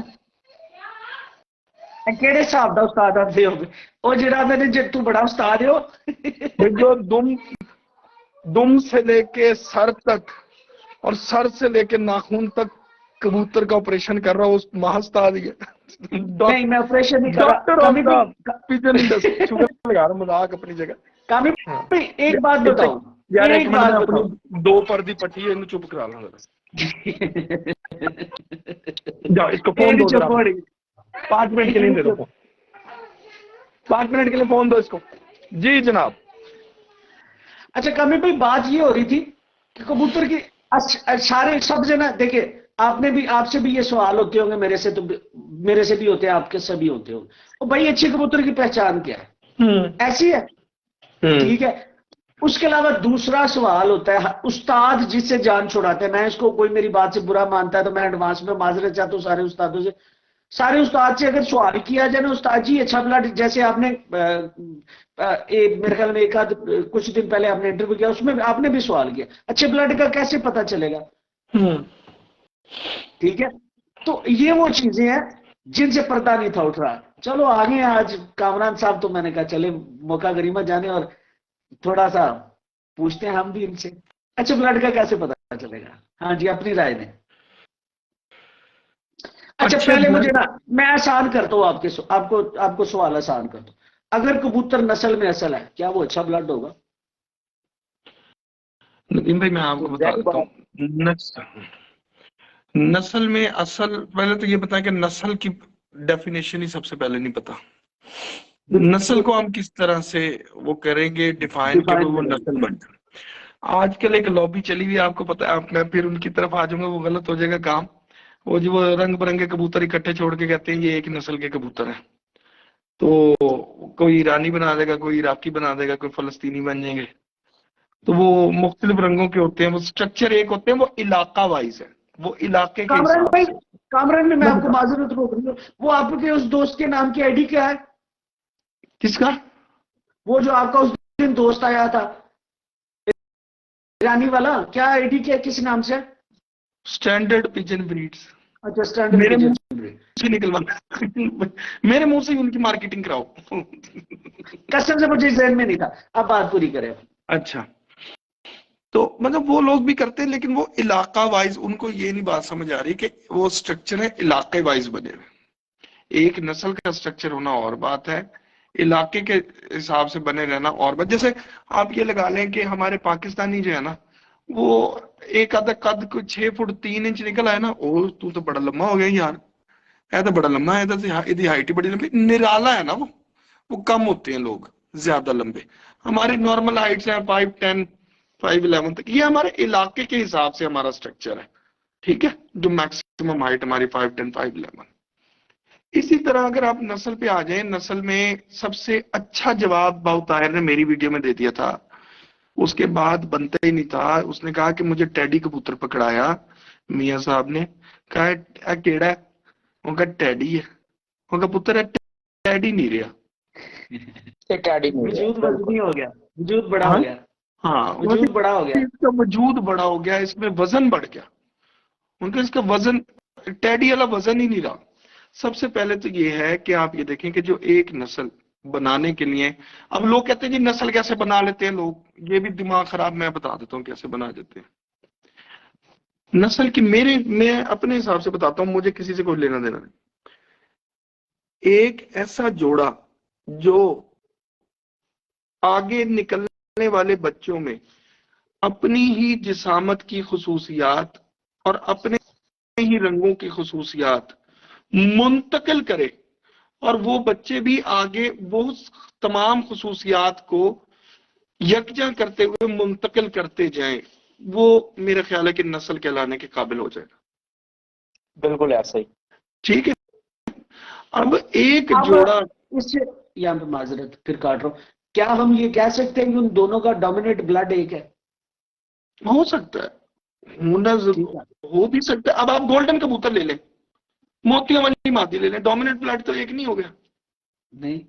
ਕਿਹੜੇ ਹਿਸਾਬ ਦਾ ਉਸਤਾਦ ਆਂਦੇ ਹੋਗੇ ਉਹ ਜਿਹੜਾ ਆਂਦੇ ਨੇ ਜੇ ਤੂੰ ਬੜਾ ਉਸਤਾਦ ਹੋ
जो दुम से लेके सर तक और सर से लेके नाखून तक कबूतर का ऑपरेशन कर रहा हूँ उस महाउस्ताद ही है।
नहीं मैं ऑपरेशन नहीं कर
डॉक्टर
रहा
of the pigeon industry. Sugar लगा रहा हूं, मजाक अपनी जगह।
कामी भाई एक बात बताओ
यार एक
एक
मिनट
बात
में
बताओ
अपनी दो पर्दी पट्टी है, इन्हें चुप करा लो जरा। जाओ इसको फोन दो जरा। 5 मिनट के लिए दे दो, 5 मिनट के लिए फोन दो इसको। जी जनाब।
अच्छा कामी भाई बात ये हो रही थी कि कबूतर की सारे सब जना देखिए आपने भी आपसे भी ये सवाल होते होंगे मेरे से तो मेरे से भी होते हैं आपके से भी होते होंगे और भाई अच्छे कबूतर की पहचान क्या है ऐसी है ठीक है। उसके अलावा दूसरा सवाल होता है उस्ताद जिससे जान छुड़ाते हैं। मैं इसको कोई मेरी बात से बुरा मानता है तो मैं एडवांस में माजरत चाहता हूँ सारे उस्तादों से। सारे उस्ताद से अगर सवाल किया जाए ना उस्ताद जी अच्छा ब्लड जैसे आपने मेरे ख्याल में एक आध कुछ दिन पहले आपने इंटरव्यू किया उसमें आपने भी सवाल किया अच्छे ब्लड का कैसे पता चलेगा ठीक है। तो ये वो चीजें हैं जिनसे पर्दा नहीं था उठ रहा। चलो आगे आज कामरान साहब तो मैंने कहा चले मौका गरिमा जाने और थोड़ा सा पूछते हैं हम भी इनसे अच्छे ब्लड का कैसे पता चलेगा। हाँ जी अपनी राय दें। अच्छा पहले मुझे ना मैं आसान करता हूँ आपको सवाल आसान करता हूँ। अगर कबूतर नस्ल में असल है क्या वो अच्छा ब्लड होगा?
नदीम भाई मैं आपको बता देता हूँ नस्ल में असल। पहले तो ये बताएं कि नस्ल की डेफिनेशन ही सबसे पहले नहीं पता। नस्ल को हम किस तरह से वो करेंगे डिफाइन कि वो नस्ल बन। आजकल एक लॉबी चली हुई आपको पता है। मैं फिर उनकी तरफ आ जाऊंगा वो गलत हो जाएगा काम। वो जो रंग बिरंगे कबूतर इकट्ठे छोड़ के कहते हैं ये एक नस्ल के कबूतर है। तो कोई ईरानी बना देगा, कोई इराकी बना देगा, कोई फलस्तीनी बन जाएंगे। तो वो मुख्तलिफ रंगों के होते हैं। वो स्ट्रक्चर एक होते हैं, वो इलाका वाइज है, वो इलाके के हिसाब से।
कामरान में मैं आपको माजरत रोक रही हूँ वो आपके उस दोस्त के नाम की आईडी क्या है?
किसका? वो
जो आपका उस दिन दोस्त आया था ईरानी वाला क्या आईडी क्या किस नाम से?
Standard pigeon breeds.
अच्छा स्टैंडर्ड
मेरे मुंह से निकलवाना मेरे मुंह से उनकी मार्केटिंग कराओ।
कसम से मुझे ज़हन में नहीं था। अब बात पूरी करें।
अच्छा तो मतलब वो लोग भी करते हैं लेकिन वो इलाका वाइज उनको ये नहीं बात समझ आ रही कि वो स्ट्रक्चर है इलाके वाइज बने हुए। एक नस्ल का स्ट्रक्चर होना और बात है, इलाके के हिसाब से बने रहना और बात। जैसे आप ये लगा लें कि हमारे पाकिस्तानी जो है ना वो एक आधा कद को 6 फुट 3 इंच निकल आया ना ओ तू तो बड़ा लम्बा हो गया यार, है तो बड़ा लम्बा है, तो हाइट बड़ी लंबी। निराला है ना वो कम होते हैं लोग ज्यादा लंबे। हमारी नॉर्मल हाइट है 5'10", 5'11" तक। ये हमारे इलाके के हिसाब से हमारा स्ट्रक्चर है ठीक है। जो मैक्सिमम हाइट हमारी 5'10", 5'11". इसी तरह अगर आप नस्ल पे आ जाए, नस्ल में सबसे अच्छा जवाब बाबू ताहिर ने मेरी वीडियो में दे दिया था। उसके बाद बनता ही नहीं था। उसने कहा कि मुझे टैडी कबूतर पकड़ाया मियाँ साहब ने कहा केड़ा है? उनका टैडी है। उनका पुत्र है टैडी नहीं रहा।
वजूद हो गया, वजूद बड़ा हो गया।
हाँ
वजूद बड़ा हो गया,
इसका वजूद बड़ा हो गया, इसमें वजन बढ़ गया उनका। इसका वजन टैडी वाला वजन ही नहीं रहा। सबसे पहले तो ये है कि आप ये देखें कि जो एक नस्ल बनाने के लिए, अब लोग कहते हैं जी नस्ल कैसे बना लेते हैं लोग, ये भी दिमाग खराब। मैं बता देता हूँ कैसे बना देते हैं नस्ल की। मैं अपने हिसाब से बताता हूँ, मुझे किसी से कोई लेना देना नहीं। एक ऐसा जोड़ा जो आगे निकलने वाले बच्चों में अपनी ही जिसामत की खुसूसियात और अपने ही रंगों की खुसूसियात मुंतकिल करे और वो बच्चे भी आगे वो तमाम खुसूसियात को यकजा करते हुए मुंतकिल करते जाएं, वो मेरा ख्याल है कि नस्ल कहलाने के काबिल हो जाएगा।
बिल्कुल ऐसा ही
ठीक है। अब एक जोड़ा
इससे यहाँ पे माजरत फिर काट रहा हूँ, क्या हम ये कह सकते हैं कि उन दोनों का डोमिनेट ब्लड एक है?
हो सकता है, होना हो भी सकता है। अब आप गोल्डन कबूतर ले लें, मोतियों वाली मादी ले लें, डोमिनेट ब्लड तो एक नहीं हो गया?
नहीं,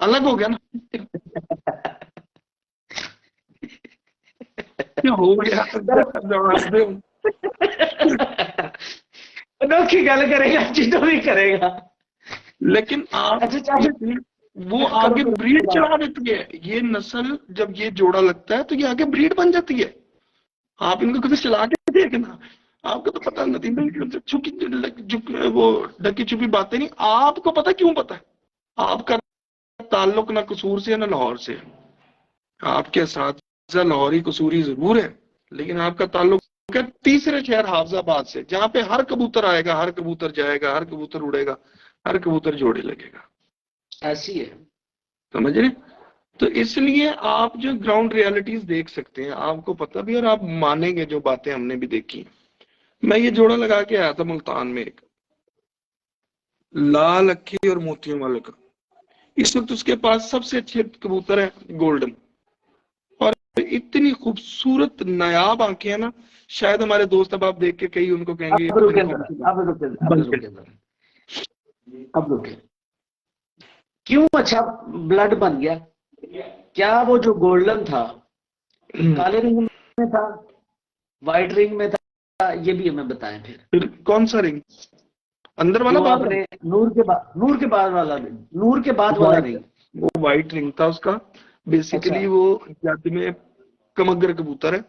अलग हो गया ना। क्या हो गया?
अनोखी गल करेगा, चीजों भी करेगा।
लेकिन आप
अच्छा चाचा,
वो
करो
आगे
करो
ब्रीड
बात।
चढ़ा देती है। ये नस्ल जब ये जोड़ा लगता है तो ये आगे ब्रीड बन जाती है। आप इनको कभी चला के देखना, आपको तो पता नहीं छुपी वो ढकी छुपी बातें नहीं। आपको पता क्यों पता है? आपका ताल्लुक ना कसूर से है ना लाहौर से। आपके साथ लाहौरी कसूरी जरूर है, लेकिन आपका ताल्लुक है तीसरे शहर हाफजाबाद से, जहां पे हर कबूतर आएगा, हर कबूतर जाएगा, हर कबूतर उड़ेगा, हर कबूतर जोड़े लगेगा।
ऐसी है।
समझ रहे? तो इसलिए आप जो ग्राउंड रियलिटीज देख सकते हैं, आपको पता भी, और आप मानेंगे जो बातें हमने भी देखी हैं। मैं ये जोड़ा लगा के आया था मुल्तान में, एक लाल अक्खी और मोतियों वाले का। इस वक्त उसके पास सबसे अच्छे कबूतर है गोल्डन, और इतनी खूबसूरत नायाब आंखें हैं ना, शायद हमारे दोस्त अब आप देख के कई उनको कहेंगे ये
अब
पता
रुके
नहीं कौन सी बात।
अब रुके अब
बंद
रुके अब रुके। क्यों अच्छा ब्लड बन गया? क्या वो जो गोल्डन था काले रिंग में था, व्हाइट रिंग में था? ये भी हमें बताएं
फिर कौन सा रिंग? अंदर वाला
जो
बाहर
आपने नूर के बाद वाला रिंग, नूर के बाद वाला रिंग।
वो व्हाइट रिंग था उसका। बेसिकली
अच्छा।
वो जद में कमगर कबूतर है,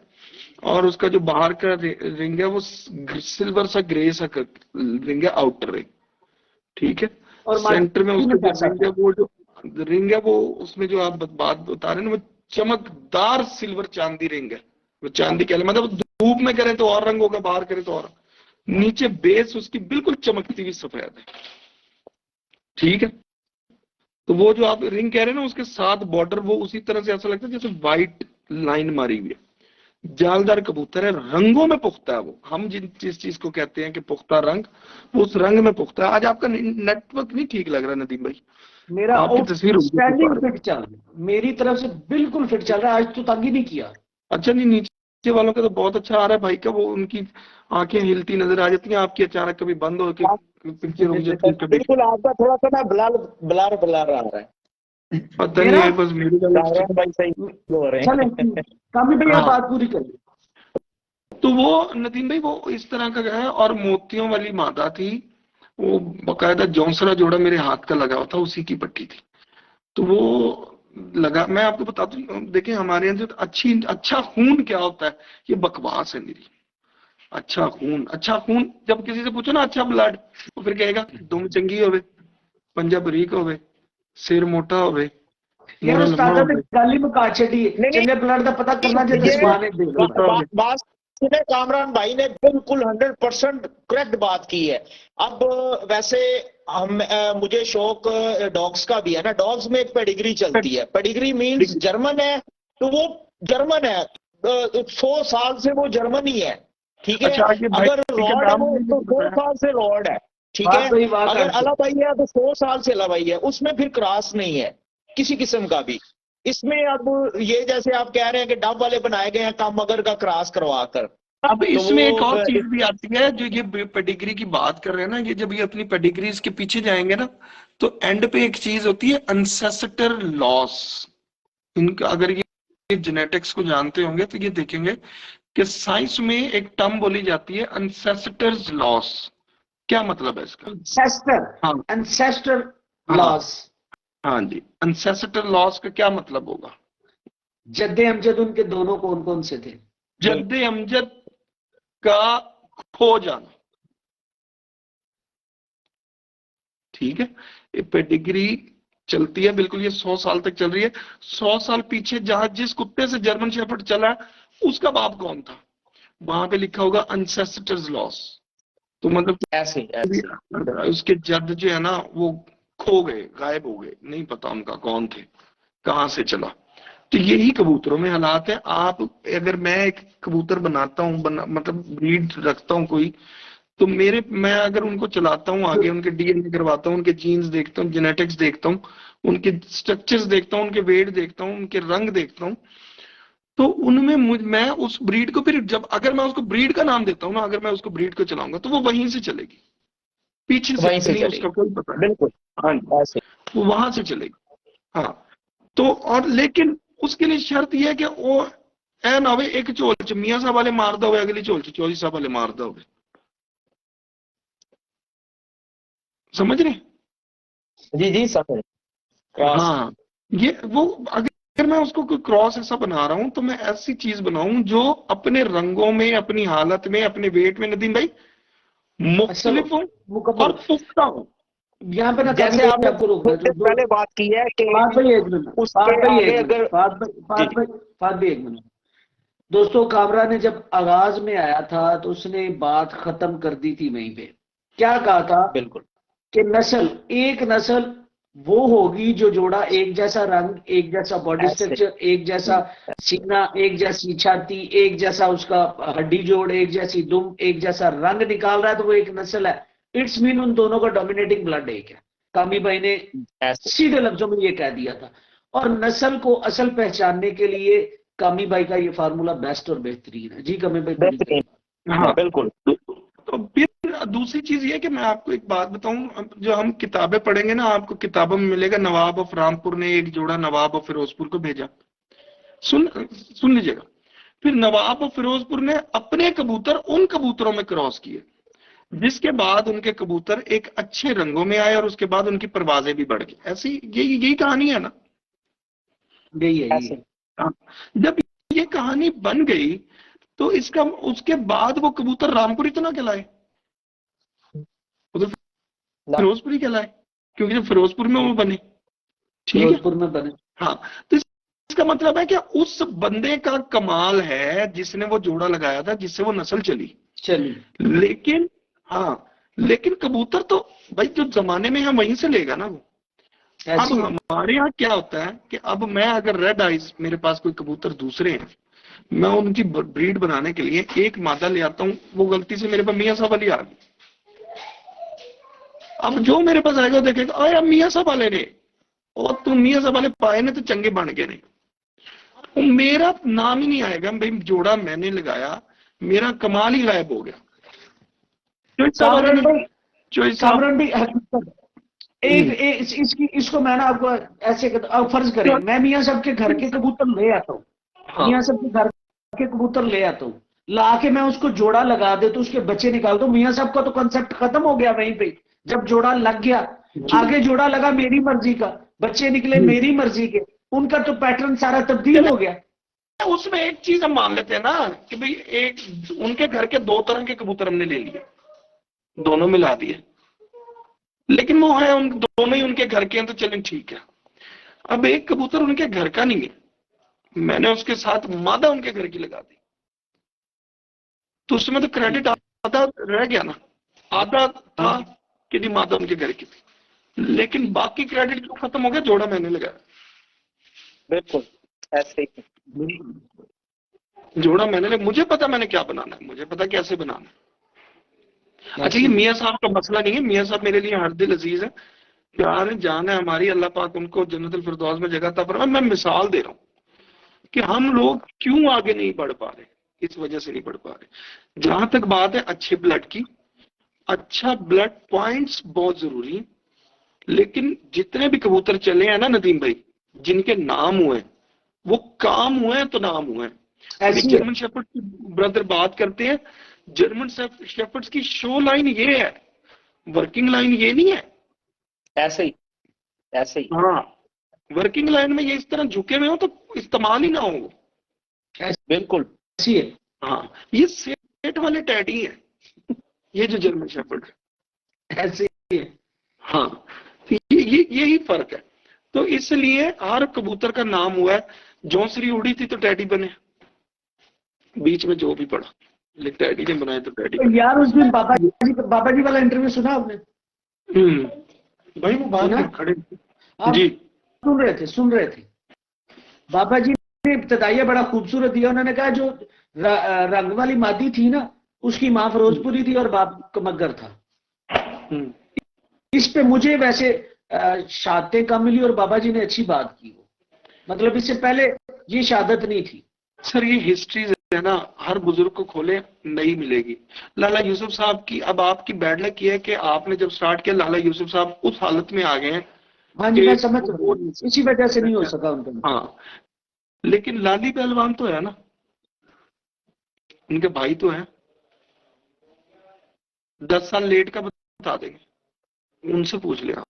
और उसका जो बाहर का रिंग है वो सिल्वर सा ग्रे सा रिंग है, आउटर रिंग। ठीक है।
और
सेंटर में
माटी
उसका जो
कैसा
रिंग है,
था?
वो जो रिंग है, वो उसमें जो आप बात बता रहे हैं ना, वो चमकदार सिल्वर चांदी रिंग है। वो चांदी कह मतलब धूप में करें तो और रंग होगा, बाहर करें तो और। नीचे बेस उसकी बिल्कुल चमकती हुई सफेद है। ठीक है। तो वो जो आप रिंग कह रहे हैं ना, उसके साथ बॉर्डर वो उसी तरह से ऐसा लगता है जैसे व्हाइट लाइन मारी हुई है। जालदार कबूतर है, रंगों में पुख्ता है वो। हम जिस चीज को कहते हैं कि पुख्ता रंग, वो उस रंग में पुख्ता है। आज आपका नेटवर्क नहीं ठीक लग रहा नदीम भाई,
मेरा
आपकी तस्वीर
आउटस्टैंडिंग
होगी।
फिट चल रहा है, मेरी तरफ से बिल्कुल फिट चल रहा है, आज तो तंग ही नहीं किया।
अच्छा नहीं, नीचे वालों का तो बहुत अच्छा आ रहा है भाई का, वो उनकी आंखें हिलती नजर आ जाती हैं, आपकी अचानक कभी बंद हो के पिक्चर रुक जाती है कभी।
बिल्कुल आपका थोड़ा सा ना ब्लर ब्लर ब्लर आ रहा है।
पता नहीं
मेरा
है, बस मेरी
कामरान भाई सही हो रहे
चले
हैं।
कामी भैया
हाँ।
बात पूरी करिए।
तो वो नदीम भाई वो इस तरह का है, और मोतियों वाली मादा थी वो, बकायदा जौनसरा जोड़ा मेरे हाथ का लगा हुआ था, उसी की पट्टी थी। तो वो लगा, मैं आपको बताता हूँ, देखिए हमारे यहाँ जो अच्छा खून क्या होता है, ये बकवास है मेरी। अच्छा खून जब किसी से पूछो ना अच्छा ब्लड, तो फिर कहेगा दुम चंगी होवे, पंजा बरीक होवे, सिर मोटा होवे,
यार
मोड़ा लम्मा
उस्तादा ने
होवे।
गाली में काट छड़ी
नहीं
चंगे ब्लड का पता करना
नहीं,
चाहिए,
ये
माने दे
बात सुने, कामरान भाई ने बिल्कुल 100% करेक्ट बात की है। अब वैसे हम मुझे शौक डॉग्स का भी है ना, डॉग्स में एक पेडिग्री चलती है। पेडिग्री मींस जर्मन है, तो वो जर्मन है, 100 साल से वो जर्मन ही है। ठीक है।
अच्छा आगे भाई
अगर
का
लॉर्ड है
नाम
वो
नहीं
तो 100
बताया।
साल से लॉर्ड है। ठीक
बात
है।
तो ही वाह
अगर
करते।
अला भाई है तो 100 साल से अला भाई है, उसमें फिर क्रॉस नहीं है किसी किस्म का भी। इसमें अब ये जैसे आप कह रहे हैं कि डब वाले बनाए गए हैं काम मगर का क्रॉस करवा कर,
अब
तो
इसमें एक और
वो
चीज भी आती है, जो ये पेडिग्री की बात कर रहे हैं ना, ये जब ये अपनी पेडिग्री के पीछे जाएंगे ना, तो एंड पे एक चीज होती है अनसेस्टर लॉस। इनका अगर ये जेनेटिक्स को जानते होंगे तो ये देखेंगे कि साइंस में एक टर्म बोली जाती है अनसेस्टर्स लॉस। क्या मतलब है इसका?
एंसेस्टर,
हाँ
एंसेस्टर
हाँ
लॉस।
हाँ जी, अनसेस्टर लॉस का क्या मतलब होगा?
जद्दे अमजद उनके दोनों कौन कौन से थे?
जद्दे अमजद का खो जाना। ठीक है। ये पेडिग्री चलती है बिल्कुल, ये 100 साल तक चल रही है। 100 साल पीछे जहां जिस कुत्ते से जर्मन शेफर्ड चला उसका बाप कौन था, वहां पे लिखा होगा अनसेस्टर्स लॉस। तो मतलब
ऐसे ऐसे
उसके जद जो है ना वो खो गए, गायब हो गए, नहीं पता उनका कौन थे, कहां से चला। तो यही कबूतरों में हालात है। आप अगर मैं एक कबूतर बनाता हूँ, मतलब ब्रीड रखता हूँ कोई, तो मैं अगर उनको चलाता हूँ आगे, उनके डीएनए करवाता हूँ, उनके जीन्स देखता हूँ, जेनेटिक्स देखता हूँ, उनके स्ट्रक्चर्स देखता हूँ, उनके वेट देखता हूँ, उनके रंग देखता हूँ, तो उनमें मैं उस ब्रीड को फिर जब अगर मैं उसको ब्रीड का नाम देता हूँ ना, अगर मैं उसको ब्रीड को चलाऊंगा तो वो वहीं से चलेगी, पीछे से
वहीं से
नहीं
चलेगी।
उसका कोई पता है।
बिल्कुल
हाँ,
ऐसे।
वो वहां से चलेगी। हाँ। तो और लेकिन उसके लिए शर्त यह है कि वो ऐ ना हो एक झोल च मियां साहब वाले मार दो, अगली झोल च चौधरी साहब वाले मार दो। समझ रहे?
जी जी समझ क्रॉस।
हाँ, ये वो अगर मैं उसको कोई क्रॉस ऐसा बना रहा हूं तो मैं ऐसी चीज बनाऊं जो अपने रंगों में, अपनी हालत में, अपने वेट में, नदीम भाई,
चलो
मुख्तलिफ हो
मुकम्मल
और
हो।
पुख्ता हो।
यहाँ पे ना कामी
जैसे
भाई
आपने
आपको रोकना
थोड़ी
जो
देर
दो
पहले बात की है कि
फात भाई एक मिनट,
उसके आगे अगर जी जी
फात भाई एक मिनट। दोस्तों कामरा ने जब आगाज में आया था तो उसने बात खत्म कर दी थी वहीं पे। क्या कहा था
बिल्कुल
कि नस्ल, एक नस्ल वो होगी जो जोड़ा एक जैसा रंग, एक जैसा बॉडी
ऐसे
स्ट्रक्चर, एक जैसा सीना, एक जैसी छाती, एक जैसा उसका हड्डी जोड़, एक जैसी दुम, एक जैसा रंग निकाल रहा है तो वो एक नस्ल है। इट्स मीन उन दोनों का डोमिनेटिंग ब्लड एक है। कामी भाई ने
ऐसे
सीधे लफ्जों में ये कह दिया था। और नस्ल को असल पहचानने के लिए कामी भाई का ये फार्मूला बेस्ट और बेहतरीन है। जी कामी भाई पूरी
बेहतरीन
करें।
हाँ,
बिल्कुल।
तो फिर दूसरी चीज ये कि मैं आपको एक बात बताऊं, अब जो हम किताबें पढ़ेंगे ना, आपको किताबों में मिलेगा नवाब ऑफ रामपुर ने एक जोड़ा नवाब ऑफ फिरोजपुर को भेजा। सुन सुन लीजिएगा। फिर नवाब ऑफ फिरोजपुर ने अपने कबूतर उन कबूतरों में क्रॉस किए, जिसके बाद उनके कबूतर एक अच्छे रंगों में आए और उसके बाद उनकी परवाजें भी बढ़ गई। ऐसी यही कहानी है ना।
यही है
ऐसे
ये।
हाँ, जब ये कहानी बन गई तो इसका उसके बाद वो कबूतर रामपुरी तो ना कहलाए, वो तो
ना
फिरोजपुरी कहलाए, क्योंकि जब फिरोजपुर में वो बने। ठीक है।
फिरोजपुर में बने।
हाँ, तो इसका मतलब है कि उस बंदे का कमाल है जिसने वो जोड़ा लगाया था, जिससे वो नस्ल चली।
चलिए
लेकिन हाँ, लेकिन कबूतर तो भाई जो जमाने में है वहीं से लेगा ना वो। अब
ऐसी है।
हमारे यहाँ क्या होता है कि अब मैं अगर रेड आइज, मेरे पास कोई कबूतर दूसरे हैं, मैं उनकी ब्रीड बनाने के लिए एक मादा ले आता हूँ, वो गलती से मेरे पास मियाँ साहब वाली आ गई। अब जो मेरे पास आएगा वो देखेगा अरे मियाँ साहब वाले ने, और तुम मियाँ साहब वाले पाए ने तो चंगे बन गए ने, वो मेरा नाम ही नहीं आएगा भाई, जोड़ा मैंने लगाया, मेरा कमाल ही गायब हो गया। चोइस साहब वाले
कामरान
ने,
भाई,
चोइस साहब,
कामरान भाई हकीकत इसकी इसको मैं ना आपको ऐसे अब फर्ज करें मैं मियाँ साहब के घर के कबूतर ले आता हूँ,
हाँ,
मियाँ साहब के घर के कबूतर ले आता हूँ, ला के मैं उसको जोड़ा लगा दे तो उसके बच्चे निकाल दो, मियाँ साहब का तो कंसेप्ट खत्म हो गया वहीं पे। जब जोड़ा लग गया, आगे जोड़ा लगा मेरी मर्जी का, बच्चे निकले मेरी मर्जी के, उनका तो पैटर्न सारा तब्दील हो गया।
उसमें एक चीज हम मान लेते हैं ना कि भाई एक उनके घर के दो तरह के कबूतर हमने ले लिए, दोनों मिला दिए, लेकिन वो है उन दोनों ही उनके घर के हैं तो चलें ठीक है। अब एक कबूतर उनके घर का नहीं है, मैंने उसके साथ मादा उनके घर की लगा दी, तो उसमें तो क्रेडिट आधा रह गया ना, आधा था कि नहीं मादा उनके घर की थी, लेकिन बाकी क्रेडिट जो खत्म हो गया, जोड़ा मैंने लगाया,
बिल्कुल ऐसे ही
जोड़ा मैंने लगा, मुझे पता मैंने क्या बनाना है, मुझे पता कैसे बनाना है। अच्छा, ये मियाँ साहब का मसला नहीं है, मियाँ साहब मेरे लिए हर दिल अजीज है, प्यार है, जान है हमारी, अल्लाह पाक उनको जन्नतुल फिरदौस में जगह अता फरमाए। मैं मिसाल दे रहा हूँ कि हम लोग क्यों आगे नहीं बढ़ पा रहे, इस वजह से नहीं बढ़ पा रहे। जहां तक बात है अच्छे ब्लड की, अच्छा ब्लड पॉइंट्स बहुत जरूरी है, लेकिन जितने भी कबूतर चले हैं ना नदीम भाई, जिनके नाम हुए वो काम हुए तो नाम हुए। अभी
ऐसी है।
जर्मन शेफर्ड की ब्रदर बात करते हैं, जर्मन शेफर्ड्स की शो लाइन ये है, वर्किंग लाइन ये नहीं है।
ऐसे ही ऐसे ही
हाँ, वर्किंग लाइन में ये इस तरह झुके हुए हो तो इस्तेमाल ही ना हो।
बिल्कुल
ऐसी है।
हाँ, ये सेट वाले टैडी है, ये जो जर्मन शेफर्ड है।
ऐसी है।
हाँ, तो यही फर्क है। तो इसलिए हर कबूतर का नाम हुआ है, जोंसरी उड़ी थी तो टैडी बने, बीच में जो भी पड़ा, लेकिन टैडी ने बनाए तो टैडी
तो
बने।
यार उस दिन बाबा जी वाला इंटरव्यू सुना आपने?
भाई वो बात
सुना?
कर खड़े
आप
जी।
सुन रहे थे बाबा जी ने इब्तदाइया बड़ा खूबसूरत दिया। उन्होंने कहा जो रंग वाली मादी थी ना, उसकी माँ फिरोजपुरी थी और बाप मगर था।
हम्म,
इस पे मुझे वैसे शहादतें कम मिली और बाबा जी ने अच्छी बात की। वो मतलब इससे पहले ये शहादत नहीं थी।
सर ये हिस्ट्री है ना, हर बुजुर्ग को खोले नहीं मिलेगी। लाला यूसुफ साहब की, अब आपकी बैड लक ये है कि आपने जब स्टार्ट किया लाला यूसुफ साहब उस हालत में आ गए हैं
हाँ जी
कि
मैं समझ रहा
वो बोल
हूँ,
नहीं
इसी वजह से नहीं हो
सकते।
सका उनका।
हाँ, लेकिन लाली पहलवान तो है ना, उनके भाई तो है, 10 साल लेट का बता देंगे, उनसे पूछ लिया।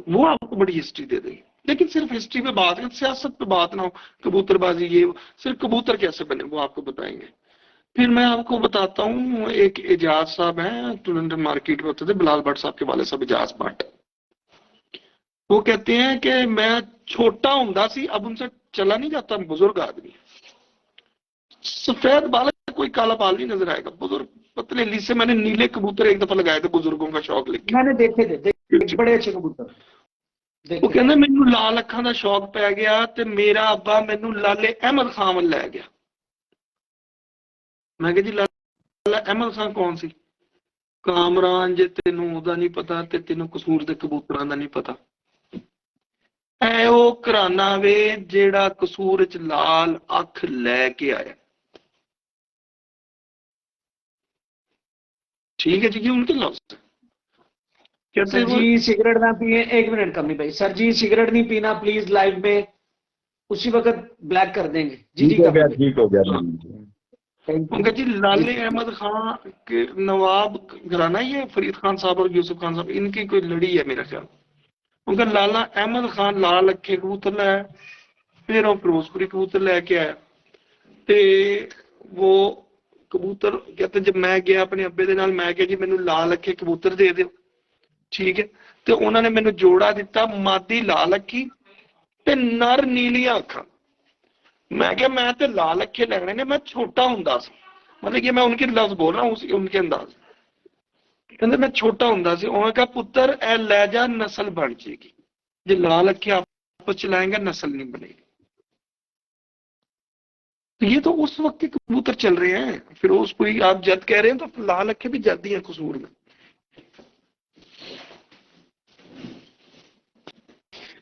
वो आपको बड़ी हिस्ट्री दे देंगे। लेकिन सिर्फ हिस्ट्री पे बात है, सियासत पे बात ना हो, कबूतरबाजी ये सिर्फ कबूतर कैसे बने वो आपको बताएंगे। फिर मैं आपको बताता हूँ, एक एजाज साहब हैं टूरंटन मार्केट में होते थे, बिलाल भट्ट साहब के वाले साहब एजाज भट्ट। वो कहते हैं कि मैं छोटा हुंदा सी, अब उनसे चला नहीं जाता, बुजुर्ग आदमी, सफेद बाल कोई काला बाल नहीं नजर आएगा, बुजुर्ग पतले लीसे। मैंने नीले कबूतर एक दफा लगाए थे बुजुर्गों का शौक लेके,
मैंने देखे थे बड़े अच्छे कबूतर।
वो कहते मैनू लाल अखां दा शौक पै गया ते मेरा अब्बा मैनू लाले अहमद खान वल लै गया। मैं कहा जी लाला अहमद खान कौन सी? कामरान जे तेनू ओदा नहीं पता ते तेनू कसूर दे कबूतरां दा नहीं पता। ऐ ओ घराना वे जेड़ा कसूर च लाल अख लैके आया। ठीक है जी, ये उनके लफ्ज है। कहते
सर जी सिगरेट ना पिए, 1 मिनट कमी भाई। सर जी सिगरेट नहीं पीना प्लीज, लाइव में उसी वक्त ब्लैक कर देंगे। जी जी
ठीक हो गया,
कमी
ठीक हो गया।
उनका जी लाले अहमद खान के नवाब घराना, ये फरीद खान साहब और यूसुफ खान साहब, इनकी कोई लड़ी है मेरा ख्याल। उनका लाला अहमद खान लाल अखे कबूतर लाया, फिर वो फिरोजपुरी कबूतर लैके आया। ते वो कबूतर कहते जब मैं गया अपने अब्बे दे नाल, मैं कहा जी मैनू लाल अखे कबूतर दे दो। ठीक है, तो उन्होंने मैनू जोड़ा दिता, मादी लाल अखी ते नर नीलियां अखां। मैं क्या मैं तो लाल अखे लगने ने, मैं छोटा हुंदा सी, मतलब कि मैं उनके लफ्ज बोल रहा हूँ उनके अंदाज। कहते मैं छोटा हुंदा सी, उन्होंने कहा पुत्र ए लै जा, नस्ल बन जाएगी, जो लाल अखे आपस चलाएंगे नस्ल नहीं बनेगी। तो ये तो उस वक्त के कबूतर चल रहे हैं। फिरोजपुरी आप जद कह रहे हैं तो लाल अखे भी जद ही है कसूर में।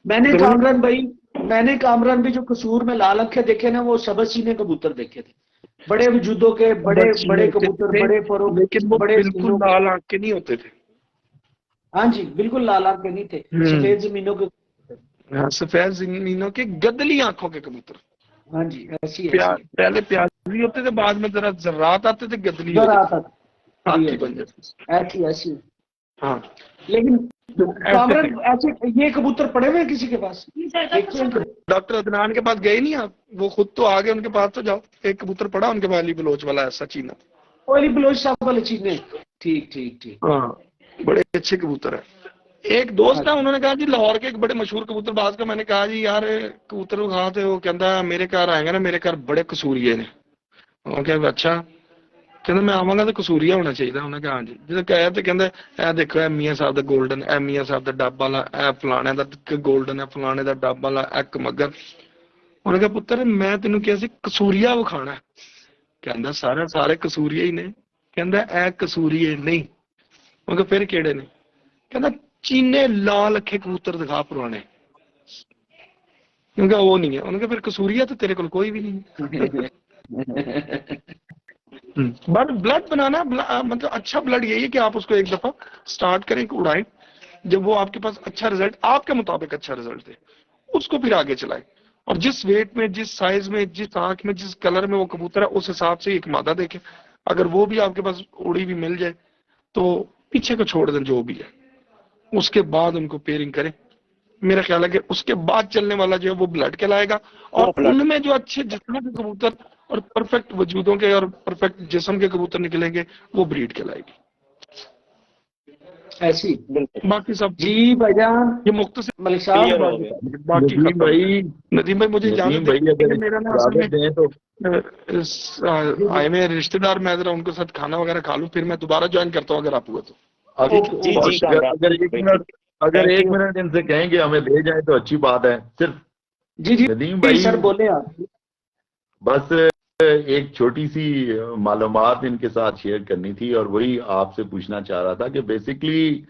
मैंने कामरान भी जो कसूर में लाल अखे देखे ना, वो सबज सीने कबूतर देखे थे, बड़े वजूदों के, बड़े बड़े कबूतर, बड़े फरो,
लेकिन वो
बड़े
बिल्कुल लाल आंख के नहीं होते थे।
हाँ जी बिल्कुल लाल आंख के नहीं थे, सफेद जमीनों के।
हाँ, सफेद जमीनों के गदली आंखों के कबूतर।
हाँ जी ऐसी
पहले प्याजी होते थे, बाद में जरा जर्रात आते थे, गदली हाथी बन जाते।
ऐसी।
हाँ
लेकिन कामरान ऐसे ये कबूतर पड़े हुए हैं किसी के पास?
डॉक्टर अदनान के पास गए नहीं आप? वो खुद तो आ गए, उनके पास तो जाओ। एक कबूतर पड़ा उनके पास, अली बलोच वाला ऐसा चीना,
अली बलोच साहब वाले चीने। ठीक ठीक ठीक।
हाँ बड़े अच्छे कबूतर है। एक दोस्त है, उन्होंने कहा जी लाहौर के एक बड़े मशहूर कबूतरबाज का, मैंने कहा जी यार कबूतर कहाँ थे? वो कहता मेरे घर आएंगे ना, मेरे घर बड़े कसूरिये ने। क्या अच्छा, कहते मैं आवांगा तो कसूरिया होना चाहिए। उन्हें कहा हाँ जी। जो कहा तो कहते ए देखो ए मियाँ साहब दा गोल्डन, ए मियाँ साहब दा डब वाला, ए फलाने दा गोल्डन, है फलाने दा डब वाला, ए कमगर। उन्हें कहा पुत्र मैं तेन कहा सी कसूरिया विखाना। कहता सारे कसूरिया ही ने। कहता ए कसूरिये नहीं। उन्हें फिर केड़े ने? कहता चीने लाल अखे कबूतर दिखा पुराने। उनका वो नहीं है। उनका फिर कसूरिया तो तेरे को कोई भी नहीं है। बट ब्लड बनाना मतलब अच्छा ब्लड यही है कि आप उसको एक दफा स्टार्ट करें, उड़ाएं, जब वो आपके पास अच्छा रिजल्ट, आपके मुताबिक अच्छा रिजल्ट दे, उसको फिर आगे चलाएं। और जिस वेट में, जिस साइज में, जिस आंख में, जिस कलर में वो कबूतर है, उस हिसाब से एक मादा देखें। अगर वो भी आपके पास उड़ी भी मिल जाए तो पीछे को छोड़ दें जो भी है, उसके बाद उनको पेयरिंग करें। मेरा ख्याल है कि उसके बाद चलने वाला जो है वो ब्लड कहलाएगा। और उनमें जो अच्छे जिस्म के कबूतर और परफेक्ट वजूदों के और परफेक्ट जिस्म के कबूतर निकलेंगे वो ब्रीड कहलाएगी।
ऐसी
बाकी सब
जी भाईजान,
ये मुख्तसर
मलिक साहब
बाकी
नदीम भाई,
नदीम भाई मुझे इजाजत
अगर
दीजिए, मेरा ना असल में
दें तो
आए में रिश्तेदार, मैं जरा उनके साथ खाना वगैरह खा लूं, फिर मैं दोबारा ज्वाइन करता हूँ अगर आप हुए तो।
अगर एक मिनट इनसे कहेंगे हमें ले जाए तो अच्छी बात है। सिर्फ
जी
नदीम भाई
सर बोले आप।
बस एक छोटी सी मालूमात इनके साथ शेयर करनी थी, और वही आपसे पूछना चाह रहा था कि बेसिकली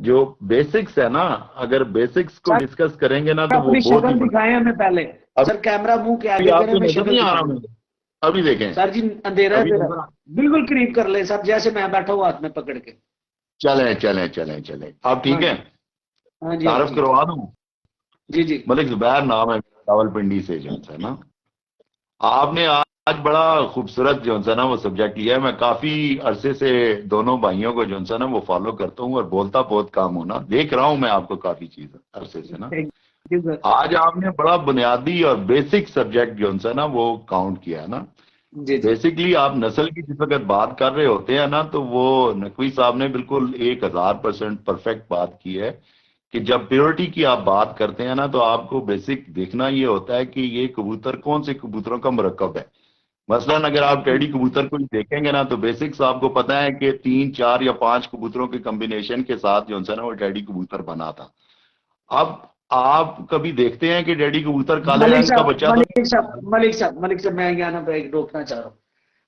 जो बेसिक्स है ना, अगर बेसिक्स को डिस्कस करेंगे ना तो वो बहुत ही
दिखाए हमें पहले। सर कैमरा मुंह के आगे
आपको नजर नहीं आ रहा मुझे? अभी देखें
सर जी, अंधेरा है बिल्कुल करीब कर ले सर, जैसे मैं बैठा हूँ हाथ में पकड़ के।
चले आप ठीक है?
हाँ जी,
तारफ करवा दूं?
जी जी।
मलिक जुबैर नाम है, रावलपिंडी से एजेंट है ना। आपने आज बड़ा खूबसूरत जो है ना वो सब्जेक्ट लिया है। मैं काफी अरसे से दोनों भाइयों को जो है ना वो फॉलो करता हूँ और बोलता बहुत कम हूं ना, देख रहा हूँ मैं आपको काफी चीज अरसे से ना।
Thank you sir.
आज आपने बड़ा बुनियादी और बेसिक सब्जेक्ट जो है ना वो काउंट किया है ना।
जी जी
बेसिकली आप नस्ल की जिस वक्त बात कर रहे होते हैं ना, तो वो नकवी साहब ने बिल्कुल 1000% परफेक्ट बात की है कि जब प्योरिटी की आप बात करते हैं ना, तो आपको बेसिक देखना ये होता है कि ये कबूतर कौन से कबूतरों का मरकब है। मसलन अगर आप टेडी कबूतर को देखेंगे ना, तो बेसिक्स आपको पता है कि 3, 4 या 5 कबूतरों के कॉम्बिनेशन के साथ जो है ना वो टेडी कबूतर बना था। अब आप कभी देखते हैं कि टेडी कबूतर काले
मलिक
रंग का
साहब,
बच्चा तो
मलिक साहब, मलिक साहब, मलिक साहब, मैं यहाँ ना ब्रेक रोकना चाह रहा हूँ।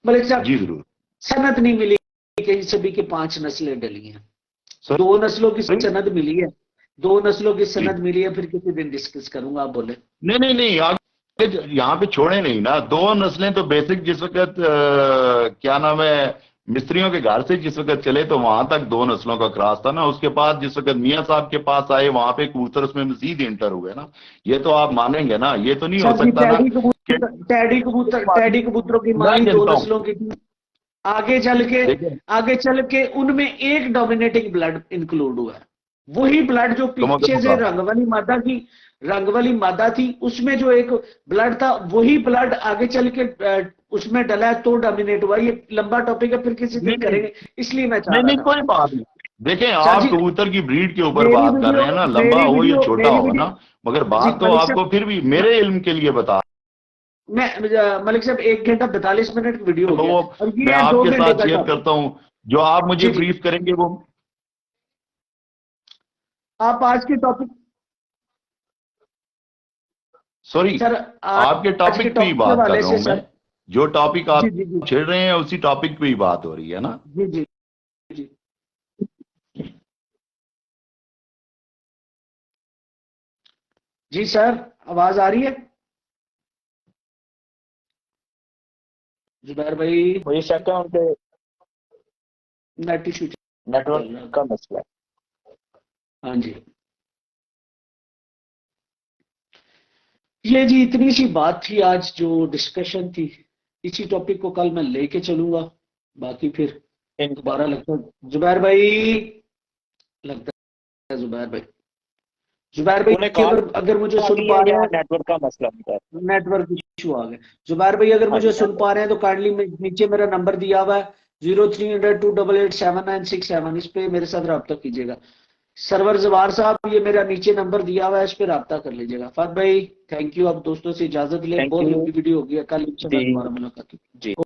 मलिक साहब,
जी जरूर
सनद नहीं मिली कि इन सभी की 5 नस्लें डली हैं।
सर।
2 नस्लों की सनद मिली है, 2 नस्लों की
जी।
सनद मिली है, फिर किसी दिन डिस्कस करूंगा, आप बोले।
नहीं नहीं नहीं, आगे यहाँ पे छोड़े नहीं ना। 2 नस्लें तो बेसिक जिस वक्त क्या नाम है, मिस्त्रियों के घर से जिस वक्त चले तो वहां तक 2 नस्लों का क्रॉस था ना। उसके बाद जिस वक्त मियाँ साहब के पास आए, वहां पे कबूतर उसमें मजीद इंटर हुए ना। ये तो आप मानेंगे ना, ये तो नहीं हो
सर जी,
सकता ना कि
टैडी कबूतरों की माँ
मैं
ही 2
गिनता हूँ।
नस्लों की थी।
देखिए
आगे चल के उनमें एक डोमिनेटिंग ब्लड इंक्लूड हुआ है। वही ब्लड जो पीछे से रंग वाली मादा थी, उसमें जो एक ब्लड था, वही ब्लड आगे चल के उसमें डला है, तो डोमिनेट हुआ। ये लंबा टॉपिक है, फिर किसी दिन करेंगे, इसलिए मैं चाह
नहीं
रहा
नहीं,
था।
कोई बात नहीं। देखें,
सर
आप
जी,
कबूतर की ब्रीड के ऊपर बात कर रहे हैं ना, लंबा हो या छोटा हो ना, मगर
जी
बात तो
मलिक
आपको
साहब,
फिर भी मेरे इल्म के लिए बता।
मैं मलिक साहब 1 घंटा 42 मिनट वीडियो हो
तो
गया,
वो
और ये
मैं
है 2
आपके
घंटे
साथ
का
शेयर
टॉपिक।
करता हूं, जो आप मुझे
जी जी,
ब्रीफ करेंगे वो।
आप आज के टॉपिक,
सॉरी,
सर
आपके
आज के
टॉपिक पे ही
टॉपिक के
बात कर
हवाले
रहा
से
हूं मैं।
सर।
जो टॉपिक आप
जी जी जी
छेड़ रहे हैं उसी टॉपिक पे ही बात हो रही है ना।
जी जी जी जी सर, आवाज आ रही है जुबैर भाई?
मुझे शक है उनके
नेट इशू
नेटवर्क का मसला है।
हाँ जी, ये जी इतनी सी बात थी आज, जो डिस्कशन थी। इसी टॉपिक को कल मैं लेके चलूंगा। बाकी फिर दोबारा लगता है जुबैर भाई, लगता है जुबैर भाई
उन्हें
कि
कहा
अगर मुझे सुन
कि
पा रहे
यहाँ
हैं,
नेटवर्क का मसला होता है।
नेटवर्क इशू आ गए। जुबैर भाई अगर
हाँ
मुझे
जी,
सुन पा रहे हैं तो काइंडली नीचे मेरा नंबर दिया हुआ है 03002887 इस पे मेरे साथ रब्ता कीजिएगा। सरवर जवार साहब, ये मेरा नीचे नंबर दिया हुआ है, इस पे रब्ता कर लीजिएगा। फात भाई थैंक यू, अब दोस्तों से इजाजत ले,
थैंक
बहुत
यू
लंबी वीडियो हो गई है, कल इंशाल्लाह
जी
दोबारा मुलाकात होगी।
जी।